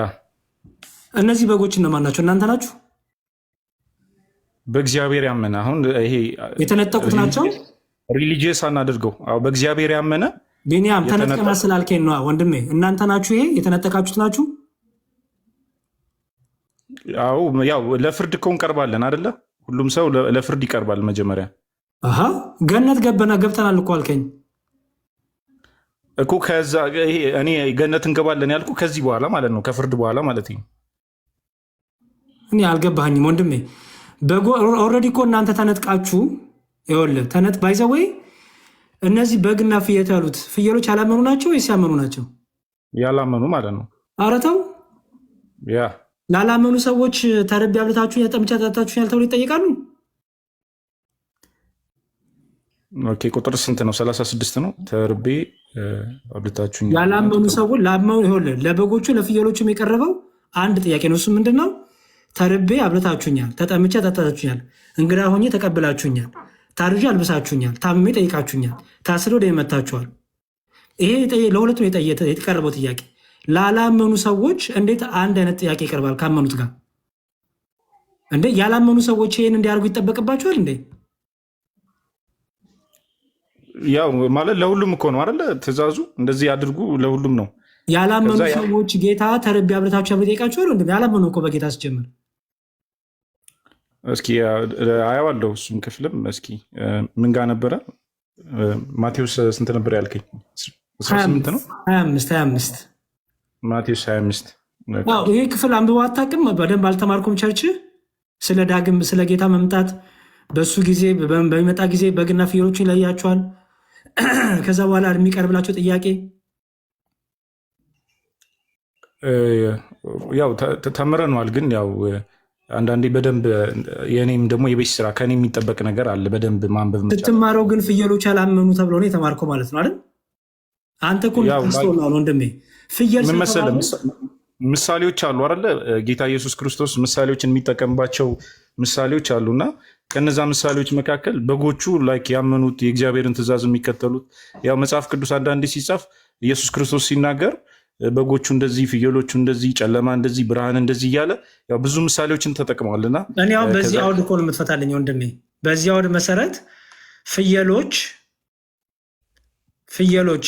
[SPEAKER 2] እነዚህ በጎች እነማን ናቸው? እናንተ ናችሁ?
[SPEAKER 3] በእግዚአብሔር ያመነ አሁን ይሄ
[SPEAKER 2] የተነጠቁት ናቸው።
[SPEAKER 3] ሪሊጂየስ አናድርገው። አዎ በእግዚአብሔር ያመነ
[SPEAKER 2] ቢኒያም ተነጥቀና ስላልከኝ ነው ወንድሜ። እናንተ ናችሁ ይሄ የተነጠቃችሁት ናችሁ።
[SPEAKER 3] አዎ ያው ለፍርድ እኮ እንቀርባለን አይደለ? ሁሉም ሰው ለፍርድ ይቀርባል መጀመሪያ።
[SPEAKER 2] ገነት ገብተናል እኮ አልከኝ
[SPEAKER 3] እኮ ከዛ ይሄ እኔ ገነት እንገባለን ያልኩ ከዚህ በኋላ ማለት ነው፣ ከፍርድ በኋላ ማለት ነው።
[SPEAKER 2] እኔ አልገባኝም ወንድሜ። ኦልሬዲ እኮ እናንተ ተነጥቃችሁ ይኸውልህ ባይዘወይ እነዚህ በግና ፍየት ያሉት ፍየሎች ያላመኑ ናቸው ወይስ ያመኑ ናቸው?
[SPEAKER 3] ያላመኑ ማለት ነው።
[SPEAKER 2] ኧረ ተው።
[SPEAKER 3] ያ
[SPEAKER 2] ላላመኑ ሰዎች ተርቤ አብልታችሁኝ ጠምቼ አጠጣችሁኝ ተብለው ይጠየቃሉ።
[SPEAKER 3] ኦኬ ቁጥር ስንት ነው? 36 ነው። ተርቤ አብልታችሁኝ።
[SPEAKER 2] ያላመኑ ሰዎች ይኸውልህ ለበጎቹ ለፍየሎቹም የቀረበው አንድ ጥያቄ ነው። እሱ ምንድን ነው? ተርቤ አብልታችሁኛል፣ ተጠምቼ አጠጣችሁኛል፣ እንግዳ ሆኜ ተቀብላችሁኛል፣ ታርዤ አልብሳችሁኛል፣ ታምሜ ጠይቃችሁኛል፣ ታስሬ ወደ መታችኋል። ይሄ ለሁለቱም የቀረበው ጥያቄ። ላላመኑ ሰዎች እንዴት አንድ አይነት ጥያቄ ይቀርባል ካመኑት ጋር? እንዴ ያላመኑ ሰዎች ይህን እንዲያደርጉ ይጠበቅባቸዋል እንዴ?
[SPEAKER 3] ያው ማለት ለሁሉም እኮ ነው አይደለ? ትእዛዙ እንደዚህ ያድርጉ ለሁሉም ነው።
[SPEAKER 2] ያላመኑ ሰዎች ጌታ ተርቤ አብልታችሁ ጠይቃችኋል? ያላመኑ እኮ በጌታ ስጀምር
[SPEAKER 3] እስኪ አየዋለሁ። እሱም ክፍልም እስኪ ምን ጋር ነበረ? ማቴዎስ ስንት ነበር ያልከኝ? 18 ነው? 25 ማቴዎስ 25።
[SPEAKER 2] ይሄ ክፍል አንብበው አታውቅም? በደንብ አልተማርኩም። ቸርች ስለ ዳግም ስለ ጌታ መምጣት በሱ ጊዜ በሚመጣ ጊዜ በግና ፍየሎችን ይለያቸዋል። ከዛ በኋላ የሚቀርብላቸው ጥያቄ
[SPEAKER 3] ያው ተምረነዋል፣ ግን ያው አንዳንዴ በደንብ የኔም ደግሞ የቤት ስራ ከኔ የሚጠበቅ ነገር አለ በደንብ ማንበብ መቻል።
[SPEAKER 2] ስትማረው ግን ፍየሎች አላመኑ ተብሎ ነው የተማርከው ማለት ነው አይደል? አንተ እኮ ነው ወንድሜ ፍየል
[SPEAKER 3] ምን መሰለህ ምሳሌዎች አሉ አይደለ? ጌታ ኢየሱስ ክርስቶስ ምሳሌዎችን የሚጠቀምባቸው ምሳሌዎች አሉና ከነዛ ምሳሌዎች መካከል በጎቹ ላይክ ያመኑት የእግዚአብሔርን ትእዛዝ የሚከተሉት ያው መጽሐፍ ቅዱስ አንዳንዴ ሲጻፍ ኢየሱስ ክርስቶስ ሲናገር በጎቹ እንደዚህ ፍየሎቹ እንደዚህ ጨለማ እንደዚህ ብርሃን እንደዚህ እያለ ያው ብዙ ምሳሌዎችን ተጠቅመዋልና
[SPEAKER 2] እኔ አሁን በዚህ አውድ እኮ ነው የምትፈታልኝ ወንድሜ። በዚህ አውድ መሰረት ፍየሎች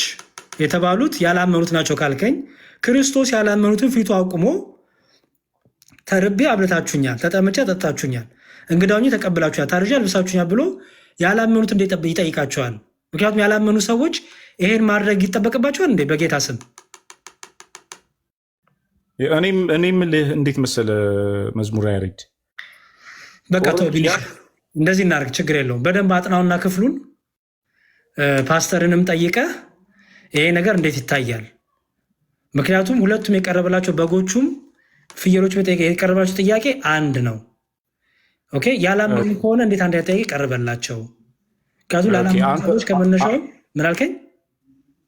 [SPEAKER 2] የተባሉት ያላመኑት ናቸው ካልከኝ ክርስቶስ ያላመኑትን ፊቱ አቁሞ ተርቤ አብልታችሁኛል፣ ተጠምጬ አጠጣችሁኛል፣ እንግዳውኝ ተቀብላችሁኛል፣ ታርዤ አልብሳችሁኛል ብሎ ያላመኑት እንዴት ይጠይቃቸዋል? ምክንያቱም ያላመኑ ሰዎች ይሄን ማድረግ ይጠበቅባቸዋል እንዴ በጌታ ስም?
[SPEAKER 3] እኔም እንዴት መሰለ መዝሙር ያሬድ
[SPEAKER 2] በቃ እንደዚህ እናደርግ፣ ችግር የለውም። በደንብ አጥናውና ክፍሉን ፓስተርንም ጠይቀህ ይሄ ነገር እንዴት ይታያል? ምክንያቱም ሁለቱም የቀረበላቸው በጎቹም ፍየሎች የቀረበላቸው ጥያቄ አንድ ነው። ኦኬ ያላመኑ ከሆነ እንዴት አንድ ጥያቄ ቀረበላቸው? ምክንያቱም ላላመኑ ሰዎች ከመነሻው ምን አልከኝ?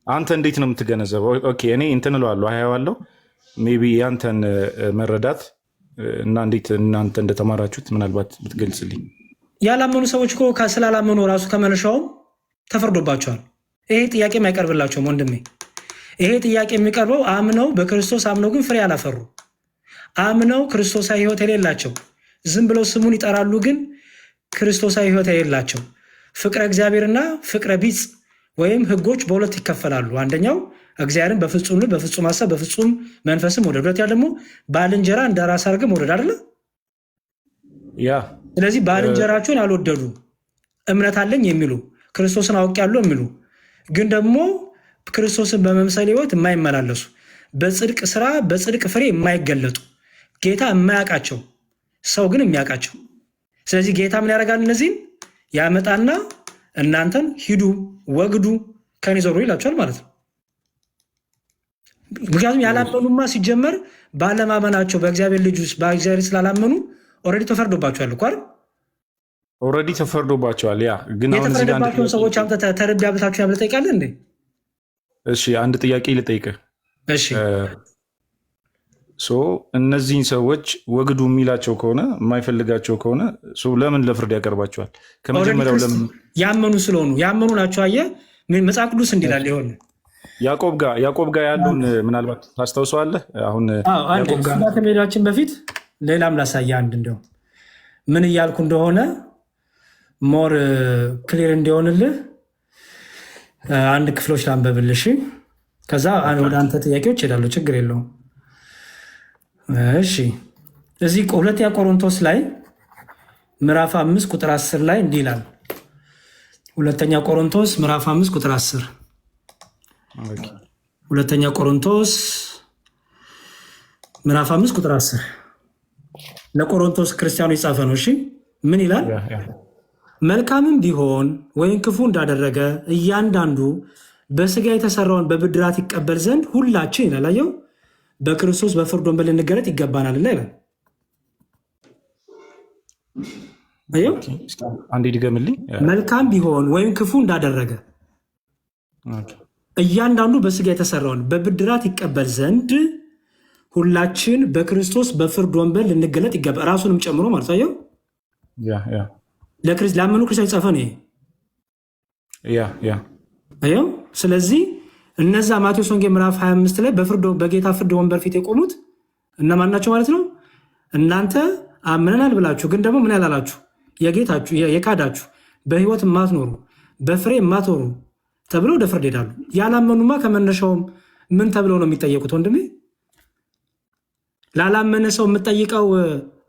[SPEAKER 3] አንተ እንዴት ነው የምትገነዘበው? ኦኬ እኔ እንትን እለዋለሁ አያዋለሁ ሜይ ቢ ያንተን መረዳት እና እንዴት እናንተ እንደተማራችሁት ምናልባት ብትገልጽልኝ።
[SPEAKER 2] ያላመኑ ሰዎች እኮ ስላላመኑ ራሱ ከመነሻውም ተፈርዶባቸዋል። ይሄ ጥያቄ አይቀርብላቸውም ወንድሜ። ይሄ ጥያቄ የሚቀርበው አምነው በክርስቶስ አምነው ግን ፍሬ አላፈሩ፣ አምነው ክርስቶሳዊ ሕይወት የሌላቸው ዝም ብለው ስሙን ይጠራሉ ግን ክርስቶሳዊ ሕይወት የሌላቸው ፍቅረ እግዚአብሔርና ፍቅረ ቢጽ ወይም ሕጎች በሁለት ይከፈላሉ። አንደኛው እግዚአብሔርን በፍጹም ልብ፣ በፍጹም ሀሳብ፣ በፍጹም መንፈስም መውደድ፣ ሁለተኛ ደግሞ ባልንጀራ እንደ ራስ አድርገህ መውደድ አይደለ? ስለዚህ ባልንጀራቸውን ያልወደዱ እምነት አለኝ የሚሉ ክርስቶስን አውቄያለሁ የሚሉ ግን ደግሞ ክርስቶስን በመምሰል ሕይወት የማይመላለሱ በጽድቅ ስራ በጽድቅ ፍሬ የማይገለጡ ጌታ የማያውቃቸው ሰው ግን የሚያውቃቸው። ስለዚህ ጌታ ምን ያደርጋል? እነዚህን ያመጣና እናንተን ሂዱ ወግዱ ከኔ ዞሩ ይላቸዋል ማለት ነው። ምክንያቱም ያላመኑማ ሲጀመር ባለማመናቸው በእግዚአብሔር ልጅ ውስጥ በእግዚአብሔር ስላላመኑ ኦልሬዲ ተፈርዶባቸዋል እኮ አይደል?
[SPEAKER 3] ኦልሬዲ ተፈርዶባቸዋል። ያ ግን አሁን እዚህ ጋር
[SPEAKER 2] የተፈረደባቸውን ሰዎች አምጥተህ ተርቤ አብልታችሁ ያብለህ ጠይቃለህ እንዴ?
[SPEAKER 3] እሺ አንድ ጥያቄ ልጠይቅህ።
[SPEAKER 2] እሺ
[SPEAKER 3] እነዚህን ሰዎች ወግዱ የሚላቸው ከሆነ የማይፈልጋቸው ከሆነ ለምን ለፍርድ ያቀርባቸዋል? ከመጀመሪያው ለምን
[SPEAKER 2] ያመኑ ስለሆኑ ያመኑ ናቸው። አየህ መጽሐፍ ቅዱስ እንዲላል ይሆን
[SPEAKER 3] ያዕቆብ ጋር ያሉን ምናልባት ታስታውሰዋለህ? አሁን
[SPEAKER 2] ከመሄዳችን በፊት ሌላም ላሳየህ አንድ እንዲያውም ምን እያልኩ እንደሆነ ሞር ክሊር እንዲሆንልህ አንድ ክፍሎች ላንበብልሽ፣ ከዛ ወደ አንተ ጥያቄዎች ሄዳለሁ። ችግር የለውም። እሺ እዚህ ሁለተኛ ቆሮንቶስ ላይ ምዕራፍ 5 ቁጥር 10 ላይ እንዲህ ይላል። ሁለተኛ ቆሮንቶስ ምዕራፍ 5 ቁጥር 10 ሁለተኛ ቆሮንቶስ ምዕራፍ 5 ቁጥር 10 ለቆሮንቶስ ክርስቲያኖች የጻፈ ነው። እሺ ምን ይላል? መልካምም ቢሆን ወይም ክፉ እንዳደረገ እያንዳንዱ በስጋ የተሰራውን በብድራት ይቀበል ዘንድ ሁላችን ይላል። አየው በክርስቶስ በፍርድ ወንበር ልንገለጥ ይገባናል ይላል። አየው
[SPEAKER 3] አንዴ ድገምልኝ።
[SPEAKER 2] መልካም ቢሆን ወይም ክፉ እንዳደረገ እያንዳንዱ በስጋ የተሰራውን በብድራት ይቀበል ዘንድ ሁላችን በክርስቶስ በፍርድ ወንበር ልንገለጥ ይገባል። ራሱንም ጨምሮ ማለት አየው ለአመኑ ክርስቲያን ጻፈ ነው። አየው ስለዚህ እነዛ ማቴዎስ ወንጌል ምዕራፍ 25 ላይ በጌታ ፍርድ ወንበር ፊት የቆሙት እነማን ናቸው ማለት ነው? እናንተ አምነናል ብላችሁ ግን ደግሞ ምን ያላላችሁ የጌታችሁ የካዳችሁ በህይወት የማትኖሩ በፍሬ የማትኖሩ ተብለው ወደ ፍርድ ሄዳሉ። ያላመኑማ ከመነሻውም ምን ተብለው ነው የሚጠየቁት? ወንድሜ ላላመነ ሰው የምጠይቀው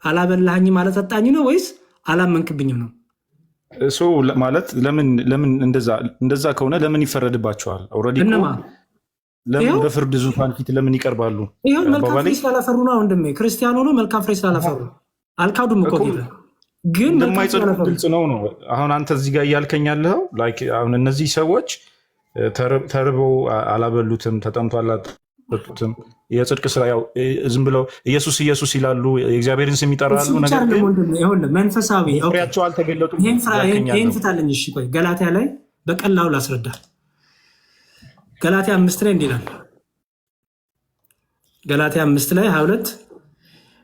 [SPEAKER 2] አላበላኸኝም አላጠጣኝ ነው ወይስ አላመንክብኝም ነው?
[SPEAKER 3] ማለት ለምን እንደዛ ከሆነ ለምን ይፈረድባቸዋል? ኦልሬዲ ለምን በፍርድ ዙፋን ፊት ለምን ይቀርባሉ?
[SPEAKER 2] ይሁን መልካም ፍሬ ስላላፈሩ ነው ወንድሜ። ክርስቲያን ሆኖ መልካም ፍሬ ስላላፈሩ አልካዱም እኮ ግን
[SPEAKER 3] እንደማይጸድቁ ግልጽ ነው። አሁን አንተ እዚህ ጋር እያልከኝ ያለኸው አሁን እነዚህ ሰዎች ተርበው አላበሉትም፣ ተጠምቶ አልሰጡትም። የጽድቅ ስራ ያው ዝም ብለው ኢየሱስ ኢየሱስ ይላሉ፣ የእግዚአብሔርን ስም ይጠራሉ። ነገር ግን
[SPEAKER 2] መንፈሳዊ
[SPEAKER 3] ፍሬያቸው አልተገለጡም።
[SPEAKER 2] ይህን ፍታለኝ። እሺ ቆይ ገላትያ ላይ በቀላሉ ላስረዳ። ገላትያ 5 ላይ እንዲህ ይላል። ገላትያ 5 ላይ 22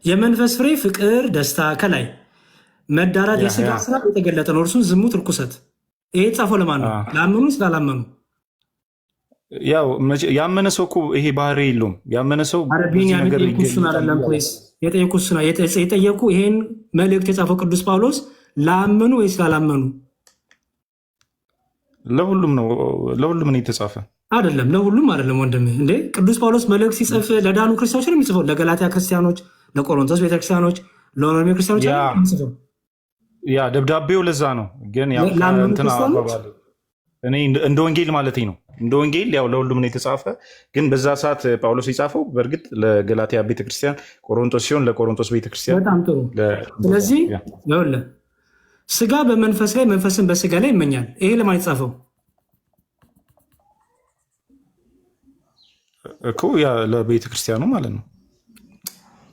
[SPEAKER 2] የመንፈስ ፍሬ ፍቅር፣ ደስታ፣ ከላይ መዳራት፣ የስጋ ስራ የተገለጠ ነው፣ እርሱም ዝሙት፣ ርኩሰት። ይሄ ጻፈው ለማን ነው? ላመኑ ስላላመኑ?
[SPEAKER 3] ያው ያመነ ሰው እኮ ይሄ ባህሪ የለውም። ያመነ ሰው
[SPEAKER 2] የጠየቁ ይሄን መልእክት የጻፈው ቅዱስ ጳውሎስ ላመኑ ወይ ስላላመኑ?
[SPEAKER 3] ለሁሉም ነው። ለሁሉም ነው የተጻፈ
[SPEAKER 2] አይደለም? ለሁሉም አይደለም ወንድሜ። እንዴ ቅዱስ ጳውሎስ መልእክት ሲጽፍ ለዳኑ ክርስቲያኖች ነው የሚጽፈው? ለገላትያ ክርስቲያኖች፣ ለቆሮንቶስ ቤተክርስቲያኖች፣ ለሮሜ ክርስቲያኖች የሚጽፈው?
[SPEAKER 3] ያ ደብዳቤው ለዛ ነው። ግን ያው እንትና አባባል እኔ እንደ ወንጌል ማለት ነው። እንደ ወንጌል ያው ለሁሉም ነው የተጻፈ። ግን በዛ ሰዓት ጳውሎስ የጻፈው በእርግጥ ለገላትያ ቤተክርስቲያን፣ ቆሮንቶስ ሲሆን ለቆሮንቶስ ቤተክርስቲያን።
[SPEAKER 2] በጣም ጥሩ። ስለዚህ ይኸውልህ ስጋ በመንፈስ ላይ መንፈስን በስጋ ላይ ይመኛል። ይሄ ለማን የተጻፈው
[SPEAKER 3] እኮ? ያ ለቤተክርስቲያኑ ማለት ነው።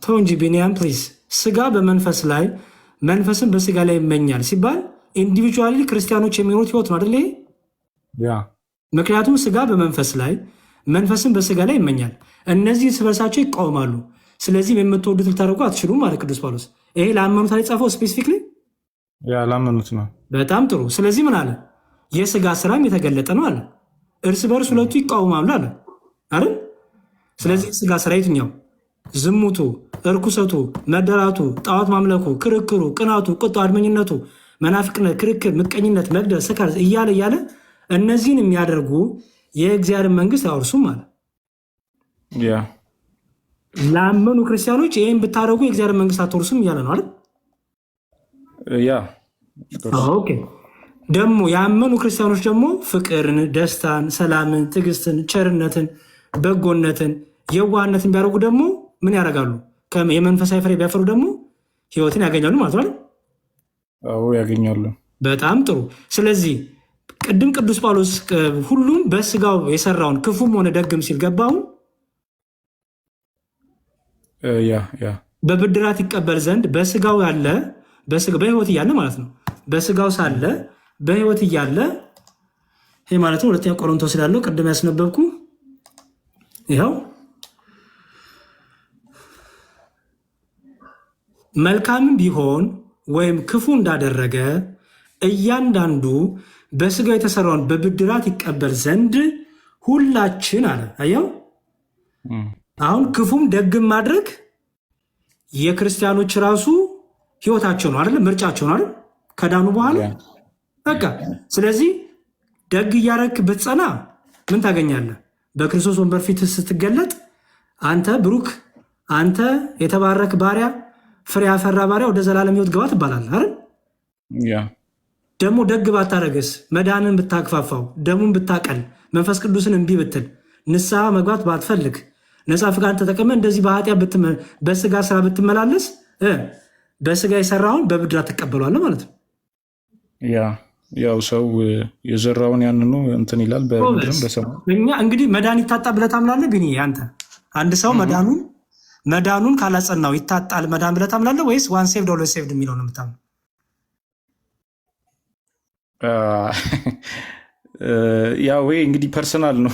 [SPEAKER 2] ተው እንጂ ቢኒያም ፕሊዝ። ስጋ በመንፈስ ላይ መንፈስን በስጋ ላይ ይመኛል ሲባል ኢንዲቪጁዋሊ ክርስቲያኖች የሚኖሩት ህይወት ነው አይደል?
[SPEAKER 3] ያ
[SPEAKER 2] ምክንያቱም ስጋ በመንፈስ ላይ መንፈስን በስጋ ላይ ይመኛል። እነዚህ እርስ በርሳቸው ይቃወማሉ። ስለዚህም የምትወዱት ልታደርጉ አትችሉም ማለት ቅዱስ ጳውሎስ። ይሄ ለአመኑት ላይ ጻፈው ስፔሲፊክሊ?
[SPEAKER 3] ያ ላመኑት ነው።
[SPEAKER 2] በጣም ጥሩ። ስለዚህ ምን አለ? የስጋ ስራም የተገለጠ ነው አለ። እርስ በርስ ሁለቱ ይቃወማሉ አለ አይደል? ስለዚህ ስጋ ስራ የትኛው? ዝሙቱ፣ እርኩሰቱ፣ መደራቱ፣ ጣዖት ማምለኩ፣ ክርክሩ፣ ቅናቱ፣ ቁጡ፣ አድመኝነቱ፣ መናፍቅነት፣ ክርክር፣ ምቀኝነት፣ መግደል፣ ስካር እያለ እነዚህን የሚያደርጉ የእግዚአብሔር መንግስት አያወርሱም አለ። ላመኑ ክርስቲያኖች ይህን ብታደረጉ የእግዚአብሔር መንግስት አትወርሱም እያለ ነው አይደል? ኦኬ። ደግሞ ያመኑ ክርስቲያኖች ደግሞ ፍቅርን፣ ደስታን፣ ሰላምን፣ ትዕግስትን፣ ቸርነትን፣ በጎነትን፣ የዋህነትን ቢያደርጉ ደግሞ ምን ያደርጋሉ? የመንፈሳዊ ፍሬ ቢያፈሩ ደግሞ ህይወትን ያገኛሉ ማለት ነው።
[SPEAKER 3] ያገኛሉ።
[SPEAKER 2] በጣም ጥሩ። ስለዚህ ቅድም ቅዱስ ጳውሎስ ሁሉም በስጋው የሰራውን ክፉም ሆነ ደግም ሲል ገባው በብድራት ይቀበል ዘንድ በስጋው ያለ በህይወት እያለ ማለት ነው። በስጋው ሳለ በህይወት እያለ ይህ ማለት ነው። ሁለተኛ ቆሮንቶስ ስላለው ቅድም ያስነበብኩ ይኸው መልካምም ቢሆን ወይም ክፉ እንዳደረገ እያንዳንዱ በስጋው የተሰራውን በብድራት ይቀበል ዘንድ ሁላችን አለ። አየው አሁን ክፉም ደግም ማድረግ የክርስቲያኖች ራሱ ህይወታቸው ነው አይደል? ምርጫቸው ነው አይደል? ከዳኑ በኋላ በቃ። ስለዚህ ደግ እያረክ ብትጸና ምን ታገኛለህ? በክርስቶስ ወንበር ፊት ስትገለጥ አንተ ብሩክ፣ አንተ የተባረክ ባሪያ፣ ፍሬ ያፈራ ባሪያ ወደ ዘላለም ህይወት ግባ ትባላለህ አይደል? ደግሞ ደግ ባታረገስ፣ መዳንን ብታክፋፋው፣ ደሙን ብታቀል፣ መንፈስ ቅዱስን እምቢ ብትል፣ ንስሐ መግባት ባትፈልግ፣ ነፃ ፍቃድ ተጠቅመህ እንደዚህ በኃጢአት በስጋ ስራ ብትመላለስ በስጋ የሰራውን በብድራት ትቀበሏለህ ማለት ነው።
[SPEAKER 3] ያው ሰው የዘራውን ያንኑ እንትን ይላል። በምድርም በሰማይ
[SPEAKER 2] እኛ እንግዲህ መዳን ይታጣ ብለህ ታምናለህ? ቢኒ አንተ አንድ ሰው መዳኑን ካላጸናው ይታጣል መዳን ብለህ ታምናለህ ወይስ ዋን ሴቭድ ኦልዌይስ ሴቭድ የሚለው ነው የምታምነው?
[SPEAKER 3] ያው ወይ እንግዲህ ፐርሰናል ነው።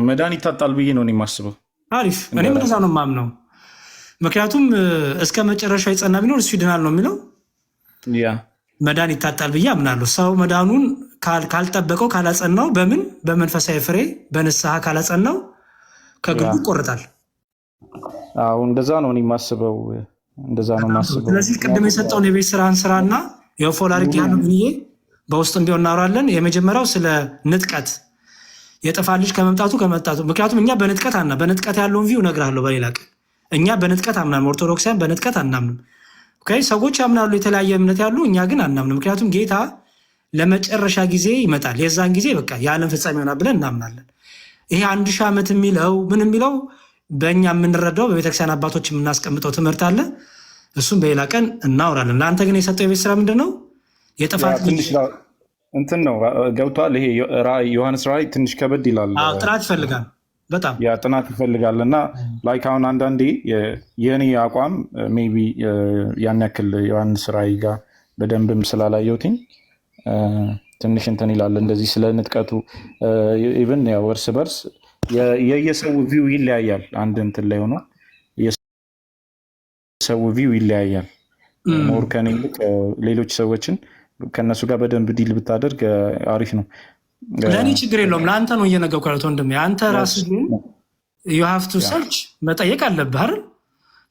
[SPEAKER 3] መዳን ይታጣል ብዬ ነው የማስበው።
[SPEAKER 2] አሪፍ። እኔም እንደዛ ነው የማምነው። ምክንያቱም እስከ መጨረሻው የጸና ቢኖር እሱ ይድናል ነው የሚለው። መዳን ይታጣል ብዬ አምናለሁ። ሰው መዳኑን ካልጠበቀው ካላጸናው፣ በመንፈሳዊ ፍሬ በንስሐ ካላጸናው ከግቡ ይቆርጣል።
[SPEAKER 3] እንደዛ ነው እኔ የማስበው። እንደዛ ነው የማስበው። ስለዚህ
[SPEAKER 2] ቅድም የሰጠውን የቤት ስራን ስራና የፎል አድርጌ ያለው ብዬ በውስጥም ቢሆን እናወራለን። የመጀመሪያው ስለ ንጥቀት የጥፋት ልጅ ከመምጣቱ ምክንያቱም እኛ በንጥቀት ያለውን ቪው እነግርሃለሁ በሌላ ቀን። እኛ በንጥቀት አምናንም፣ ኦርቶዶክሳውያን በንጥቀት አናምንም። ሰዎች ያምናሉ የተለያየ እምነት ያሉ፣ እኛ ግን አናምንም። ምክንያቱም ጌታ ለመጨረሻ ጊዜ ይመጣል። የዛን ጊዜ በቃ የዓለም ፍጻሜ ይሆናል ብለን እናምናለን። ይሄ 1000 ዓመት የሚለው ምን የሚለው በእኛ የምንረዳው በቤተክርስቲያን አባቶች የምናስቀምጠው ትምህርት አለ። እሱም በሌላ ቀን እናወራለን። ለአንተ ግን የሰጠው የቤት ስራ ምንድን ነው? የጥፋት
[SPEAKER 3] እንትን ነው ገብቷል። ይሄ ዮሐንስ ራእይ ትንሽ ከበድ ይላል።
[SPEAKER 2] ጥናት ይፈልጋል፣ በጣም
[SPEAKER 3] ያ ጥናት ይፈልጋል። እና ላይክ አሁን አንዳንዴ የእኔ አቋም ሜይ ቢ ያን ያክል ዮሐንስ ራእይ ጋር በደንብም ስላላየሁትኝ ትንሽ እንትን ይላል። እንደዚህ ስለ ንጥቀቱ ኢቭን ያው እርስ በርስ የየሰው ቪው ይለያያል። አንድ እንትን ላይ ሆኖ የሰው ቪው ይለያያል። ሞር ከኔ ይልቅ ሌሎች ሰዎችን ከእነሱ ጋር በደንብ ዲል ብታደርግ አሪፍ ነው።
[SPEAKER 2] ለእኔ ችግር የለውም። ለአንተ ነው እየነገርኩ ያሉት ወንድሜ። አንተ ራስህ ግን ዩ ሃቭ ቱ ሰርች መጠየቅ አለብህ አይደል?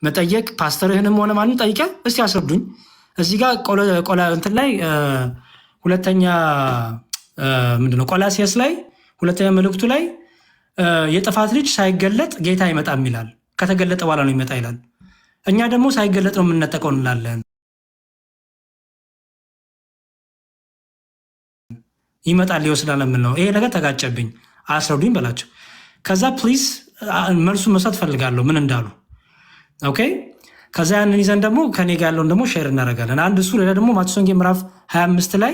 [SPEAKER 2] መጠየቅ ፓስተርህንም ሆነ ማንም ጠይቀህ እስቲ ያስረዱኝ። እዚህ ጋር ቆላ እንትን ላይ ሁለተኛ ምንድነው ቆላሲያስ ላይ ሁለተኛ መልእክቱ ላይ የጥፋት ልጅ ሳይገለጥ ጌታ አይመጣም ይላል። ከተገለጠ በኋላ ነው ይመጣ ይላል። እኛ ደግሞ ሳይገለጥ ነው የምንነጠቀው እንላለን። ይመጣል ሊወስዳል የምንለው ይሄ ነገር ተጋጨብኝ፣ አስረዱኝ በላቸው። ከዛ ፕሊዝ መልሱን መስጠት ፈልጋለሁ ምን እንዳሉ። ኦኬ ከዛ ያንን ይዘን ደግሞ ከኔ ጋር ያለውን ደግሞ ሼር እናደርጋለን። አንድ እሱ ሌላ ደግሞ ማቴዎስ ወንጌል ምዕራፍ 25 ላይ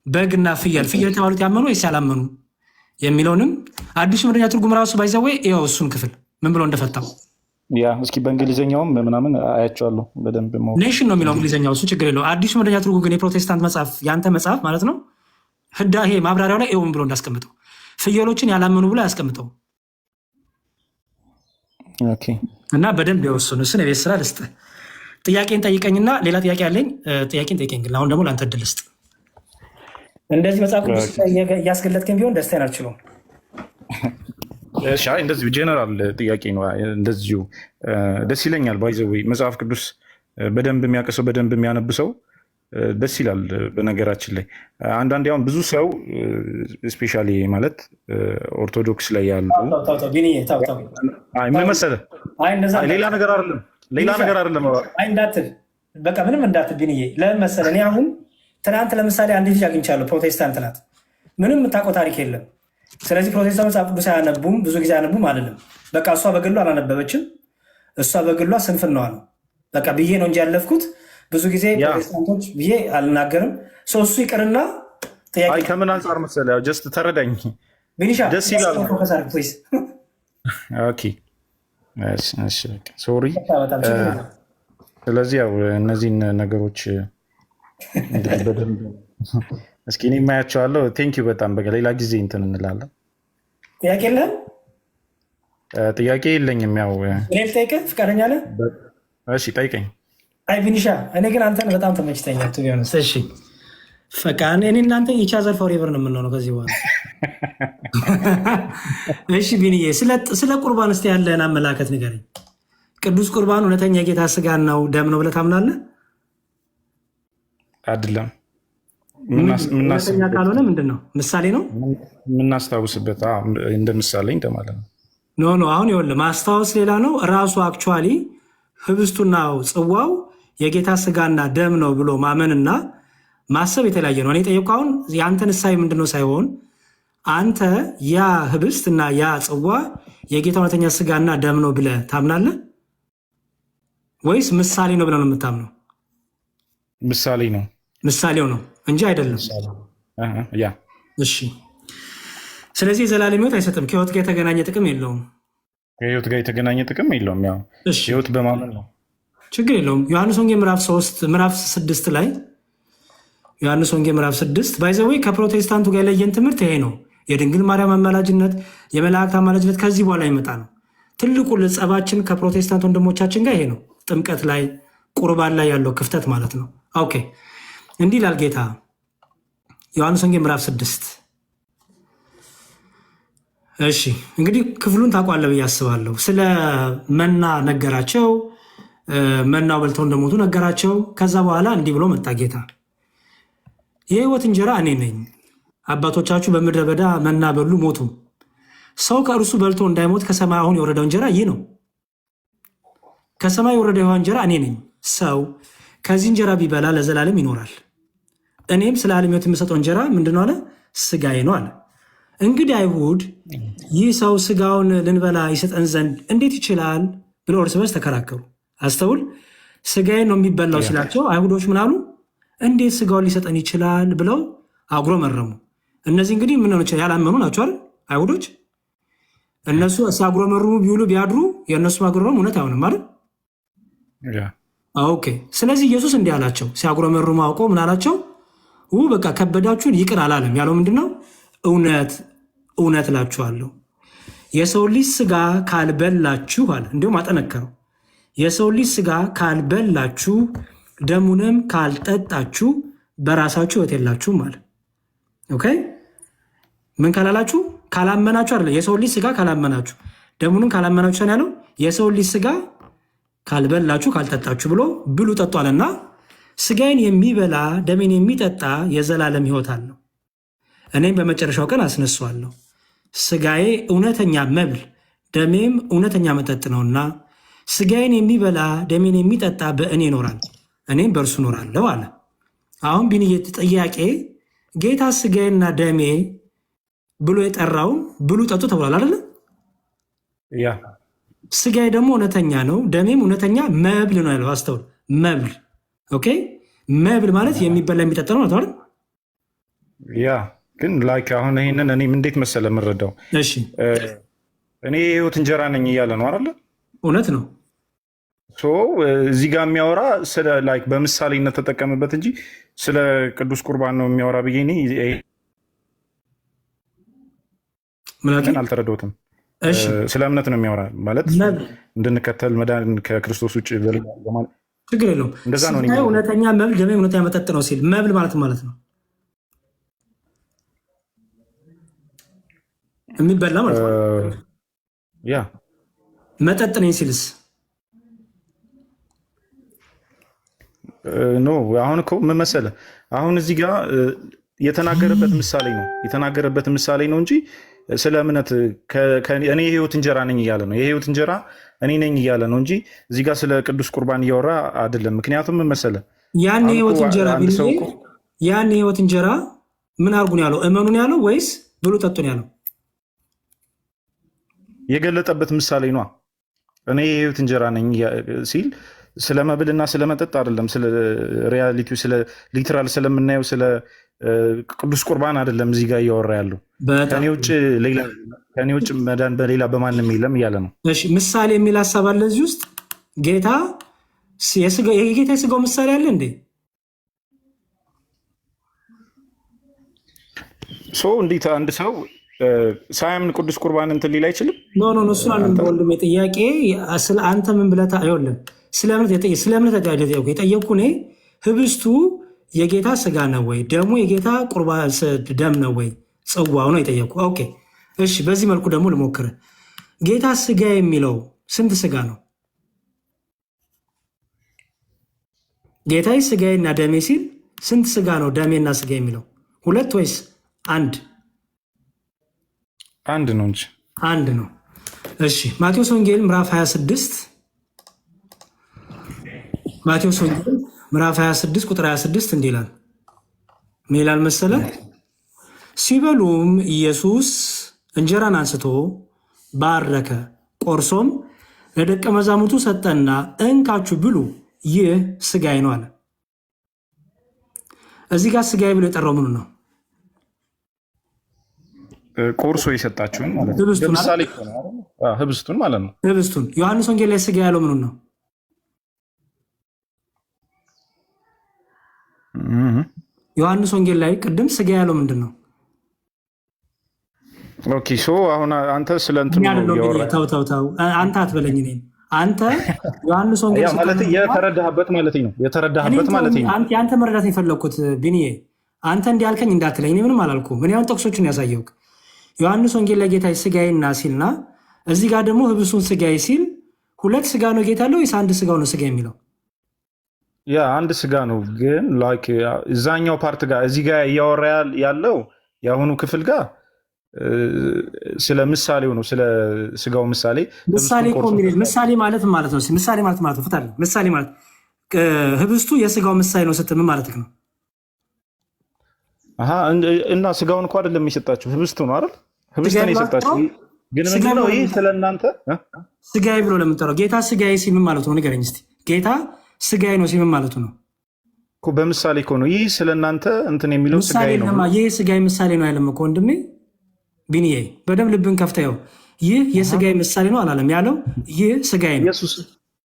[SPEAKER 2] በግና ፍየል የተባሉት ያመኑ ወይስ ያላመኑ የሚለውንም አዲሱ መደበኛ ትርጉም ራሱ ባይዘዌ ይኸው እሱን ክፍል ምን ብሎ እንደፈታው
[SPEAKER 3] ያ እስኪ በእንግሊዝኛውም ምናምን አያቸዋለሁ በደንብ
[SPEAKER 2] ኔሽን ነው የሚለው እንግሊዝኛው፣ እሱ ችግር የለው። አዲሱ መደበኛ ትርጉም ግን የፕሮቴስታንት መጽሐፍ ያንተ መጽሐፍ ማለት ነው ህዳሄ ማብራሪያው ላይ ይኸው ብሎ እንዳስቀምጠው ፍየሎችን ያላመኑ ብሎ ያስቀምጠው እና በደንብ የወሰኑ እሱን የቤት ስራ ልስጥ። ጥያቄን ጠይቀኝና ሌላ ጥያቄ አለኝ። ጥያቄን ጠይቀኝ ግን አሁን ደግሞ ለአንተ እድል ልስጥ። እንደዚህ መጽሐፍ ቅዱስ እያስገለጥከኝ ቢሆን ደስታዬን አልችለውም።
[SPEAKER 3] እንደዚሁ ጄነራል ጥያቄ ነው። እንደዚሁ ደስ ይለኛል። ባይዘዌ መጽሐፍ ቅዱስ በደንብ የሚያቀሰው በደንብ የሚያነብሰው ደስ ይላል። በነገራችን ላይ አንዳንዴ አሁን ብዙ ሰው ስፔሻሊ ማለት ኦርቶዶክስ ላይ ያሉ ምን መሰለህ ሌላ ነገር አይደለም
[SPEAKER 2] እንዳትል በቃ ምንም እንዳትል ቢንዬ ለምን መሰለህ እኔ አሁን ትናንት ለምሳሌ አንድ ልጅ አግኝቻለሁ ፕሮቴስታንት ናት፣ ምንም የምታውቀው ታሪክ የለም። ስለዚህ ፕሮቴስታንት መጽሐፍ ቅዱስ አያነቡም፣ ብዙ ጊዜ አያነቡም አይደለም። በቃ እሷ በግሏ አላነበበችም፣ እሷ በግሏ ስንፍናዋ ነው በቃ ብዬ ነው እንጂ ያለፍኩት ብዙ ጊዜ ፕሮቴስታንቶች ብዬ አልናገርም። እሱ ይቅርና ጥያቄ
[SPEAKER 3] ከምን አንጻር መሰለህ ጀስት ተረዳኝ
[SPEAKER 2] ቢኒሻ
[SPEAKER 3] ደስ ይላል። ሶሪ። ስለዚህ ያው እነዚህን ነገሮች በደንብ እስኪ እኔ የማያቸዋለሁ። ቴንኪው በጣም በቃ ሌላ ጊዜ እንትን እንላለን።
[SPEAKER 2] ጥያቄ የለህም?
[SPEAKER 3] ጥያቄ የለኝም። ያው
[SPEAKER 2] ጠይቀህ ፍቃደኛ ነህ?
[SPEAKER 3] እሺ ጠይቀኝ።
[SPEAKER 2] አይ ቢኒሻ እኔ ግን አንተን በጣም ተመችተኛል። ቱ ቢሆንስ እሺ በቃ እኔ እናንተ ኢቻዘር ፎሬቨር ነው የምንሆነው ከዚህ በኋላ። እሺ ቢኒዬ ስለ ቁርባን እስኪ ያለህን አመላከት ንገረኝ። ቅዱስ ቁርባን እውነተኛ የጌታ ስጋን ነው ደም ነው ብለህ ታምናለህ?
[SPEAKER 3] አይደለም።
[SPEAKER 2] እውነተኛ ካልሆነ ምንድን ነው? ምሳሌ ነው
[SPEAKER 3] የምናስታውስበት እንደ ምሳሌ እንደማለት ነው።
[SPEAKER 2] ኖ አሁን ይኸውልህ ማስታወስ ሌላ ነው። ራሱ አክቹዋሊ ህብስቱና ጽዋው የጌታ ስጋና ደም ነው ብሎ ማመንና ማሰብ የተለያየ ነው። እኔ ጠየቅኩህ አሁን የአንተን እሳቤ ምንድነው ሳይሆን አንተ ያ ህብስት እና ያ ጽዋ የጌታ እውነተኛ ስጋና ደም ነው ብለህ ታምናለህ ወይስ ምሳሌ ነው ብለህ ነው የምታምነው? ምሳሌው ነው እንጂ አይደለም።
[SPEAKER 3] ያ
[SPEAKER 2] እሺ። ስለዚህ የዘላለም ህይወት አይሰጥም። ከህይወት ጋር የተገናኘ ጥቅም የለውም።
[SPEAKER 3] ከህይወት ጋር የተገናኘ ጥቅም የለውም። ያው ህይወት በማመን ነው።
[SPEAKER 2] ችግር የለውም። ዮሐንስ ወንጌል ምዕራፍ 6 ላይ ዮሐንስ ወንጌል ምዕራፍ 6 ባይዘወይ ከፕሮቴስታንቱ ጋር የለየን ትምህርት ይሄ ነው። የድንግል ማርያም አማላጅነት፣ የመላእክት አማላጅነት ከዚህ በኋላ ይመጣ ነው። ትልቁ ጸባችን ከፕሮቴስታንት ወንድሞቻችን ጋር ይሄ ነው። ጥምቀት ላይ ቁርባን ላይ ያለው ክፍተት ማለት ነው። ኦኬ እንዲህ ይላል ጌታ ዮሐንስ ወንጌል ምዕራፍ 6። እሺ እንግዲህ ክፍሉን ታውቋለህ ብዬ አስባለሁ። ስለ መና ነገራቸው። መናው በልተው እንደሞቱ ነገራቸው። ከዛ በኋላ እንዲህ ብሎ መጣ ጌታ የህይወት እንጀራ እኔ ነኝ። አባቶቻችሁ በምድረ በዳ መና በሉ ሞቱ። ሰው ከእርሱ በልቶ እንዳይሞት ከሰማይ አሁን የወረደው እንጀራ ይህ ነው። ከሰማይ የወረደው እንጀራ እኔ ነኝ። ሰው ከዚህ እንጀራ ቢበላ ለዘላለም ይኖራል። እኔም ስለ ዓለም ሕይወት የምሰጠው እንጀራ ምንድን ነው አለ? ስጋዬ ነው አለ። እንግዲህ አይሁድ ይህ ሰው ስጋውን ልንበላ ይሰጠን ዘንድ እንዴት ይችላል ብሎ እርስ በርስ ተከራከሩ። አስተውል። ስጋዬ ነው የሚበላው ሲላቸው አይሁዶች ምን አሉ? እንዴት ስጋውን ሊሰጠን ይችላል ብለው አጉረመረሙ። እነዚህ እንግዲህ ምን ሆነ ያላመኑ ናቸው አይደል አይሁዶች። እነሱ ሲያጉረመርሙ ቢውሉ ቢያድሩ የእነሱ ማጉረመረም እውነት አይሆንም አይደል? ኦኬ። ስለዚህ ኢየሱስ እንዲህ አላቸው። ሲያጉረመርሙ አውቆ ምን አላቸው? በቃ ከበዳችሁን ይቅር አላለም። ያለው ምንድነው? እውነት እውነት እላችኋለሁ የሰው ልጅ ስጋ ካልበላችሁ አለ። እንዲሁም አጠነከረው። የሰው ልጅ ስጋ ካልበላችሁ ደሙንም ካልጠጣችሁ በራሳችሁ ሕይወት የላችሁም አለ። ኦኬ። ምን ካላላችሁ? ካላመናችሁ አይደለ። የሰው ልጅ ስጋ ካላመናችሁ ደሙንም ካላመናችሁ ያለው የሰው ልጅ ስጋ ካልበላችሁ ካልጠጣችሁ ብሎ ብሉ ጠጡ አለና ስጋዬን የሚበላ ደሜን የሚጠጣ የዘላለም ሕይወት አለው፣ እኔም በመጨረሻው ቀን አስነሳዋለሁ። ስጋዬ እውነተኛ መብል ደሜም እውነተኛ መጠጥ ነውና ስጋዬን የሚበላ ደሜን የሚጠጣ በእኔ ይኖራል፣ እኔም በእርሱ እኖራለሁ አለ። አሁን ቢንዬ ጥያቄ፣ ጌታ ስጋዬና ደሜ ብሎ የጠራውን ብሉ ጠጡ ተብሏል አይደለ?
[SPEAKER 3] ያ
[SPEAKER 2] ስጋዬ ደግሞ እውነተኛ ነው፣ ደሜም እውነተኛ መብል ነው ያለው። አስተውል፣ መብል። ኦኬ። መብል ማለት የሚበላ የሚጠጣ ነው አይደል?
[SPEAKER 3] ያ ግን ላይክ አሁን ይሄንን እኔም እንዴት መሰለ የምረዳው?
[SPEAKER 2] እሺ
[SPEAKER 3] እኔ የህይወት እንጀራ ነኝ እያለ ነው አይደለ?
[SPEAKER 2] እውነት ነው።
[SPEAKER 3] እዚህ ጋር የሚያወራ ስለ ላይክ በምሳሌነት ተጠቀምበት እንጂ ስለ ቅዱስ ቁርባን ነው የሚያወራ ብዬ እኔ ምናምን አልተረዳሁትም። ስለ እምነት ነው የሚያወራ ማለት እንድንከተል መዳን ከክርስቶስ ውጭ
[SPEAKER 2] ችግር የለውም።
[SPEAKER 3] እንደዛ ነው።
[SPEAKER 2] እውነተኛ መብል ደሜ እውነተኛ መጠጥ ነው ሲል መብል ማለት ማለት ነው የሚበላ ማለት ነው።
[SPEAKER 3] ያ
[SPEAKER 2] መጠጥ ነኝ ሲልስ
[SPEAKER 3] ኖ። አሁን እኮ ምን መሰለህ፣ አሁን እዚህ ጋር የተናገረበት ምሳሌ ነው እንጂ ስለ እምነት እኔ የህይወት እንጀራ ነኝ እያለ ነው። የህይወት እንጀራ እኔ ነኝ እያለ ነው እንጂ እዚህ ጋር ስለ ቅዱስ ቁርባን እያወራ አይደለም። ምክንያቱም ምን መሰለህ፣ ያን የህይወት እንጀራ ምን አድርጉን ያለው? እመኑን ያለው ወይስ ብሉ ጠጡን ያለው? የገለጠበት ምሳሌ ነው። እኔ የህይወት እንጀራ ነኝ ሲል ስለ መብልና ስለ መጠጥ አይደለም፣ ስለ ሪያሊቲው ስለ ሊትራል ስለምናየው ስለ ቅዱስ ቁርባን አይደለም እዚህ ጋር እያወራ ያለው። ከኔ ውጭ መዳን በሌላ በማንም የለም እያለ ነው። እሺ
[SPEAKER 2] ምሳሌ የሚል ሀሳብ አለ እዚህ ውስጥ። ጌታ የጌታ የስጋው ምሳሌ አለ እንዴ?
[SPEAKER 3] እንዴት አንድ ሰው ሳያምን ቅዱስ ቁርባን እንትን ሊል አይችልም?
[SPEAKER 2] ኖ እሱ አለ ወንድሜ። ጥያቄ ስለ አንተ ምን ብለህ አይወለም። ስለ እምነት የጠየቁ እኔ ህብስቱ የጌታ ስጋ ነው ወይ? ደሙ የጌታ ቁርባን ደም ነው ወይ? ጽዋው ነው የጠየቁ። ኦኬ እሺ፣ በዚህ መልኩ ደግሞ ልሞክር። ጌታ ስጋ የሚለው ስንት ስጋ ነው? ጌታ ስጋዬና ደሜ ሲል ስንት ስጋ ነው? ደሜና ስጋ የሚለው ሁለት ወይስ አንድ?
[SPEAKER 3] አንድ ነው እንጂ
[SPEAKER 2] አንድ ነው። እሺ ማቴዎስ ወንጌል ምዕራፍ 26 ማቴዎስ ወንጌል ምዕራፍ 26 ቁጥር 26 እንዲህ ይላል። ምን ይላል መሰለ? ሲበሉም ኢየሱስ እንጀራን አንስቶ ባረከ፣ ቆርሶም ለደቀ መዛሙርቱ ሰጠና እንካችሁ ብሉ፣ ይህ ስጋዬ ነው አለ። እዚህ ጋር ስጋዬ ብሎ የጠራው ምኑ ነው?
[SPEAKER 3] ቆርሶ የሰጣችሁን ማለት ነው። ህብስቱን ማለት ነው።
[SPEAKER 2] ህብስቱን ዮሐንስ ወንጌል ላይ ስጋ ያለው ምኑ ነው? ዮሐንስ ወንጌል ላይ ቅድም ስጋ ያለው ምንድን ነው?
[SPEAKER 3] ኦኬ አሁን አንተ ስለ እንትኑ
[SPEAKER 2] ተው አንተ አትበለኝ። እኔም አንተ ዮሐንስ ወንጌል
[SPEAKER 3] ማለት የተረዳህበት ማለት ነው።
[SPEAKER 2] አንተ መረዳት የፈለግኩት ቢኒዬ፣ አንተ እንዲያልከኝ እንዳትለኝ። እኔ ምንም አላልኩም። ምን ያሁን ጥቅሶችን ያሳየውክ ዮሐንስ ወንጌል ላይ ጌታ ስጋዬና ሲልና እዚህ ጋር ደግሞ ህብስቱን ስጋዬ ሲል ሁለት ስጋ ነው ጌታ አለው ወይስ አንድ ስጋው ነው ስጋ የሚለው?
[SPEAKER 3] ያ አንድ ስጋ ነው። ግን ላይክ እዛኛው ፓርት ጋር እዚህ ጋር እያወራ ያለው የአሁኑ ክፍል ጋር ስለ ምሳሌው ነው። ስለ ስጋው ምሳሌ
[SPEAKER 2] ምሳሌ ማለት ነው። ምሳሌ ማለት ነው ፍታል። ምሳሌ ማለት ህብስቱ የስጋው ምሳሌ ነው ስትል ምን ማለት ነው?
[SPEAKER 3] እና ስጋውን እኮ አይደለም የሰጣችሁ ህብስቱ ነው አይደል? ህብስት ነው የሰጣችሁ። ግን ምንድን ነው ይህ ስለ እናንተ
[SPEAKER 2] ስጋዬ ብሎ ለምንጠራው ጌታ ስጋዬ ሲል ምን ማለት ነው? ንገረኝ እስኪ። ጌታ ስጋዬ ነው ሲል ምን ማለቱ ነው?
[SPEAKER 3] እኮ በምሳሌ እኮ ነው ይህ ስለ እናንተ እንትን የሚለው
[SPEAKER 2] ምሳሌ
[SPEAKER 3] ስጋዬ ነው።
[SPEAKER 2] ለማ ይህ ስጋዬ ምሳሌ ነው አይልም እኮ ወንድሜ ቢኒዬ፣ በደንብ ልብን ከፍተው ይህ የስጋዬ ምሳሌ ነው አላለም ያለው ይህ ስጋዬ ነው።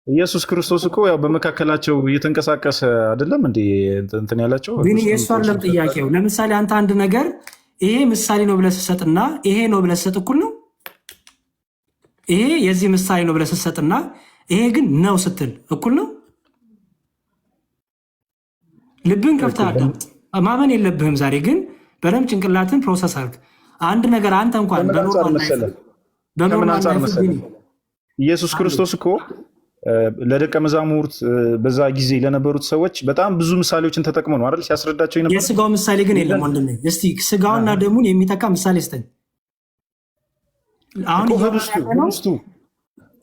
[SPEAKER 3] ኢየሱስ ክርስቶስ እኮ ያው በመካከላቸው እየተንቀሳቀሰ አይደለም እንዴ እንትን ያላቸው
[SPEAKER 2] ቢኒ። የእሱ አይደለም ጥያቄው። ለምሳሌ አንተ አንድ ነገር ይሄ ምሳሌ ነው ብለህ ስትሰጥና ይሄ ነው ብለህ ስትሰጥ እኩል ነው? ይሄ የዚህ ምሳሌ ነው ብለህ ስትሰጥና ይሄ ግን ነው ስትል እኩል ነው? ልብን ከፍተህ አዳምጥ። ማመን የለብህም ዛሬ ግን በደንብ ጭንቅላትን ፕሮሰስ አድርግ። አንድ ነገር አንተ እንኳን
[SPEAKER 3] በምን አንጻር መሰለህ ኢየሱስ ክርስቶስ እኮ ለደቀ መዛሙርት በዛ ጊዜ ለነበሩት ሰዎች በጣም ብዙ ምሳሌዎችን ተጠቅሞ ነው አይደል ሲያስረዳቸው የነበረው።
[SPEAKER 2] የስጋው ምሳሌ ግን የለም ወንድሜ። እስቲ ስጋውና ደሙን የሚተካ ምሳሌ ስጠኝ። አሁን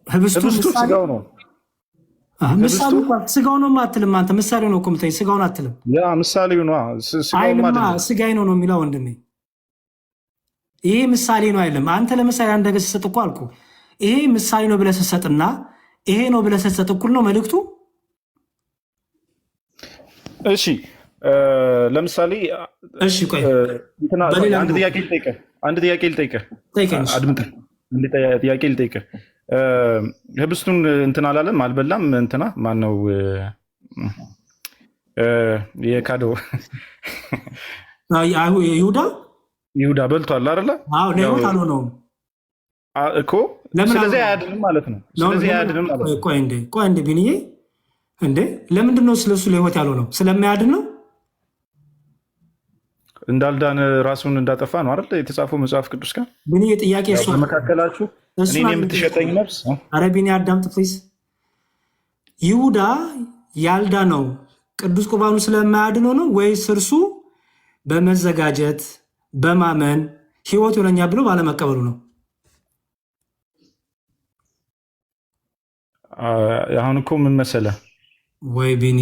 [SPEAKER 2] ህብስቱ ስጋው ነው። ምሳሌ ስጋው ነው አትልም አንተ። ምሳሌ ነው እኮ የምትለኝ ስጋውን አትልም። ያ
[SPEAKER 3] ምሳሌው ነው።
[SPEAKER 2] ስጋዬ ነው ነው የሚለው ወንድሜ። ይሄ ምሳሌ ነው አይደለም። አንተ ለምሳሌ አንድ ነገር ስትሰጥ እኮ አልኩ ይሄ ምሳሌ ነው ብለህ ስትሰጥና ይሄ ነው ብለህ ስትሰጥ እኩል ነው መልእክቱ?
[SPEAKER 3] እሺ ለምሳሌ
[SPEAKER 2] እሺ ቆይ
[SPEAKER 3] አንድ ጥያቄ ልጠይቅህ። አድምጠህ ጥያቄ ልጠይቅህ። ህብስቱን እንትን አላለም አልበላም። እንትና ማነው የካደው? ይሁዳ በልቷል አይደለ?
[SPEAKER 2] ለህይወት አልሆነውም
[SPEAKER 3] እኮ ስለዚህ አያድንም ማለት ነው። ስለዚህ አያድንም ማለት ነው።
[SPEAKER 2] ቆይ እንዴ ቢኒዬ፣ እንዴ ለምንድን ነው ስለሱ ለህይወት ያልሆነው? ስለማያድን ነው።
[SPEAKER 3] እንዳልዳን ራሱን እንዳጠፋ ነው አይደል የተጻፈው መጽሐፍ ቅዱስ ጋር።
[SPEAKER 2] ቢኒዬ ጥያቄ እሱ
[SPEAKER 3] በመካከላችሁ እኔን የምትሸጠኝ ነፍስ።
[SPEAKER 2] ኧረ ቢኒ አዳምጥ ፕሊዝ። ይሁዳ ያልዳነው ቅዱስ ቁርባኑ ስለማያድነው ነው ወይስ እርሱ በመዘጋጀት በማመን ህይወት ይሆነኛ ብሎ ባለመቀበሉ ነው?
[SPEAKER 3] አሁን እኮ ምን መሰለህ
[SPEAKER 2] ወይ ቢኒ፣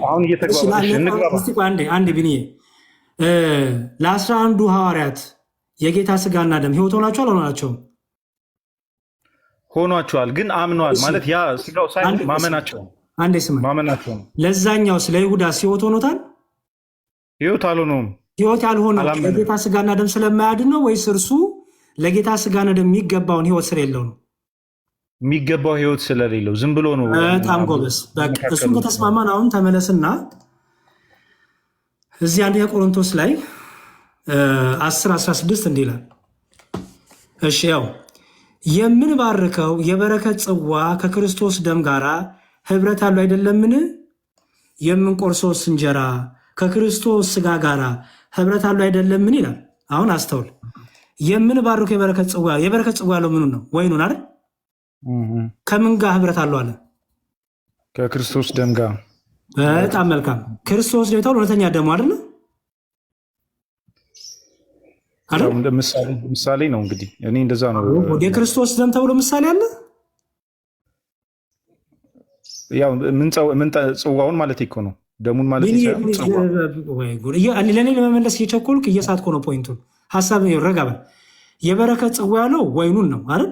[SPEAKER 3] አሁን
[SPEAKER 2] አንዴ ቢኒ፣ ለ11 ሐዋርያት የጌታ ስጋና ደም ህይወት ሆናቸዋል አልሆናቸውም?
[SPEAKER 3] ሆኗቸዋል። ግን አምነዋል ማለት ያ ስጋው ሳይሆን ማመናቸው።
[SPEAKER 2] አንዴ ስማ፣
[SPEAKER 3] ማመናቸው።
[SPEAKER 2] ለዛኛው ስለ ይሁዳ ህይወት ሆኖታል?
[SPEAKER 3] ህይወት አልሆነውም።
[SPEAKER 2] ህይወት ያልሆነው ለጌታ ስጋና ደም ስለማያድን ነው ወይስ እርሱ ለጌታ ስጋና ደም የሚገባውን ህይወት ስለሌለው ነው?
[SPEAKER 3] የሚገባው ህይወት ስለሌለው ዝም ብሎ ነው።
[SPEAKER 2] በጣም ጎበዝ። እሱም ከተስማማን አሁን ተመለስና እዚህ አንደኛ ቆሮንቶስ ላይ 10:16 እንዲህ ይላል። እሺ ያው የምንባርከው የበረከት ጽዋ ከክርስቶስ ደም ጋር ህብረት አለው አይደለምን? የምንቆርሰውስ እንጀራ ከክርስቶስ ስጋ ጋር ህብረት አለው አይደለምን? ይላል። አሁን አስተውል። የምንባርከው የበረከት ጽዋ ያለው ምኑን ነው? ወይኑን አይደል? ከምን ጋር ህብረት አለው አለ?
[SPEAKER 3] ከክርስቶስ ደም ጋር።
[SPEAKER 2] በጣም መልካም። ክርስቶስ ደም ተብሎ እውነተኛ ደሙ አይደል?
[SPEAKER 3] ምሳሌ ነው እንግዲህ እኔ እንደዛ ነው።
[SPEAKER 2] የክርስቶስ ደም ተብሎ ምሳሌ አለ።
[SPEAKER 3] ያው ምን ጽዋውን ማለት እኮ ነው፣ ደሙን ማለት
[SPEAKER 2] ለእኔ ለመመለስ እየቸኮልክ እየሳትኩ ነው ፖይንቱን። ሀሳብ ረጋ በል። የበረከት ጽዋ ያለው ወይኑን ነው አይደል?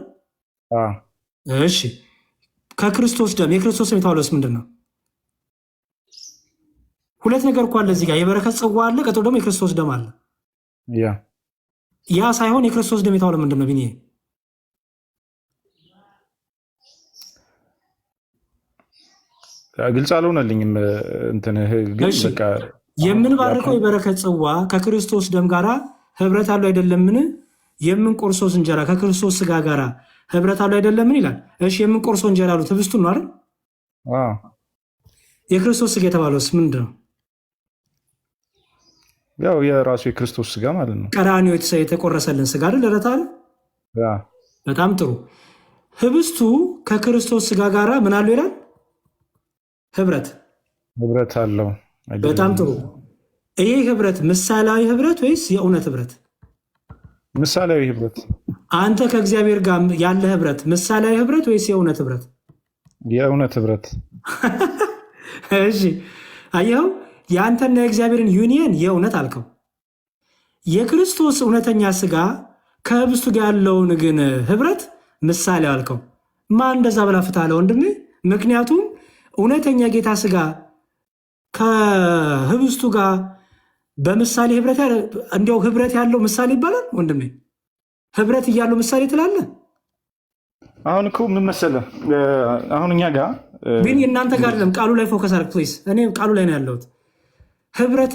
[SPEAKER 2] እሺ ከክርስቶስ ደም የክርስቶስ ደም የተባለውስ ምንድን ነው? ሁለት ነገር እኮ አለ እዚህ ጋር። የበረከት ጽዋ አለ፣ ቀጥሎ ደግሞ የክርስቶስ ደም አለ። ያ ሳይሆን የክርስቶስ ደም የተባለው ምንድን ነው? ቢኒ
[SPEAKER 3] ግልጽ አልሆነልኝም።
[SPEAKER 2] የምንባርከው የበረከት ጽዋ ከክርስቶስ ደም ጋር ህብረት አለው አይደለምን? የምንቆርሰው እንጀራ ከክርስቶስ ስጋ ጋር ህብረት አለው አይደለምን ይላል። እሺ የምንቆርሰው እንጀራ አሉት ህብስቱን ነው አይደል? የክርስቶስ ስጋ የተባለውስ ምንድን ነው?
[SPEAKER 3] ያው የራሱ የክርስቶስ ስጋ ማለት ነው።
[SPEAKER 2] ቀራንዮ የተቆረሰልን ስጋ አይደል? ለረታል። በጣም ጥሩ። ህብስቱ ከክርስቶስ ስጋ ጋር ምን አለው ይላል? ህብረት
[SPEAKER 3] አለው።
[SPEAKER 2] በጣም ጥሩ። ይሄ ህብረት ምሳሌያዊ ህብረት ወይስ የእውነት ህብረት?
[SPEAKER 3] ምሳሌያዊ ህብረት።
[SPEAKER 2] አንተ ከእግዚአብሔር ጋር ያለ ህብረት ምሳሌያዊ ህብረት ወይስ የእውነት ህብረት?
[SPEAKER 3] የእውነት ህብረት።
[SPEAKER 2] እሺ አየኸው፣ የአንተና የእግዚአብሔርን ዩኒየን የእውነት አልከው። የክርስቶስ እውነተኛ ስጋ ከህብስቱ ጋር ያለውን ግን ህብረት ምሳሌ አልከው። ማን እንደዛ ብላ ፍትህ አለ ወንድሜ? ምክንያቱም እውነተኛ ጌታ ስጋ ከህብስቱ ጋር በምሳሌ ህብረት እንዲያው ህብረት ያለው ምሳሌ ይባላል ወንድሜ? ህብረት እያለው ምሳሌ ትላለህ?
[SPEAKER 3] አሁን እኮ ምን መሰለህ፣ አሁን እኛ ጋር
[SPEAKER 2] ግን እናንተ ጋር አይደለም። ቃሉ ላይ ፎከስ አድርግ ፕሊዝ። እኔ ቃሉ ላይ ነው ያለሁት። ህብረት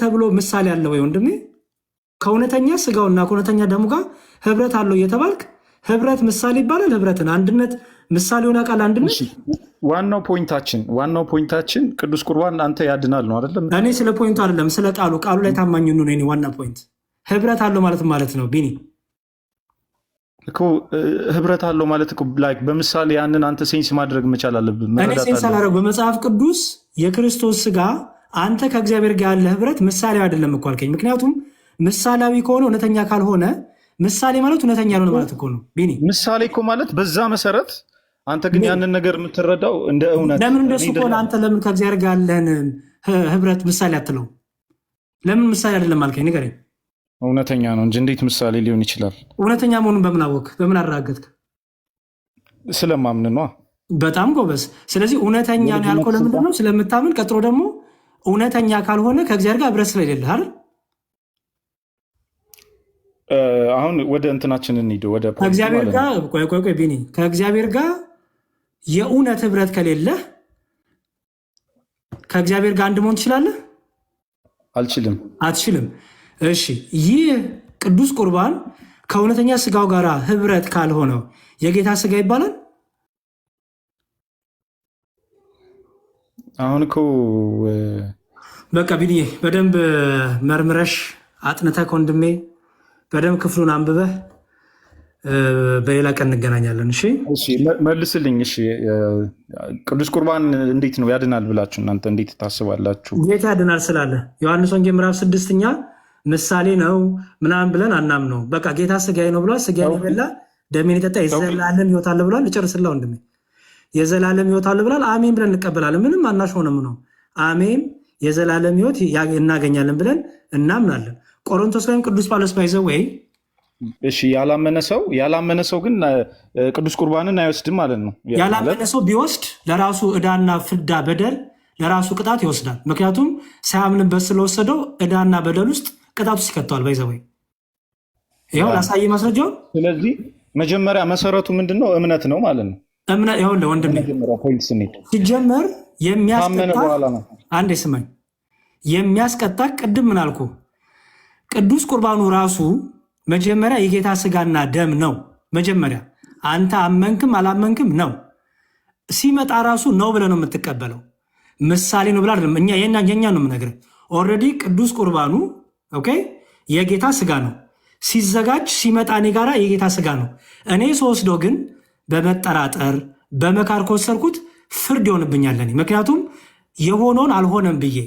[SPEAKER 2] ተብሎ ምሳሌ አለ ወይ ወንድሜ? ከእውነተኛ ስጋውና ከእውነተኛ ደሙ ጋር ህብረት አለው እየተባልክ ህብረት ምሳሌ ይባላል? ህብረትን አንድነት ምሳሌ ሆነ ቃል አንድነት።
[SPEAKER 3] ዋናው ፖይንታችን ቅዱስ ቁርባን አንተ ያድናል ነው አይደለም?
[SPEAKER 2] እኔ ስለ ፖይንቱ አይደለም ስለ ቃሉ ላይ ታማኝ ነው። እኔ ዋና ፖይንት ህብረት አለው ማለት ነው ቢኒ
[SPEAKER 3] እኮ ህብረት አለው ማለት እኮ ላይክ በምሳሌ ያንን አንተ ሴንስ ማድረግ መቻል አለብህ።
[SPEAKER 2] እኔ ሴንስ አላደረግ በመጽሐፍ ቅዱስ የክርስቶስ ስጋ አንተ ከእግዚአብሔር ጋር ያለ ህብረት ምሳሌ አይደለም እኮ አልከኝ። ምክንያቱም ምሳሌያዊ ከሆነ እውነተኛ ካልሆነ ምሳሌ ማለት እውነተኛ ያልሆነ ማለት እኮ ነው ቢኒ።
[SPEAKER 3] ምሳሌ እኮ ማለት በዛ መሰረት አንተ ግን ያንን ነገር የምትረዳው እንደ እውነት።
[SPEAKER 2] ለምን እንደሱ ከሆነ አንተ ለምን ከእግዚአብሔር ጋር ያለህን ህብረት ምሳሌ አትለው? ለምን ምሳሌ አይደለም አልከኝ? ንገረኝ።
[SPEAKER 3] እውነተኛ ነው እንጂ እንዴት ምሳሌ ሊሆን ይችላል?
[SPEAKER 2] እውነተኛ መሆኑን በምን አወቅህ? በምን አረጋገጥክ?
[SPEAKER 3] ስለማምን ነው።
[SPEAKER 2] በጣም ጎበዝ። ስለዚህ እውነተኛ ነው ያልከው ለምንድን ነው? ስለምታምን። ቀጥሎ ደግሞ እውነተኛ ካልሆነ ከእግዚአብሔር ጋር ህብረት ስለሌለህ አይደል?
[SPEAKER 3] አሁን ወደ እንትናችን እንሂድ። ወደ
[SPEAKER 2] ከእግዚአብሔር ጋር ቆይ ቢኒ፣ ከእግዚአብሔር ጋር የእውነት ህብረት ከሌለህ ከእግዚአብሔር ጋር አንድ መሆን ትችላለህ? አትችልም። እሺ፣ ይህ ቅዱስ ቁርባን ከእውነተኛ ስጋው ጋር ህብረት ካልሆነው የጌታ ስጋ ይባላል?
[SPEAKER 3] አሁን እኮ
[SPEAKER 2] በቃ ቢኒዬ በደንብ መርምረሽ አጥንተህ ከወንድሜ በደንብ ክፍሉን አንብበህ በሌላ ቀን እንገናኛለን። እሺ
[SPEAKER 3] መልስልኝ። እሺ ቅዱስ ቁርባን እንዴት ነው ያድናል ብላችሁ እናንተ እንዴት ታስባላችሁ?
[SPEAKER 2] ጌታ ያድናል ስላለ ዮሐንስ ወንጌል ምዕራፍ 6ኛ ምሳሌ ነው ምናምን ብለን አናምነው። በቃ ጌታ ስጋዬ ነው ብሏል። ስጋዬን የበላ ደሜን የጠጣ የዘላለም ሕይወት አለ ብሏል። ልጨርስላ ወንድሜ፣ የዘላለም ሕይወት አለ ብሏል። አሜን ብለን እንቀበላለን። ምንም አናሽ ሆነም ነው። አሜን የዘላለም ሕይወት እናገኛለን ብለን እናምናለን። ቆሮንቶስ ላይም ቅዱስ ጳውሎስ ባይዘው ወይ
[SPEAKER 3] እሺ ያላመነ ሰው ግን ቅዱስ ቁርባንን አይወስድም ማለት ነው።
[SPEAKER 2] ያላመነ ሰው ቢወስድ ለራሱ ዕዳና ፍዳ በደል ለራሱ ቅጣት ይወስዳል። ምክንያቱም ሳያምንበት ስለወሰደው ዕዳና በደል ውስጥ ቅጣት ውስጥ ይከተዋል። ባይዘው ይኸው ላሳይ ማስረጃውን። ስለዚህ
[SPEAKER 3] መጀመሪያ መሰረቱ ምንድነው? እምነት ነው ማለት ነው።
[SPEAKER 2] እምነት ይኸው ለወንድሜ ሲጀመር የሚያስቀጣ አንዴ ስማኝ፣ የሚያስቀጣ ቅድም ምን አልኩ? ቅዱስ ቁርባኑ ራሱ መጀመሪያ የጌታ ስጋና ደም ነው። መጀመሪያ አንተ አመንክም አላመንክም ነው። ሲመጣ ራሱ ነው ብለህ ነው የምትቀበለው። ምሳሌ ነው ብለህ አይደለም። የኛ ነው የምነግርህ። ኦልሬዲ ቅዱስ ቁርባኑ ኦኬ የጌታ ስጋ ነው። ሲዘጋጅ ሲመጣ እኔ ጋራ የጌታ ስጋ ነው። እኔ ስወስደው ግን በመጠራጠር በመካር ከወሰድኩት ፍርድ ይሆንብኛል እኔ። ምክንያቱም የሆነውን አልሆነም ብዬ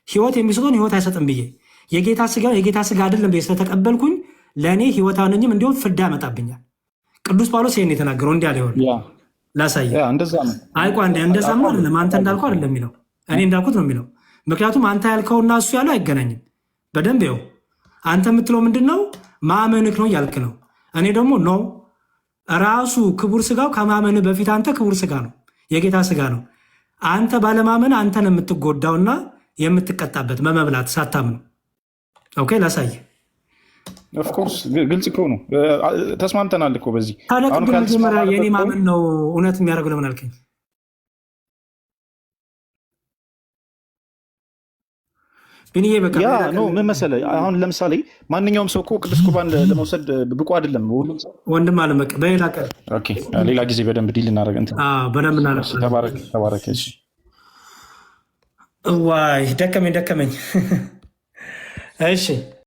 [SPEAKER 2] ህይወት የሚሰጠውን ህይወት አይሰጥም ብዬ የጌታ ስጋ አይደለም ብዬ ስለተቀበልኩኝ ለእኔ ህይወት አሁንኝም እንዲሁም ፍርድ ያመጣብኛል። ቅዱስ ጳውሎስ ይህን የተናገረው እንዲህ አለ። ይሆን ላሳየ አይቋ እንደዛማ አይደለም። አንተ እንዳልከው አይደለም የሚለው እኔ እንዳልኩት ነው የሚለው። ምክንያቱም አንተ ያልከውና እሱ ያለው አይገናኝም። በደንብ ይኸው አንተ የምትለው ምንድን ነው? ማመንክ ነው እያልክ ነው። እኔ ደግሞ ነው ራሱ ክቡር ስጋው ከማመን በፊት አንተ ክቡር ስጋ ነው የጌታ ስጋ ነው። አንተ ባለማመን አንተን የምትጎዳውና የምትቀጣበት በመብላት ሳታምነው። ኦኬ ላሳይ።
[SPEAKER 3] ኦፍኮርስ ግልጽ እኮ ነው። ተስማምተናል እኮ በዚህ።
[SPEAKER 2] ታዲያ ቅድም መጀመሪያ የኔ ማመን ነው እውነት የሚያደርገው ለምን አልከኝ? ብንዬ በቃ
[SPEAKER 3] ያ ነው ምን መሰለህ፣ አሁን ለምሳሌ ማንኛውም ሰው እኮ ቅዱስ ቁርባን ለመውሰድ ብቁ አይደለም። ሁሉም ሰው
[SPEAKER 2] ወንድም አለ በቃ በሌላ ቀን
[SPEAKER 3] ኦኬ፣ ሌላ ጊዜ በደንብ ዲል እናደርግ እንትን
[SPEAKER 2] በደንብ እናደርግ።
[SPEAKER 3] ተባረክ። እሺ
[SPEAKER 2] ዋይ ደከመኝ። እሺ